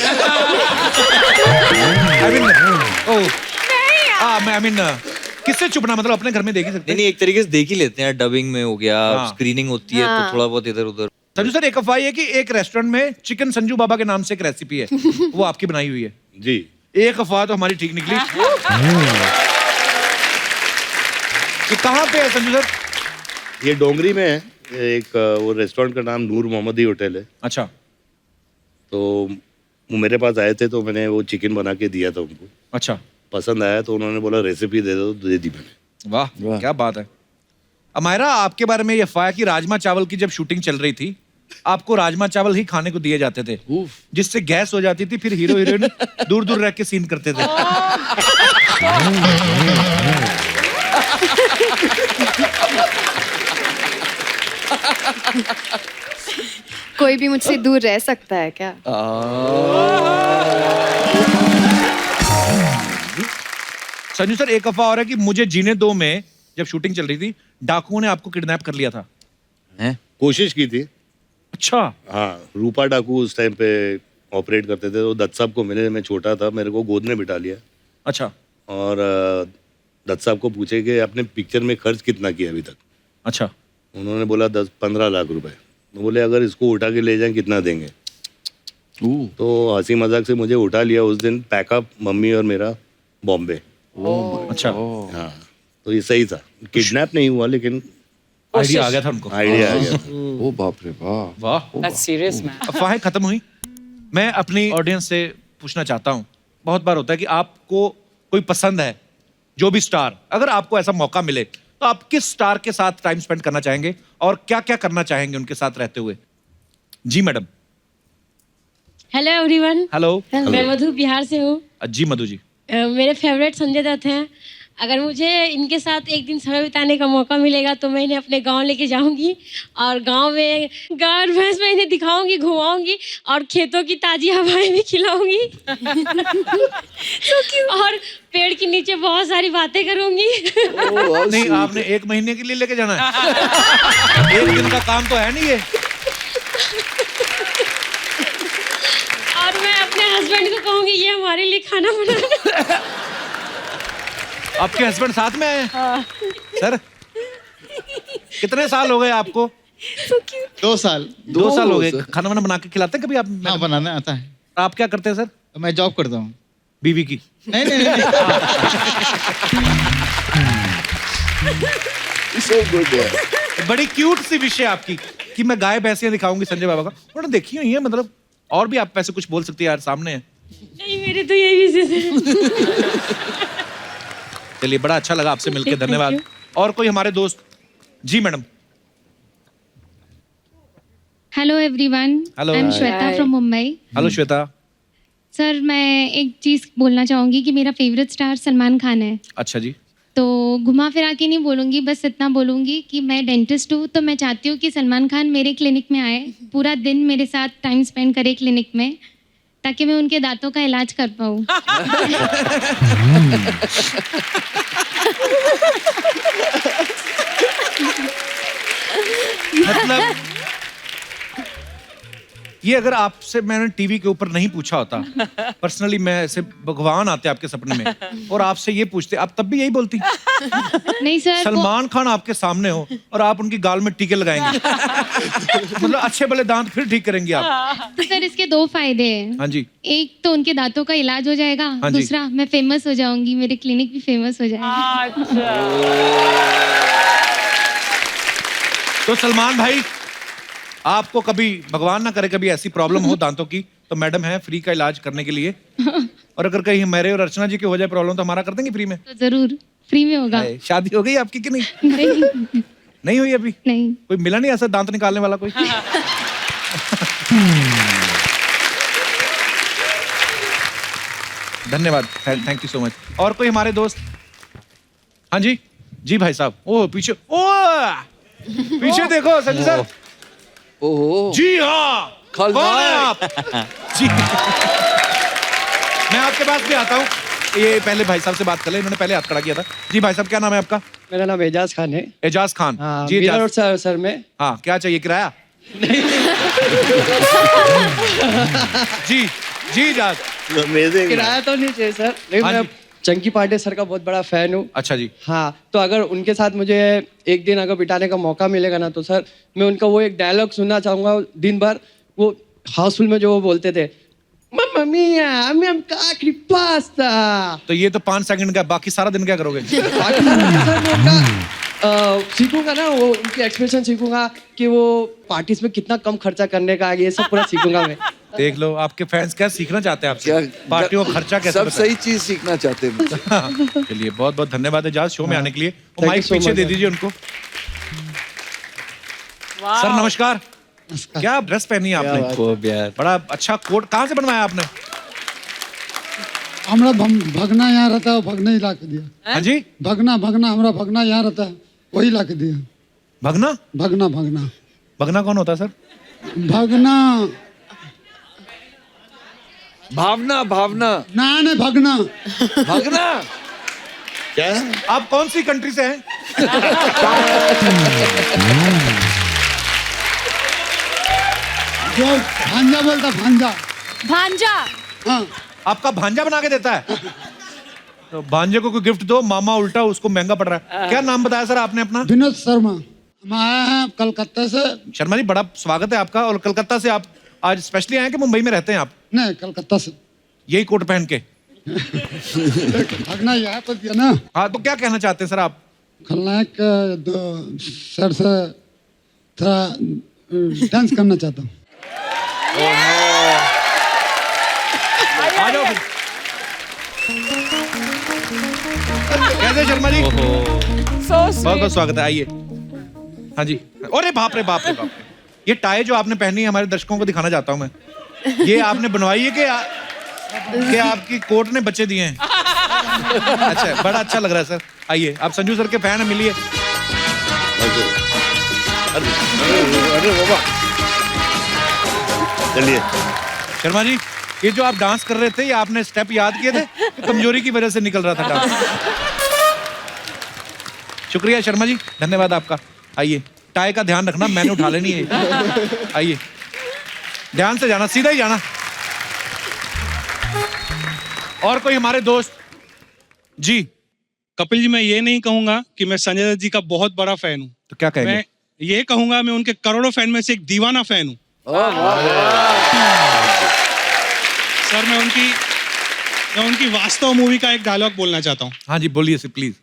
आई मीन किससे छुपना, मतलब अपने घर में देख ही सकते हैं? नहीं, एक तरीके से देख ही लेते हैं। डबिंग में हो गया, स्क्रीनिंग होती है तो थोड़ा बहुत इधर उधर। संजू सर, एक अफवाह है कि एक रेस्टोरेंट में चिकन संजू बाबा के नाम से एक रेसिपी है, वो आपकी बनाई हुई है। जी। एक अफवाह तो हमारी ठीक निकली। ये कहाँ पे है संजू सर? ये डोंगरी में है। एक वो रेस्टोरेंट का नाम नूर मोहम्मदी होटल है। अच्छा। तो वो मेरे पास आए थे तो मैंने वो चिकन बना के दिया था उनको। अच्छा। पसंद आया तो उन्होंने बोला रेसिपी दे दो, तो दे दी मैंने। वाह, क्या बात है। अमायरा, आपके बारे में ये अफवाह है कि राजमा चावल की जब शूटिंग चल रही थी आपको राजमा चावल ही खाने को दिए जाते थे, जिससे गैस हो जाती थी, फिर हीरो हीरोइन दूर दूर रह के सीन करते थे। कोई भी मुझसे दूर रह सकता है क्या? संजू सर, एक अफवाह और है कि मुझे जीने दो में जब शूटिंग चल रही थी डाकुओं ने आपको किडनैप कर लिया था। हैं? कोशिश की थी। अच्छा। हाँ, रूपा डाकू उस टाइम पे ऑपरेट करते थे। तो दत्त साहब को मिले, मैं छोटा था, मेरे को गोद में बिठा लिया। अच्छा। और दत्त साहब को पूछे कि आपने पिक्चर में खर्च कितना किया अभी तक। अच्छा। उन्होंने बोला 10-15 लाख रुपए। तो बोले अगर इसको उठा के ले जाएं कितना देंगे। तो हंसी मजाक से मुझे उठा लिया उस दिन, पैकअप मम्मी और मेरा बॉम्बे। अच्छा। हाँ, तो ये सही था। किडनैप नहीं हुआ लेकिन आइडिया आ गया था उनको। आइडिया आ गया था। ओ बाप रे वाह। वाह, That's serious, man. अफवाहें खत्म हुई। मैं अपनी ऑडियंस से पूछना चाहता हूँ, बहुत बार होता है कि आपको कोई पसंद है, जो भी स्टार, अगर आपको ऐसा मौका मिले तो आप किस स्टार के साथ टाइम स्पेंड करना चाहेंगे और क्या क्या करना चाहेंगे उनके साथ रहते हुए? जी मैडम। Hello everyone. हेलो। मैं मधु, बिहार से हूँ। जी मधु जी। मेरे फेवरेट संजय दत्त हैं। अगर मुझे इनके साथ एक दिन समय बिताने का मौका मिलेगा तो मैं इन्हें अपने गांव लेके जाऊंगी और गांव में गाय भैंस में इन्हें दिखाऊंगी, घुमाऊंगी और खेतों की ताजी हवाएं भी खिलाऊंगी। और पेड़ के नीचे बहुत सारी बातें करूंगी। नहीं, आपने 1 महीने के लिए लेके जाना है? एक दिन का काम तो है नहीं ये। और मैं अपने हस्बैंड को कहूंगी ये हमारे लिए खाना बनाना। आपके हस्बैंड साथ में आए? सर, कितने साल हो गए आपको? 2 साल। 2 साल हो गए। खाना वाना बना के खिलाते हैं कभी आप? हाँ, बनाना आता है। आप क्या करते हैं सर? मैं जॉब करता हूँ। बीवी की? नहीं नहीं नहीं। So good है। बड़ी क्यूट सी विश है आपकी कि मैं गाय भैंसियां दिखाऊंगी संजय बाबा का। उन्होंने देखी हुई है, मतलब और भी आप वैसे कुछ बोल सकती है यार, सामने है। नहीं, मेरे तो यही विशेष है। चलिए, बड़ा अच्छा लगा आपसे मिलकर, धन्यवाद। और कोई हमारे दोस्त? जी madam. Hello everyone, Hello. I am Hi. Shweta from Mumbai. Hello Shweta. Sir, मैं एक चीज़ बोलना चाहूँगी कि मेरा फेवरेट स्टार सलमान खान है। अच्छा जी। तो घुमा फिरा के नहीं बोलूँगी, बस इतना बोलूँगी कि मैं डेंटिस्ट हूँ, तो मैं चाहती हूँ कि सलमान खान मेरे क्लिनिक में आए, पूरा दिन मेरे साथ टाइम स्पेंड करे क्लिनिक में, ताकि मैं उनके दांतों का इलाज कर पाऊँ। मतलब ये अगर आपसे मैंने टीवी के ऊपर नहीं पूछा होता, पर्सनली मैं ऐसे भगवान आते आपके सपने में और आपसे ये पूछते, आप तब भी यही बोलती? नहीं सर, सलमान खान आपके सामने हो और आप उनकी गाल में टीके लगाएंगे, मतलब अच्छे भले दांत फिर ठीक करेंगे आप? तो सर, इसके 2 फायदे हैं। हाँ जी। एक तो उनके दांतों का इलाज हो जाएगा, हाँ जी। दूसरा मैं फेमस हो जाऊंगी, मेरे क्लिनिक भी फेमस हो जाएगा। तो सलमान भाई, आपको कभी भगवान ना करे कभी ऐसी प्रॉब्लम हो दांतों की, तो मैडम है फ्री का इलाज करने के लिए। और अगर कहीं मेरे और अर्चना जी की हो जाए प्रॉब्लम तो हमारा कर देंगे फ्री में? तो जरूर फ्री में होगा। शादी हो गई आपकी कि नहीं? नहीं नहीं हुई अभी? नहीं। कोई मिला नहीं ऐसा दांत निकालने वाला कोई? धन्यवाद, थैंक यू सो मच। और कोई हमारे दोस्त? हाँ जी जी भाई साहब। ओ पीछे, ओ पीछे देखो संजय सर। ओहो जी हाँ, कौन है आप? जी मैं आपके पास भी आता हूँ। ये पहले भाई साहब से बात कर ले, इन्होंने पहले हाथ खड़ा किया था। जी भाई साहब, क्या नाम है आपका? मेरा नाम एजाज खान है। एजाज खान। हाँ, जी मीरा रोड सर में। हाँ, क्या चाहिए, किराया? जी जी एजाज। किराया तो नहीं चाहिए सर, लेकिन हाँ मैं जी। चंकी पांडे सर का बहुत बड़ा फैन हूँ। अच्छा जी। हाँ, तो अगर उनके साथ मुझे एक दिन अगर बिताने का मौका मिलेगा ना, तो सर मैं उनका वो एक डायलॉग सुनना चाहूंगा दिन भर। वो हाउसफुल में जो वो बोलते थे, मम्मा मिया, I'm काकरी पास्ता। तो ये तो 5 सेकंड का, बाकी सारा दिन क्या करोगे? बाकी सर मैं उनका सीखूंगा ना, वो उनके एक्सप्रेशन सीखूंगा कि वो पार्टीज में कितना कम खर्चा करने का, ये सब पूरा सीखूंगा मैं। देख लो आपके फैंस क्या सीखना चाहते हैं आपसे, पार्टियों का खर्चा कैसे सब सही चीज सीखना चाहते हैं। चलिए बहुत बहुत धन्यवाद एजाज शो में आने के लिए। Thank you माइक so पीछे much, दे sir. दीजिए उनको। सर नमस्कार। क्या ड्रेस पहनी है आपने? बड़ा अच्छा कोट, कहाँ से बनवाया आपने? हमारा भगना यहाँ रहता है, भगना ही ला के दिया। हाँ जी, भगना हमारा भगना यहाँ रहता है, वही ला के दिया। भगना भगना भगना कौन होता है सर? भगना भावना ना नहीं भगना क्या? आप कौन सी कंट्री से हैं? जो भांजा बोलता, भांजा। हाँ। आपका भांजा बना के देता है? तो भांजे को कोई गिफ्ट दो, मामा उल्टा उसको महंगा पड़ रहा है। क्या नाम बताया सर आपने अपना? विनोद शर्मा। हम आए हैं कलकत्ता से। शर्मा जी बड़ा स्वागत है आपका। और कलकत्ता से आप आज स्पेशली आए हैं कि मुंबई में रहते हैं आप? नहीं, कलकत्ता से। यही कोट पहन के? भगना यहाँ पर दिया ना। हाँ, तो क्या कहना चाहते हैं सर आप? खलनायक सर से थोड़ा डांस करना चाहता हूँ। आ जाओ फिर। कैसे शर्मा जी? बहुत बहुत स्वागत है, आइए। हाँ जी। अरे बाप रे बाप रे बाप रे, ये टाई जो आपने पहनी है हमारे दर्शकों को दिखाना चाहता हूँ मैं। ये आपने बनवाई है कि आपकी कोर्ट ने बच्चे दिए हैं? अच्छा, बड़ा अच्छा लग रहा है सर। आइए, आप संजू सर के फैन हैं, मिलिए। अरे बाबा, चलिए। शर्मा जी, ये जो आप डांस कर रहे थे, ये आपने स्टेप याद किए थे? कमजोरी की वजह से निकल रहा था डांस? शुक्रिया शर्मा जी, धन्यवाद आपका। आइए, टाई का ध्यान रखना, मैंने उठा लेनी है। आइए, ध्यान से जाना, सीधा ही जाना। और कोई हमारे दोस्त? जी कपिल जी, मैं ये नहीं कहूंगा कि मैं संजय दत्त जी का बहुत बड़ा फैन हूँ। तो क्या कहेंगे? मैं ये कहूंगा मैं उनके करोड़ों फैन में से एक दीवाना फैन हूँ। सर, मैं उनकी वास्तव मूवी का एक डायलॉग बोलना चाहता हूँ। हाँ जी, बोलिए सर प्लीज।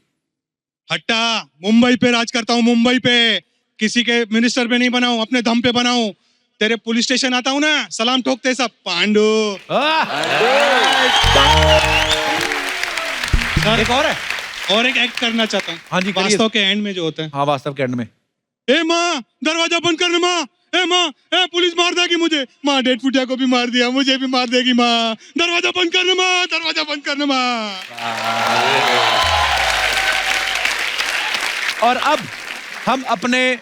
हट्टा, मुंबई पे राज करता हूँ, मुंबई पे। किसी के मिनिस्टर पे नहीं बनाऊं, अपने दम पे बनाऊं। तेरे पुलिस स्टेशन आता हूँ ना, सलाम ठोकते सब, पांडु। सर, एक और है, और एक एक्ट करना चाहता हूँ। हाँ जी, वास्तव के एंड में जो होता है। हाँ, वास्तव के एंड में। ए माँ, दरवाजा बंद करने माँ। ए माँ, ए पुलिस मार देगी मुझे। माँ, डेड फुटिया को भी मार दिया, मुझे भी मार देगी माँ। दरवाजा बंद करने माँ, दरवाजा बंद करने माँ। और अब हम अपने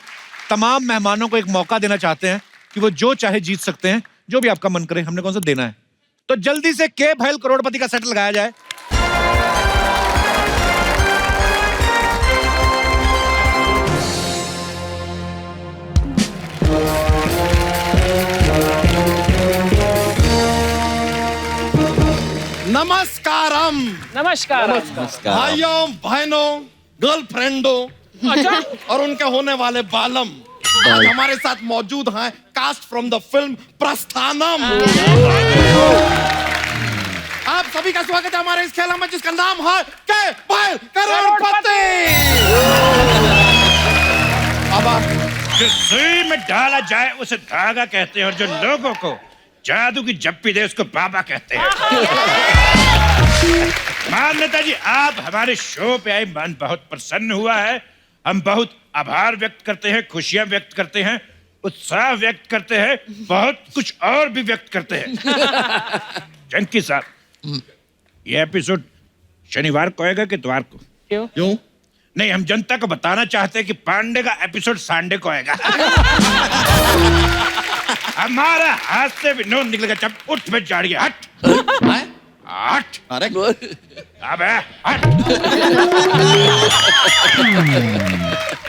तमाम मेहमानों को एक मौका देना चाहते हैं कि वो जो चाहे जीत सकते हैं, जो भी आपका मन करे। हमने कौन सा देना है, तो जल्दी से के भैल करोड़पति का सेट लगाया जाए। नमस्कारम। नमस्कार। भाइयों बहनों, गर्लफ्रेंडों और उनके होने वाले बालम, आज हमारे साथ मौजूद हैं cast from the film Prasthanam. आप सभी का स्वागत है हमारे इस खेल में जिसका नाम है के भैल करोड़पति। अब आप जो सुई में डाला जाए उसे धागा कहते हैं और जो लोगों को जादू की जप्पी दे उसको बाबा कहते हैं। मान्यता जी, आप हमारे शो पे आए, मन बहुत प्रसन्न हुआ है। हम बहुत आभार व्यक्त करते हैं, खुशियां व्यक्त करते हैं, उत्साह व्यक्त करते हैं, बहुत कुछ और भी व्यक्त करते हैं। चंकी साहब, ये एपिसोड शनिवार को आएगा कि इतवार को? क्यों? नहीं, हम जनता को बताना चाहते हैं कि पांडे का एपिसोड संडे को आएगा। हमारा हाथ से भी नोन निकलेगा। जब उठ पे जाड़िए, हट हट। अरे अबे हट।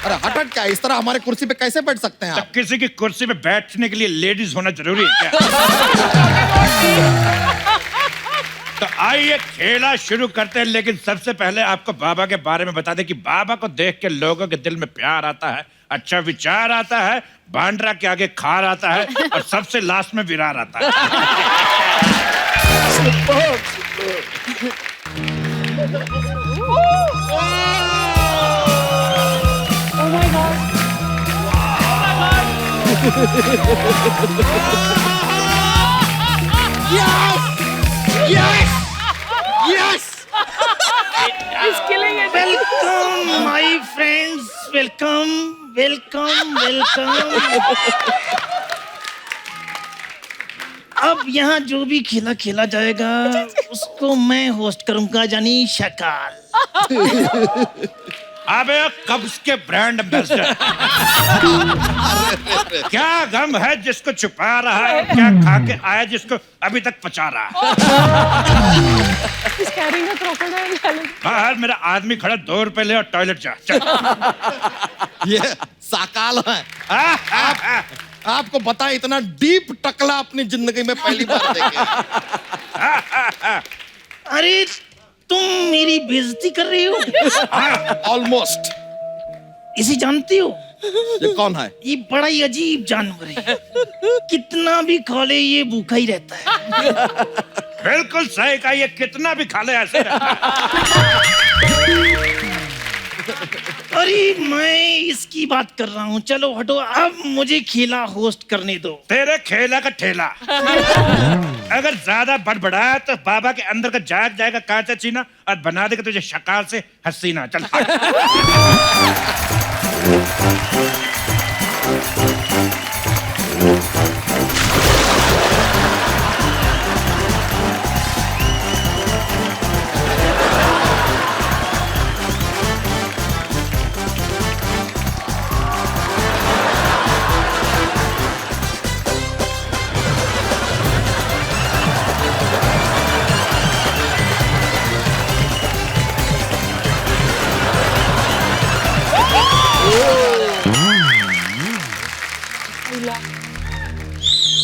अरे हट क्या, इस तरह हमारे कुर्सी पे कैसे बैठ सकते हैं आप? तब किसी की कुर्सी पे बैठने के लिए लेडीज होना जरूरी है क्या? तो आइए खेला शुरू करते हैं, लेकिन सबसे पहले आपको बाबा के बारे में बता दें कि बाबा को देख के लोगों के दिल में प्यार आता है, अच्छा विचार आता है, बांड्रा के आगे खार आता है और सबसे लास्ट में विरार आता है। Yes! Yes! He's killing it. Welcome, my friends. Welcome, welcome, welcome. अब यहाँ जो भी खेला खेला जाएगा उसको मैं होस्ट करूंगा, यानी शकाल। अबे कब्ज के ब्रांड एम्बेसडर। क्या गम है जिसको छुपा रहा है, क्या खा के आया जिसको अभी तक पचा रहा है। He's carrying a crocodile. बाहर मेरा आदमी खड़ा, 2 रुपए ले और टॉयलेट जा। ये साकाल है। आपको पता है, इतना डीप टकला अपनी जिंदगी में पहली बार देखे। अरे तुम मेरी बेइज्जती कर रही हो। ऑलमोस्ट। इसे जानती हो? ये कौन है? ये बड़ा ही अजीब जानवर है, कितना भी खा ले ये भूखा ही रहता है। बिल्कुल सही कहा, ये कितना भी खा ले ऐसे रहता है। अरे मैं इसकी बात कर रहा हूँ, चलो हटो, अब मुझे खेला होस्ट करने दो। तेरे खेला का ठेला अगर ज्यादा बड़बड़ाया तो बाबा के अंदर का जाग जाएगा कांचा चीना और बना देगा तुझे शकाल से हसीना। चल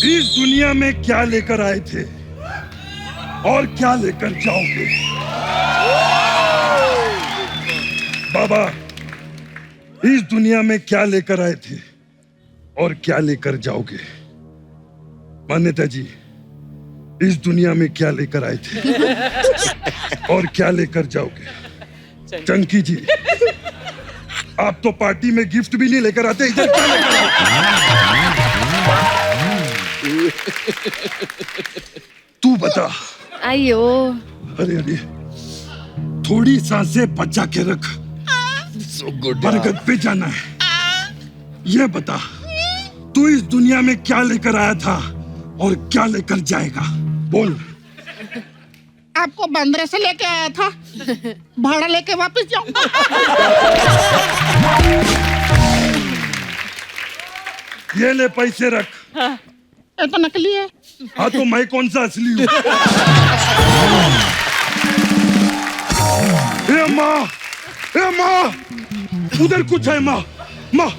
इस दुनिया में क्या लेकर आए थे और क्या लेकर जाओगे? बाबा, इस दुनिया में क्या लेकर आए थे और क्या लेकर जाओगे? मान्यता जी, इस दुनिया में क्या लेकर आए थे और क्या लेकर जाओगे? चंकी जी, आप तो पार्टी में गिफ्ट भी नहीं लेकर आते, इधर क्या लेकर आते? तू बता। अयो। अरे अरे, थोड़ी सांसें बचा के रख, बरगद पे जाना है। ये बता, तू इस दुनिया में क्या लेकर आया था और क्या लेकर जाएगा? बोल। आपको बंदरे से लेके आया था, भाड़ा लेके वापस जाऊंगा। ये ले पैसे रख। ये तो नकली है। हाँ तो मैं कौन सा असली हूँ? ए माँ, ए माँ, उधर कुछ है माँ, माँ,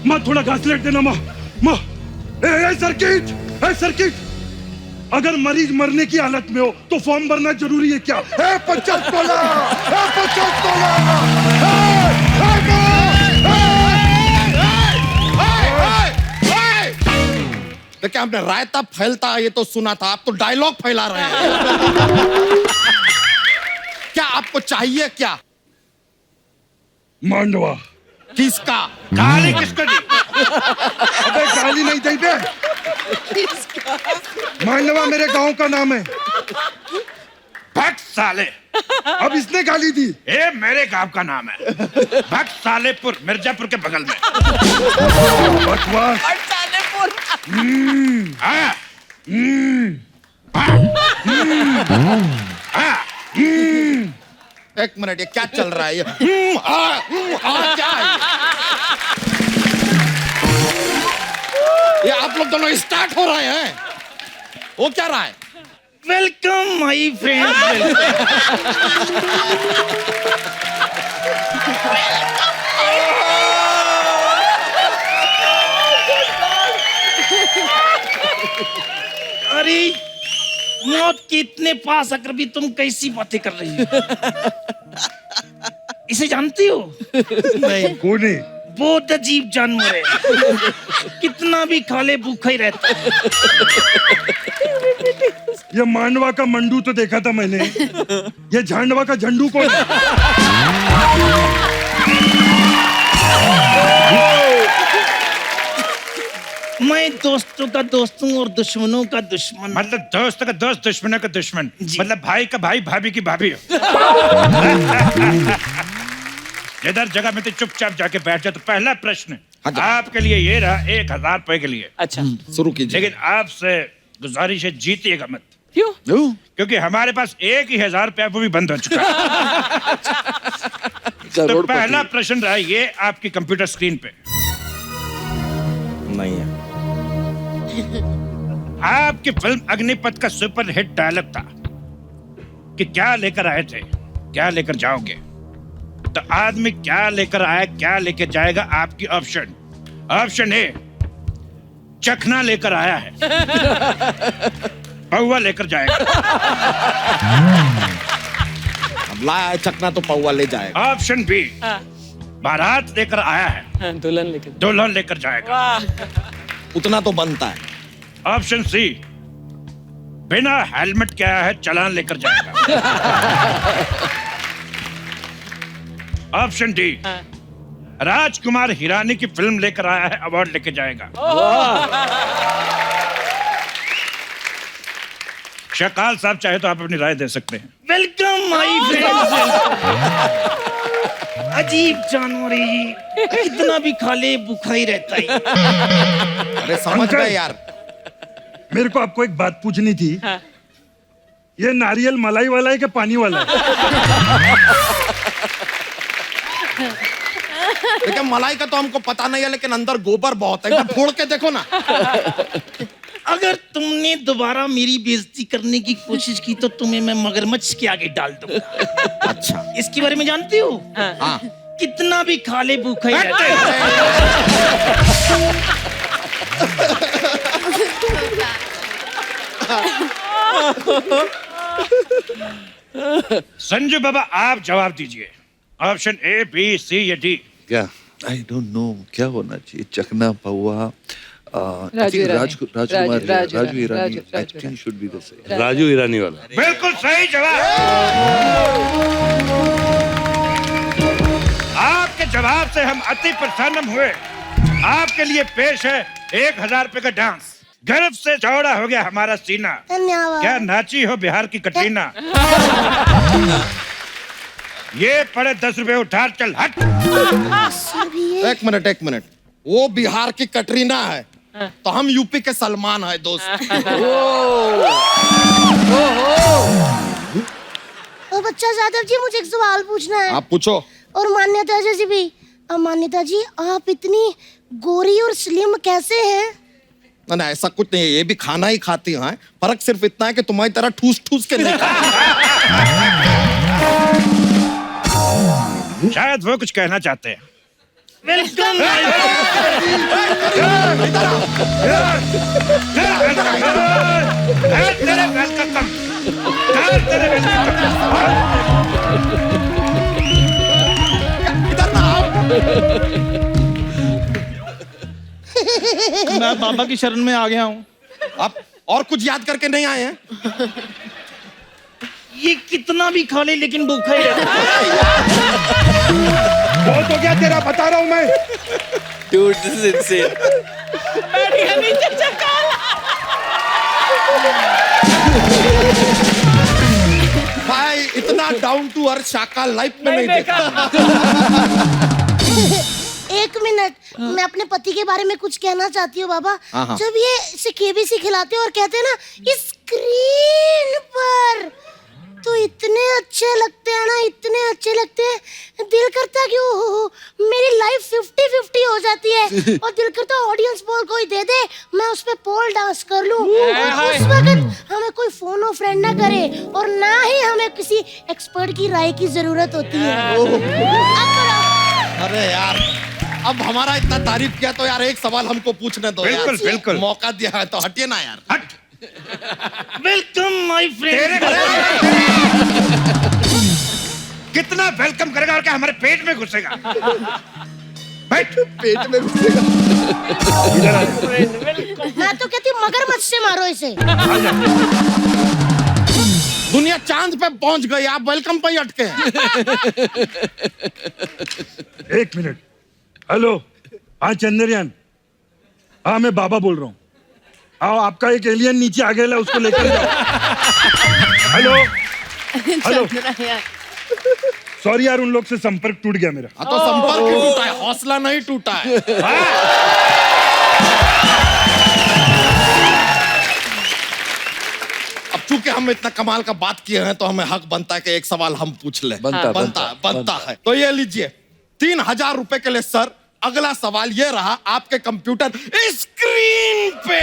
माँ थोड़ा घास लेट देना माँ, माँ। ए सर्किट, ए सर्किट, अगर मरीज मरने की हालत में हो तो फॉर्म भरना जरूरी है क्या? 50 डॉलर, 50 डॉलर। देखिए, आपने रायता फैलता ये तो सुना था, आप तो डायलॉग फैला रहे हैं। क्या आपको चाहिए क्या? मांडवा, किसका? गाली किसको दी? अबे गाली नहीं दी बे। मांडवा मेरे गांव का नाम है। भक्त साले। अब इसने गाली दी। ये मेरे गांव का नाम है, भक्त सालेपुर, मिर्जापुर के बगल में। बकवास। एक मिनट, ये क्या चल रहा है ये? क्या है ये? आप लोग दोनों स्टार्ट हो रहे हैं? वो क्या रहा है? Welcome my friend. अरे मौत के इतने पास आकर भी तुम कैसी बातें कर रही हो? इसे जानती हो? नहीं। कौन है? बहुत अजीब जानवर है, कितना भी खा ले भूखा ही रहता है। ये मांडवा का मंडू तो देखा था मैंने, ये झांडवा का झंडू कौन है? मैं दोस्तों का दोस्त हूँ और दुश्मनों का दुश्मन। मतलब दोस्त का दोस्त, दुश्मनों का दुश्मन, मतलब भाई का भाई, भाभी की भाभी हो। इधर जगह में तो चुपचाप जाके बैठ जाए। तो पहला प्रश्न आपके लिए ये रहा, 1000 रुपए के लिए। अच्छा, शुरू कीजिए। लेकिन आपसे गुजारिश है, जीतिएगा मत। क्यों? क्योंकि हमारे पास एक ही 1000 रुपया, वो भी बंद हो चुका है। तो पहला प्रश्न रहा ये आपकी कंप्यूटर स्क्रीन पे। नहीं है। आपकी फिल्म अग्निपथ का सुपर हिट डायलॉग था कि क्या लेकर आए थे, क्या लेकर जाओगे। तो आदमी क्या लेकर आया, क्या लेकर जाएगा? आपकी ऑप्शन। ऑप्शन ए, चखना लेकर आया है, पौवा लेकर जाएगा। लाया है चखना तो पौवा ले जाएगा। ऑप्शन बी, बारात लेकर आया है, दुल्हन लेकर जाएगा। उतना तो बनता है। ऑप्शन सी, बिना हेलमेट के आया है, चालान लेकर जाएगा। ऑप्शन डी, राजकुमार हिरानी की फिल्म लेकर आया है, अवार्ड लेके जाएगा। शकाल साहब चाहे तो आप अपनी राय दे सकते हैं। Welcome my friend. अजीब जानवर है ये, कितना भी खा ले भूखा ही रहता है। अरे समझ गए यार। मेरे को आपको एक बात पूछनी थी। ये नारियल मलाई वाला है कि पानी वाला है? लेकिन मलाई का तो हमको पता नहीं है, लेकिन अंदर गोबर बहुत है। फोड़ के देखो ना। अगर तुमने दोबारा मेरी बेइज्जती करने की कोशिश की तो तुम्हें मैं मगरमच्छ के आगे डाल दूंगा। अच्छा, इसके बारे में जानती हो? हाँ। कितना भी खा ले भूखा ही रहता है। संजू बाबा आप जवाब दीजिए। ऑप्शन ए, बी, सी या डी? क्या? आई डोंट नो क्या होना चाहिए। चखना, पौवा, Raju Irani I think should be the same. Raju Irani वाला। बिल्कुल सही जवाब। आपके जवाब से हम अति प्रसन्न हुए। आपके लिए पेश है 1000 रुपए का डांस। गर्व से चौड़ा हो गया हमारा सीना। धन्यवाद। क्या नाची हो बिहार की कटरीना। ये पड़े 10 रुपए, उठा चल हट। एक मिनट, वो बिहार की कटरीना है तो हम यूपी के सलमान है दोस्त। और बच्चा जादव जी, मुझे एक सवाल पूछना है। आप पूछो। और मान्यता जी भी। मान्यता जी, आप इतनी गोरी और स्लिम कैसे हैं? ना ऐसा कुछ नहीं है, ये भी खाना ही खाती हैं। फर्क सिर्फ इतना है कि तुम्हारी तरह ठूस ठूस के नहीं खाती। शायद वो कुछ कहना चाहते हैं। वेलकम। मैं बाबा की शरण में आ गया हूँ। आप और कुछ याद करके नहीं आए हैं? ये कितना भी खा ले लेकिन भूखा ही रहता है। वो तो गया तेरा, बता रहा हूँ मैं। Dude, this is insane. बैठ गया नीचे चक्कर। भाई इतना डाउन टू अर्थ शाका लाइफ में नहीं देखा। एक मिनट, मैं अपने पति के बारे में कुछ कहना चाहती हूँ बाबा। हाँ। जब ये केबीसी खिलाते हैं और कहते हैं ना स्क्रीन पर, तो इतने अच्छे लगते हैं ना, इतने अच्छे लगते हैं, दिल करता है कि मेरी लाइफ 50-50 हो जाती है और दिल करता है ऑडियंस पोल कोई दे दे, मैं उस पे पोल डांस कर लूं। और उस वक्त हमें कोई फोन और फ्रेंड ना करे और ना ही हमें किसी एक्सपर्ट की राय की जरूरत होती है। अरे यार, अब हमारा इतना तारीफ किया तो यार एक सवाल हमको पूछने दो। बिल्कुल, यार। बिल्कुल। मौका दिया है तो हटिए ना यार। हट। Welcome my friend. कितना वेलकम करेगा और क्या हमारे पेट में घुसेगा? बैठ। पेट में घुसेगा। मैं तो कहती हूँ मगरमच्छ से मारो इसे। दुनिया चांद पे पहुंच गई, आप वेलकम पे ही अटके हैं। एक मिनट। हेलो, हाँ चंद्रयान, हाँ मैं बाबा बोल रहा हूँ। आओ, आपका एक एलियन नीचे आ गया, उसको लेकर जाओ। हेलो हेलो, सॉरी यार, उन लोग से संपर्क टूट गया मेरा। तो संपर्क ही टूटा है, हौसला नहीं टूटा है। अब चूंकि हम इतना कमाल का बात किए हैं तो हमें हक बनता है कि एक सवाल हम पूछ ले। बनता है। तो ये लीजिए 3000 रुपए के लिए सर, अगला सवाल ये रहा आपके कंप्यूटर स्क्रीन पे।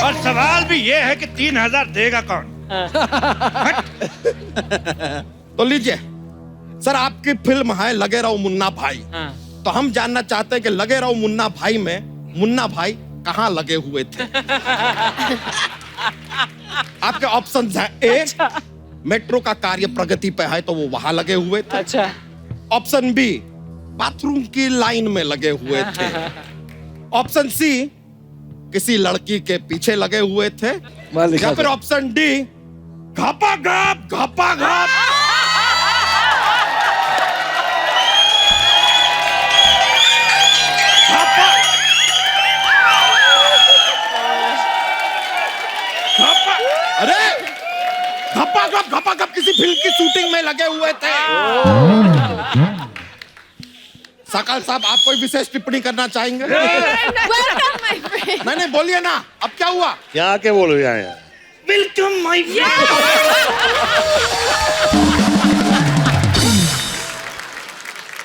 और सवाल भी ये है कि 3000 देगा कौन? तो लीजिए सर, आपकी फिल्म है लगे रहो मुन्ना भाई। तो हम जानना चाहते हैं कि लगे रहो मुन्ना भाई में मुन्ना भाई कहाँ लगे हुए थे? आपके ऑप्शंस हैं। ए, मेट्रो का कार्य प्रगति पे है तो वो वहां लगे हुए थे। अच्छा। ऑप्शन बी, बाथरूम की लाइन में लगे हुए थे। ऑप्शन सी, किसी लड़की के पीछे लगे हुए थे। या फिर ऑप्शन डी, घापा घाप घापा घाप। अरे घपा घप किसी फिल्म की शूटिंग में लगे हुए थे। सकल साहब, आप कोई विशेष टिप्पणी करना चाहेंगे? नहीं बोलिए ना, अब क्या हुआ? यहाँ के बोलो यहाँ। Welcome my friend.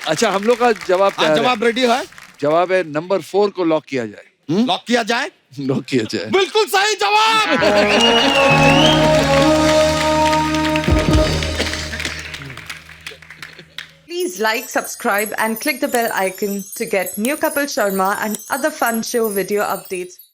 अच्छा, हम लोग का जवाब क्या है? जवाब रेडी है। जवाब है नंबर 4 को लॉक किया जाए। लॉक किया जाए? लॉक किया जाए। बिल्कुल सही जवाब। Please like, subscribe and click the bell icon to get new Kapil Sharma and other fun show video updates.